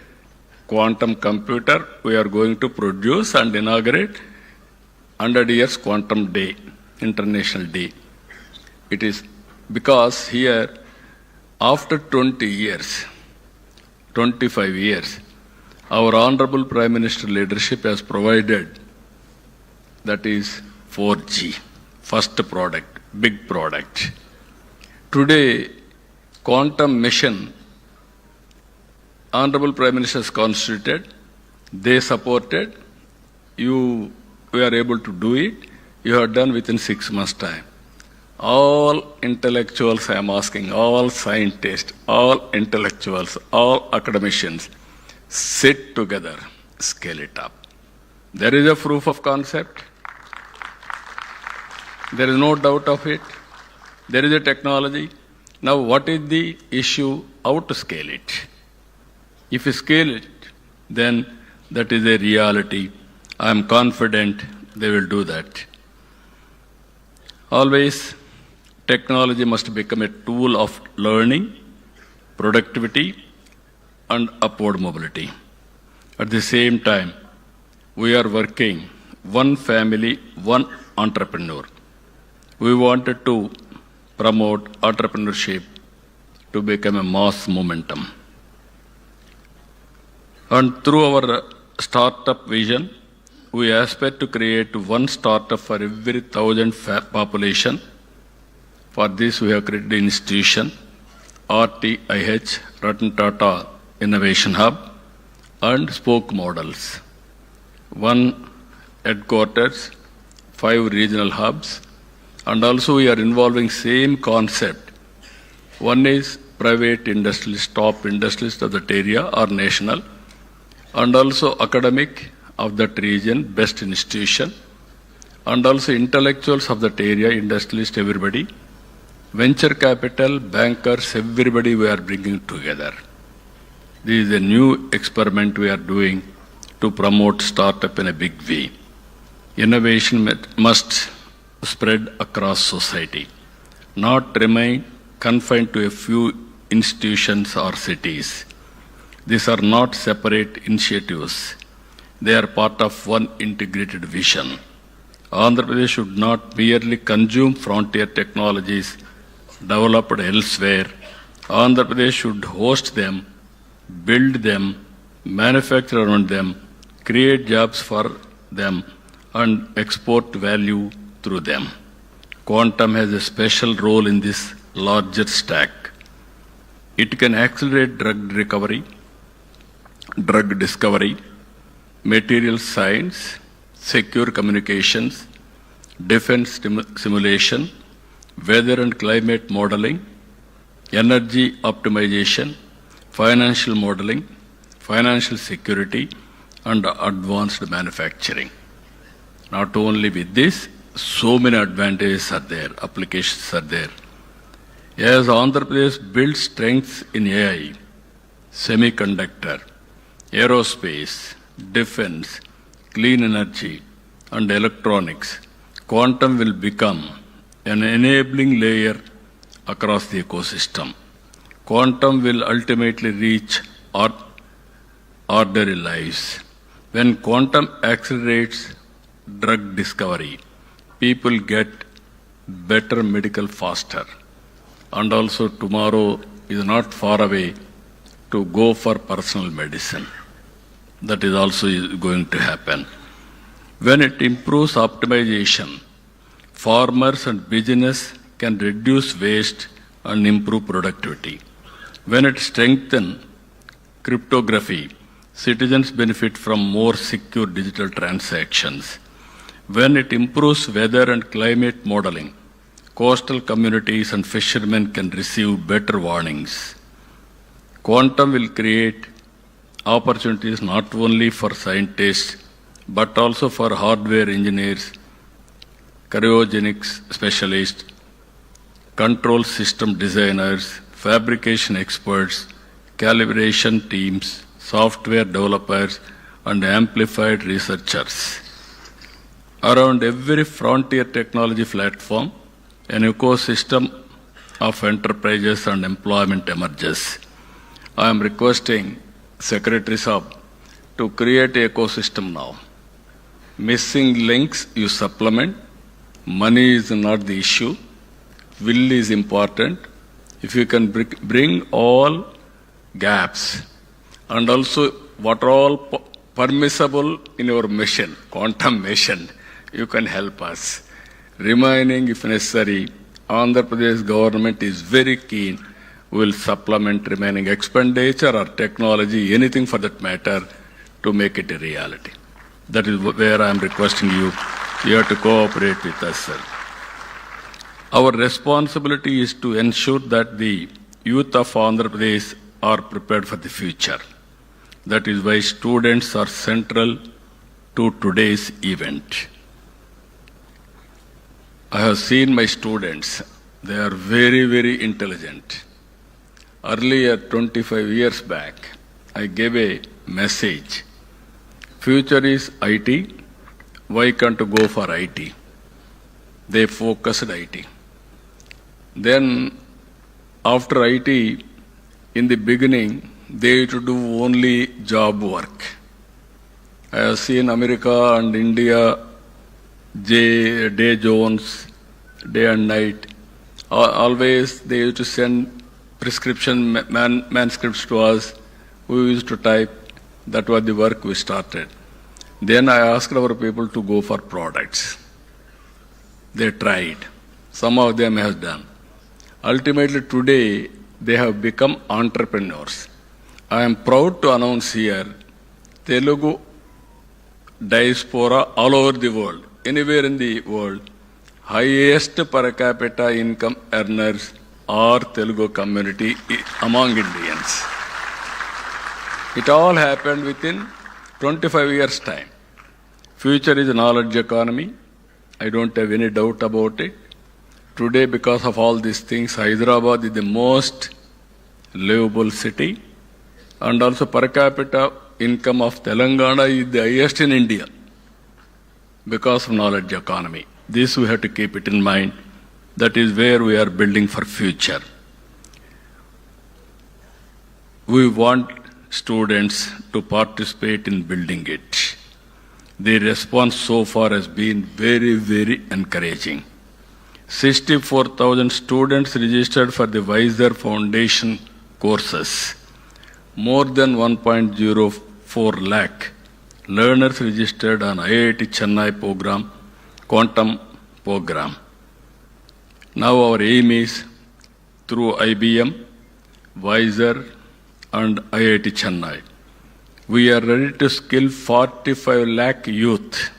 quantum computer we are going to produce and inaugurate 100 years quantum day, international day. It is because here, after 20 years, 25 years, our Honorable Prime Minister leadership has provided, that is 4G, first product, big product. Today, quantum mission, Honorable Prime Minister has constituted, they supported, we are able to do it, you have done within 6 months' time. All intellectuals, I am asking, all scientists, all intellectuals, all academicians, sit together, scale it up. There is a proof of concept. There is no doubt of it. There is a technology. Now what is the issue? How to scale it? If you scale it, then that is a reality. I am confident they will do that. Always, technology must become a tool of learning, productivity, and upward mobility. At the same time, we are working one family, one entrepreneur. We wanted to promote entrepreneurship to become a mass momentum. And through our startup vision, we aspire to create one startup for every 1,000 population. For this, we have created an institution, RTIH, Ratan Tata Innovation Hub, and spoke models. 1 headquarters, 5 regional hubs, and also we are involving same concept. One is private industrialists, top industrialists of that area or national, and also academic of that region, best institution, and also intellectuals of that area, industrialists, everybody, venture capital, bankers, everybody we are bringing together. This is a new experiment we are doing to promote startup in a big way. Innovation must spread across society, not remain confined to a few institutions or cities. These are not separate initiatives. They are part of one integrated vision. Andhra Pradesh should not merely consume frontier technologies developed elsewhere. Andhra Pradesh should host them, build them, manufacture around them, create jobs for them, and export value through them. Quantum has a special role in this larger stack. It can accelerate drug recovery, drug discovery, material science, secure communications, defense simulation, weather and climate modeling, energy optimization, financial modeling, financial security, and advanced manufacturing. Not only with this, so many advantages are there, applications are there. As Andhra Pradesh builds strengths in AI, semiconductor, aerospace, defense, clean energy, and electronics, quantum will become an enabling layer across the ecosystem. Quantum will ultimately reach ordinary lives. When quantum accelerates drug discovery, people get better medical faster. And also tomorrow is not far away to go for personal medicine. That is also going to happen. When it improves optimization, farmers and business can reduce waste and improve productivity. When it strengthens cryptography, citizens benefit from more secure digital transactions. When it improves weather and climate modeling, coastal communities and fishermen can receive better warnings. Quantum will create opportunities not only for scientists, but also for hardware engineers, cryogenics specialists, control system designers, fabrication experts, calibration teams, software developers, and amplified researchers. Around every frontier technology platform, an ecosystem of enterprises and employment emerges. I am requesting Secretary Saab to create an ecosystem now. Missing links you supplement. Money is not the issue. Will is important. If you can bring all gaps and also what are all permissible in your mission, quantum mission, you can help us. Remaining, if necessary, Andhra Pradesh government is very keen. We will supplement remaining expenditure or technology, anything for that matter, to make it a reality. That is where I am requesting you. You have to cooperate with us, sir. Our responsibility is to ensure that the youth of Andhra Pradesh are prepared for the future. That is why students are central to today's event. I have seen my students. They are very, very intelligent. Earlier, 25 years back, I gave a message. Future is IT. Why can't you go for IT? They focused IT. Then, after IT, in the beginning, they used to do only job work. I have seen America and India, day zones, day and night. Always they used to send prescription manuscripts to us. We used to type. That was the work we started. Then I asked our people to go for products. They tried. Some of them have done. Ultimately today, they have become entrepreneurs. I am proud to announce here, Telugu diaspora all over the world, anywhere in the world, highest per capita income earners are Telugu community among Indians. It all happened within 25 years' time. Future is a knowledge economy. I don't have any doubt about it. Today, because of all these things, Hyderabad is the most livable city. and also per capita income of Telangana is the highest in India because of knowledge economy. This we have to keep it in mind. That is where we are building for future. We want students to participate in building it. The response so far has been very, very encouraging. 64,000 students registered for the Wiser Foundation courses. More than 1.04 lakh learners registered on IIT Chennai program, quantum program. Now our aim is through IBM, Wiser and IIT Chennai. We are ready to skill 45 lakh youth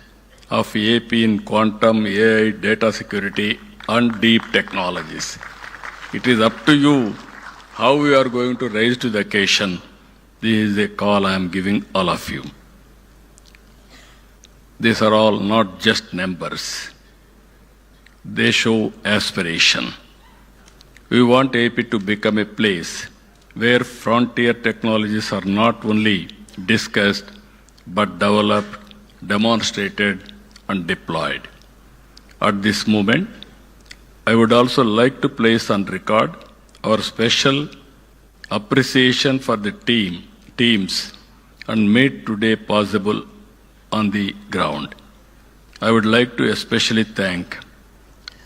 of AP in quantum, AI, data security and deep technologies. It is up to you how we are going to rise to the occasion. This is a call I am giving all of you. These are all not just numbers. They show aspiration. We want AP to become a place where frontier technologies are not only discussed but developed, demonstrated and deployed. At this moment, I would also like to place on record our special appreciation for the teams and made today possible on the ground. I would like to especially thank,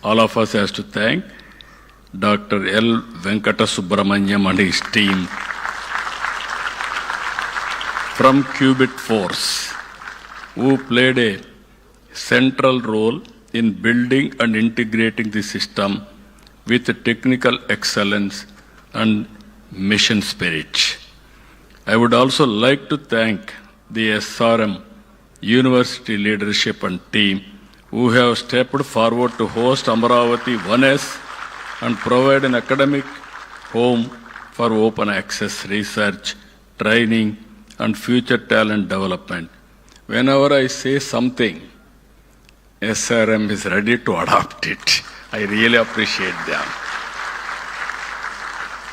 all of us has to thank Dr. L. Venkata Subramanyam and his team from Qubit Force, who played a central role in building and integrating the system with technical excellence and mission spirit. I would also like to thank the SRM University leadership and team who have stepped forward to host Amaravati 1S and provide an academic home for open access research, training and future talent development. Whenever I say something, SRM is ready to adopt it. I really appreciate them.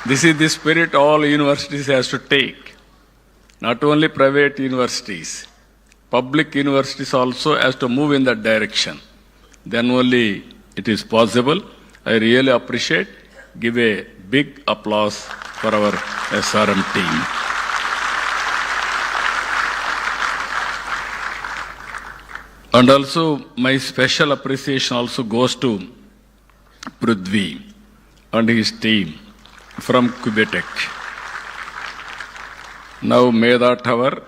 This is the spirit all universities has to take. Not only private universities, public universities also has to move in that direction. Then only it is possible. I really appreciate. Give a big applause for our SRM team. And also my special appreciation also goes to Prithvi and his team from Quebec. Now Medha Tower,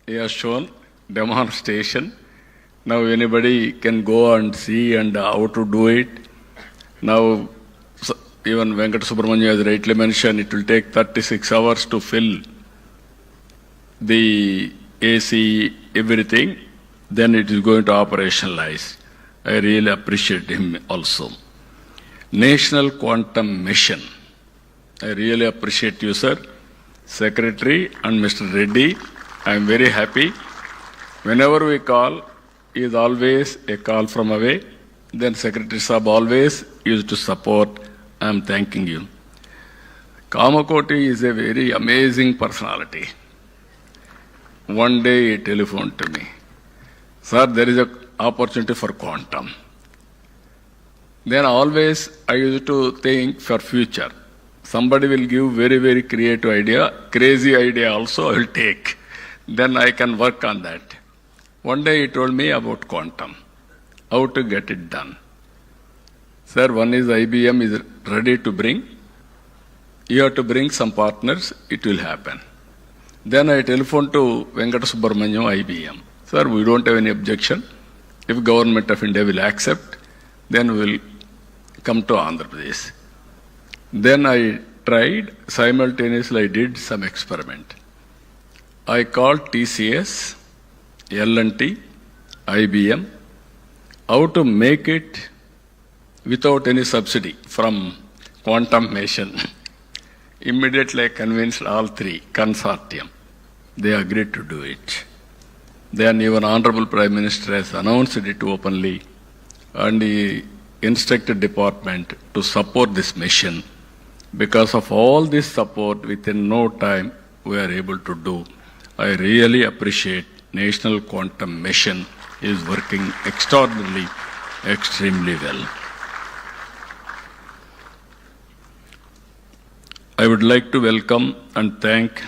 he has shown demonstration. Now anybody can go and see and how to do it. Now even Venkata Subramanya has rightly mentioned, it will take 36 hours to fill the AC, everything. Then it is going to operationalize. I really appreciate him also. National Quantum Mission. I really appreciate you, sir. Secretary and Mr. Reddy, I am very happy. Whenever we call, he is always a call from away. Then Secretary Saab always used to support. I am thanking you. Kamakoti is a very amazing personality. One day he telephoned to me. Sir, there is an opportunity for quantum. Then always I used to think for future. Somebody will give very, very creative idea, crazy idea also I will take. Then I can work on that. One day he told me about quantum, how to get it done. Sir, one is IBM is ready to bring. You have to bring some partners, it will happen. Then I telephoned to Venkata Subramanyam, IBM. Sir, we don't have any objection. If Government of India will accept, then we will come to Andhra Pradesh. Then I tried, simultaneously I did some experiment. I called TCS, L&T, IBM, how to make it without any subsidy from quantum mission. Immediately I convinced all three, consortium. They agreed to do it. Then even Honorable Prime Minister has announced it openly and he instructed department to support this mission. Because of all this support, within no time, we are able to do. I really appreciate National Quantum Mission is working extraordinarily, extremely well. I would like to welcome and thank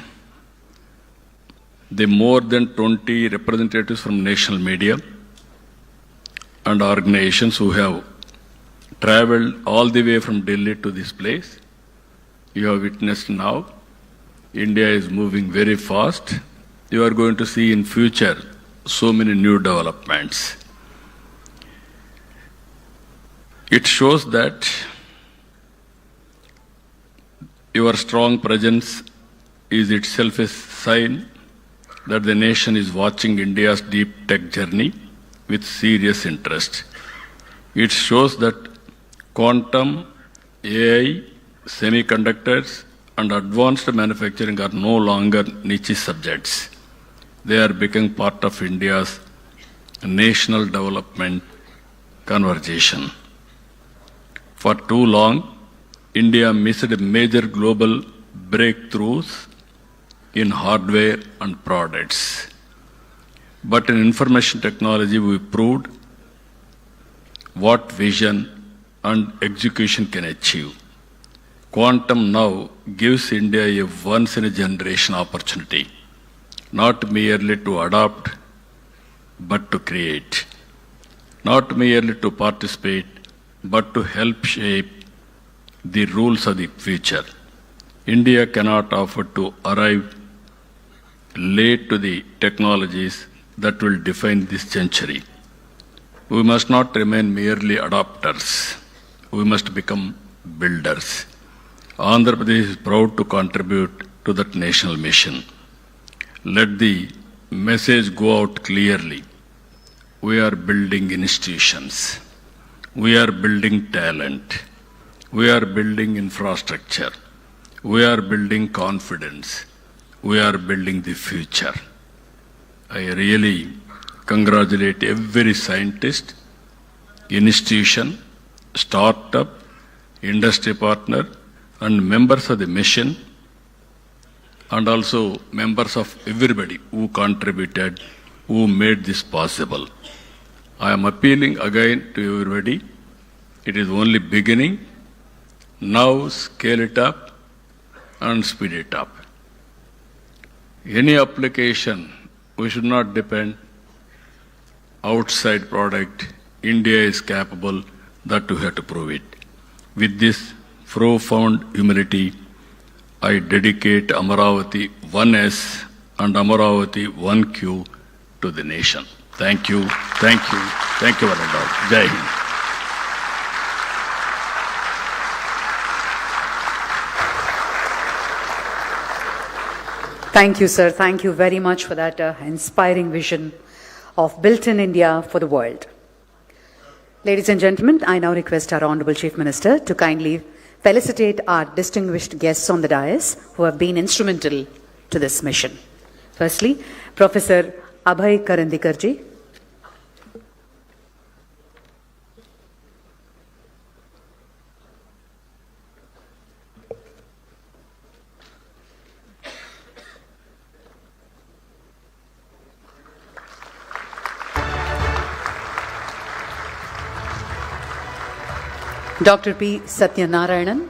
the more than 20 representatives from national media and organizations who have traveled all the way from Delhi to this place. You have witnessed now, India is moving very fast. You are going to see in future so many new developments. It shows that your strong presence is itself a sign that the nation is watching India's deep tech journey with serious interest. It shows that quantum, AI, semiconductors, and advanced manufacturing are no longer niche subjects. They are becoming part of India's national development conversation. For too long, India missed major global breakthroughs in hardware and products. But in information technology, we proved what vision and execution can achieve. Quantum now gives India a once-in-a-generation opportunity, not merely to adopt, but to create. Not merely to participate, but to help shape the rules of the future. India cannot afford to arrive late to the technologies that will define this century. We must not remain merely adopters. We must become builders. Andhra Pradesh is proud to contribute to that national mission. Let the message go out clearly. We are building institutions. We are building talent. We are building infrastructure. We are building confidence. We are building the future. I really congratulate every scientist, institution, startup, industry partner, and members of the mission, and also members of everybody who contributed, who made this possible. I am appealing again to everybody. It is only beginning. Now scale it up and speed it up. Any application, we should not depend outside product. India is capable, that we have to prove it. With this profound humility, I dedicate Amaravati 1S and Amaravati 1Q to the nation. Thank you, thank you, thank you very much. Jai Hind. Thank you, sir. Thank you very much for that inspiring vision of Built in India for the world. Ladies and gentlemen, I now request our Honorable Chief Minister to kindly felicitate our distinguished guests on the dais who have been instrumental to this mission. Firstly, Professor Abhay Karandikarji. Dr. P. Satyanarayanan.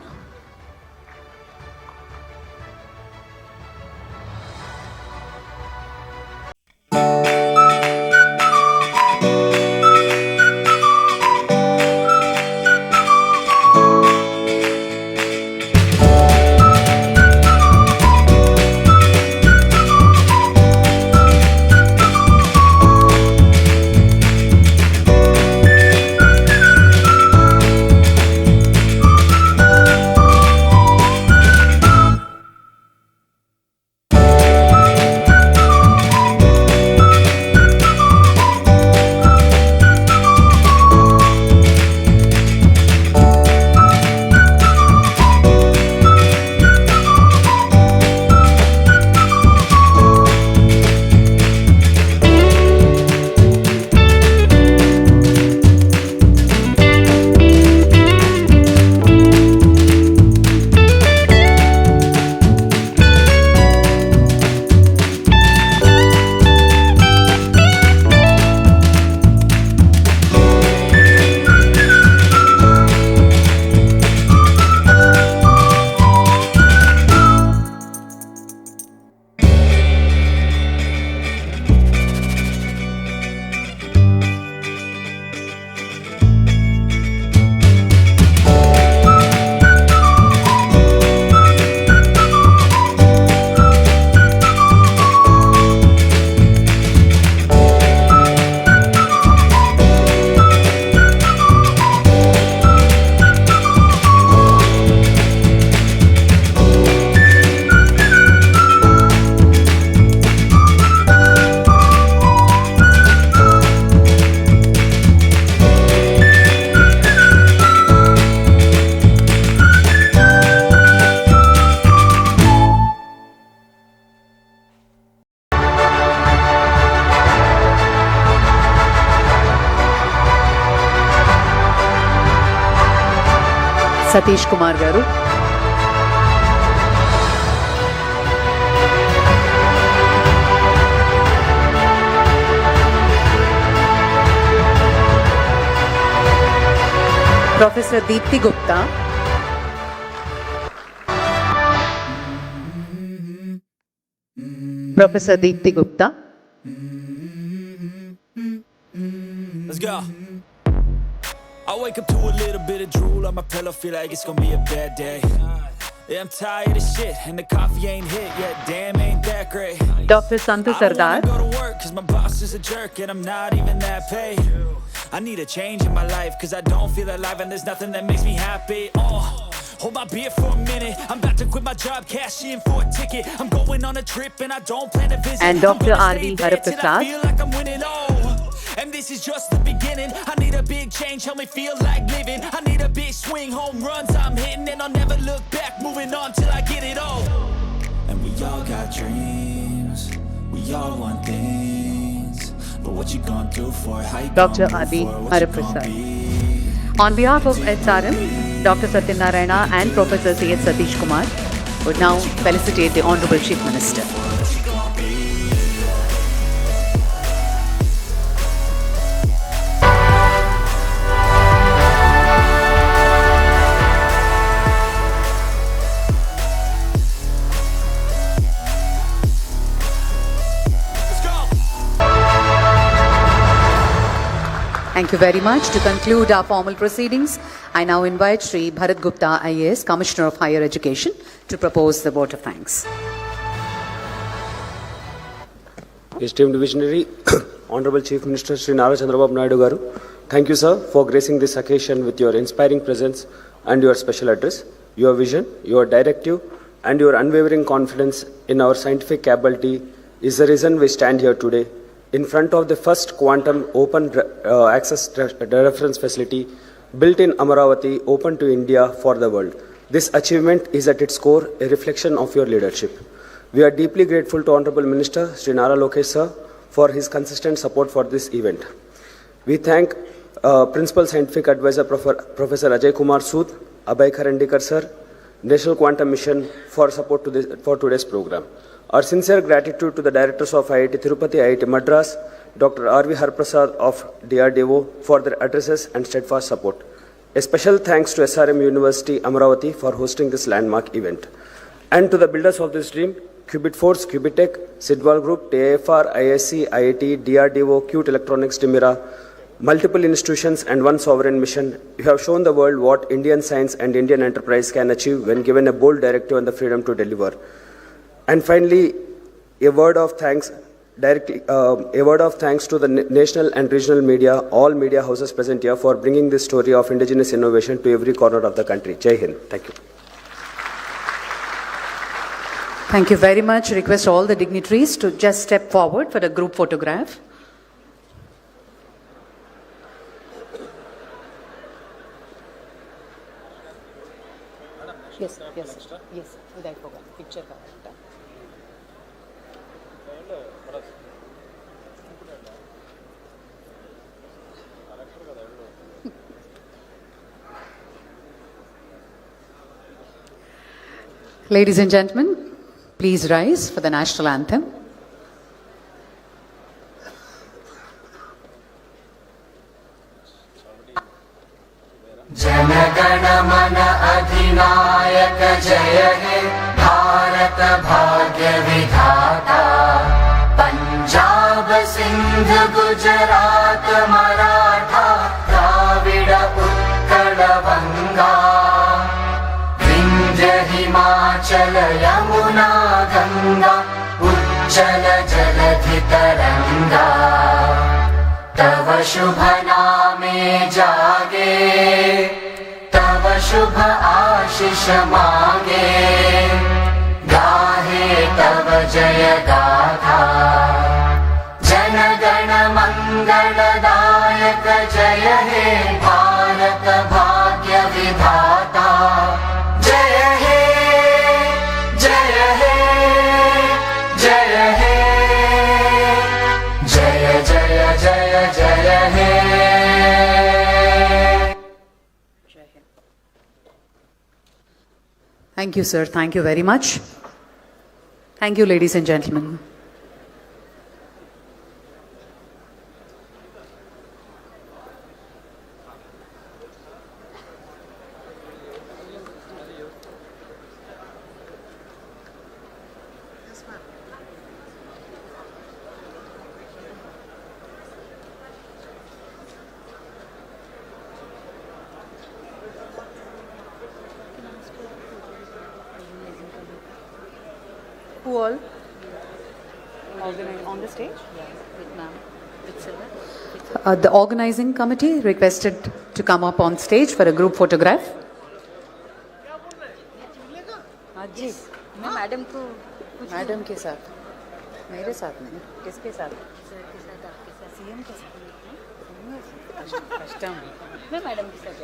Satish Kumar Garu. Professor Deepthi Gupta. Professor Deepthi Gupta. Let's go. I wake up to a little bit of drool on my pillow, feel like it's gonna be a bad day. Yeah, I'm tired of shit, and the coffee ain't hit yet. Damn, ain't that great. Dr. Santu Sardar. I don't wanna go to work, cause my boss is a jerk, and I'm not even that paid. I need a change in my life, cause I don't feel alive, and there's nothing that makes me happy. Hold my beer for a minute. I'm about to quit my job, cash in for a ticket. I'm going on a trip, and I don't plan to visit. And Dr. R.V. Haraprasad. And this is just the beginning. I need a big change, help me feel like living. I need a big swing, home runs I'm hitting, and I'll never look back, moving on till I get it all. And we all got dreams, we all want things, but what you gonna do for it? Dr. R.V. Haraprasad. On behalf of SRM, Dr. Satyanarayana and Professor C.H. Satish Kumar would now felicitate the Honorable Chief Minister. Thank you very much. To conclude our formal proceedings, I now invite Sri Bharat Gupta IAS, Commissioner of Higher Education, to propose the vote of thanks. Esteemed visionary, Honorable Chief Minister Sri Nara Chandrababu Naidu Garu, thank you, sir, for gracing this occasion with your inspiring presence and your special address. Your vision, your directive, and your unwavering confidence in our scientific capability is the reason we stand here today in front of the first quantum open access reference facility built in Amaravati, open to India for the world. This achievement is at its core a reflection of your leadership. We are deeply grateful to Honorable Minister Sri NaraLokesh sir for his consistent support for this event. We thank Principal Scientific Advisor Professor Ajay Kumar Sood, Abhay Karandikar sir, National Quantum Mission for support for today's program. Our sincere gratitude to the directors of IIT Tirupati, IIT Madras, Dr. R.V. Haraprasad of DRDO for their addresses and steadfast support. A special thanks to SRM University, Amaravati for hosting this landmark event. And to the builders of this dream, Qubit Force, Qubitech, Sidwal Group, TIFR, ISC, IIT, DRDO, Qt Electronics, Dimira, multiple institutions and one sovereign mission, you have shown the world what Indian science and Indian enterprise can achieve when given a bold directive and the freedom to deliver. And finally, a word of thanks to the national and regional media, all media houses present here for bringing this story of indigenous innovation to every corner of the country. Jai Hind. Thank you. Thank you very much. Request all the dignitaries to just step forward for a group photograph. Yes, Uday program. Picture ka. Ladies and gentlemen, please rise for the national anthem. जनगण मन अधिनायक जय हे भारत भाग्य विधाता पंजाब सिंध गुजरात मराठा द्राविड़ उत्कल बंगा विंध्य हिमाचल यमुना गंगा उज्जल जलधि तरंगा तव शुभ नामे जागे तव शुभ आशीष मांगे गाहे तव जय गाथा जन गण मंगलदायक जय हे भारत भाग्य विधाता जय हे जय हे जय हे जय जय जय जय हे Thank you, sir. Thank you very much. Thank you, ladies and gentlemen. Who all? On the stage? The organizing committee requested to come up on stage for a group photograph. जी मैं मैडम को madam के साथ मेरे साथ नहीं किसके साथ sir के साथ आपके साथ सीएम के साथ कस्टम मैं मैडम के साथ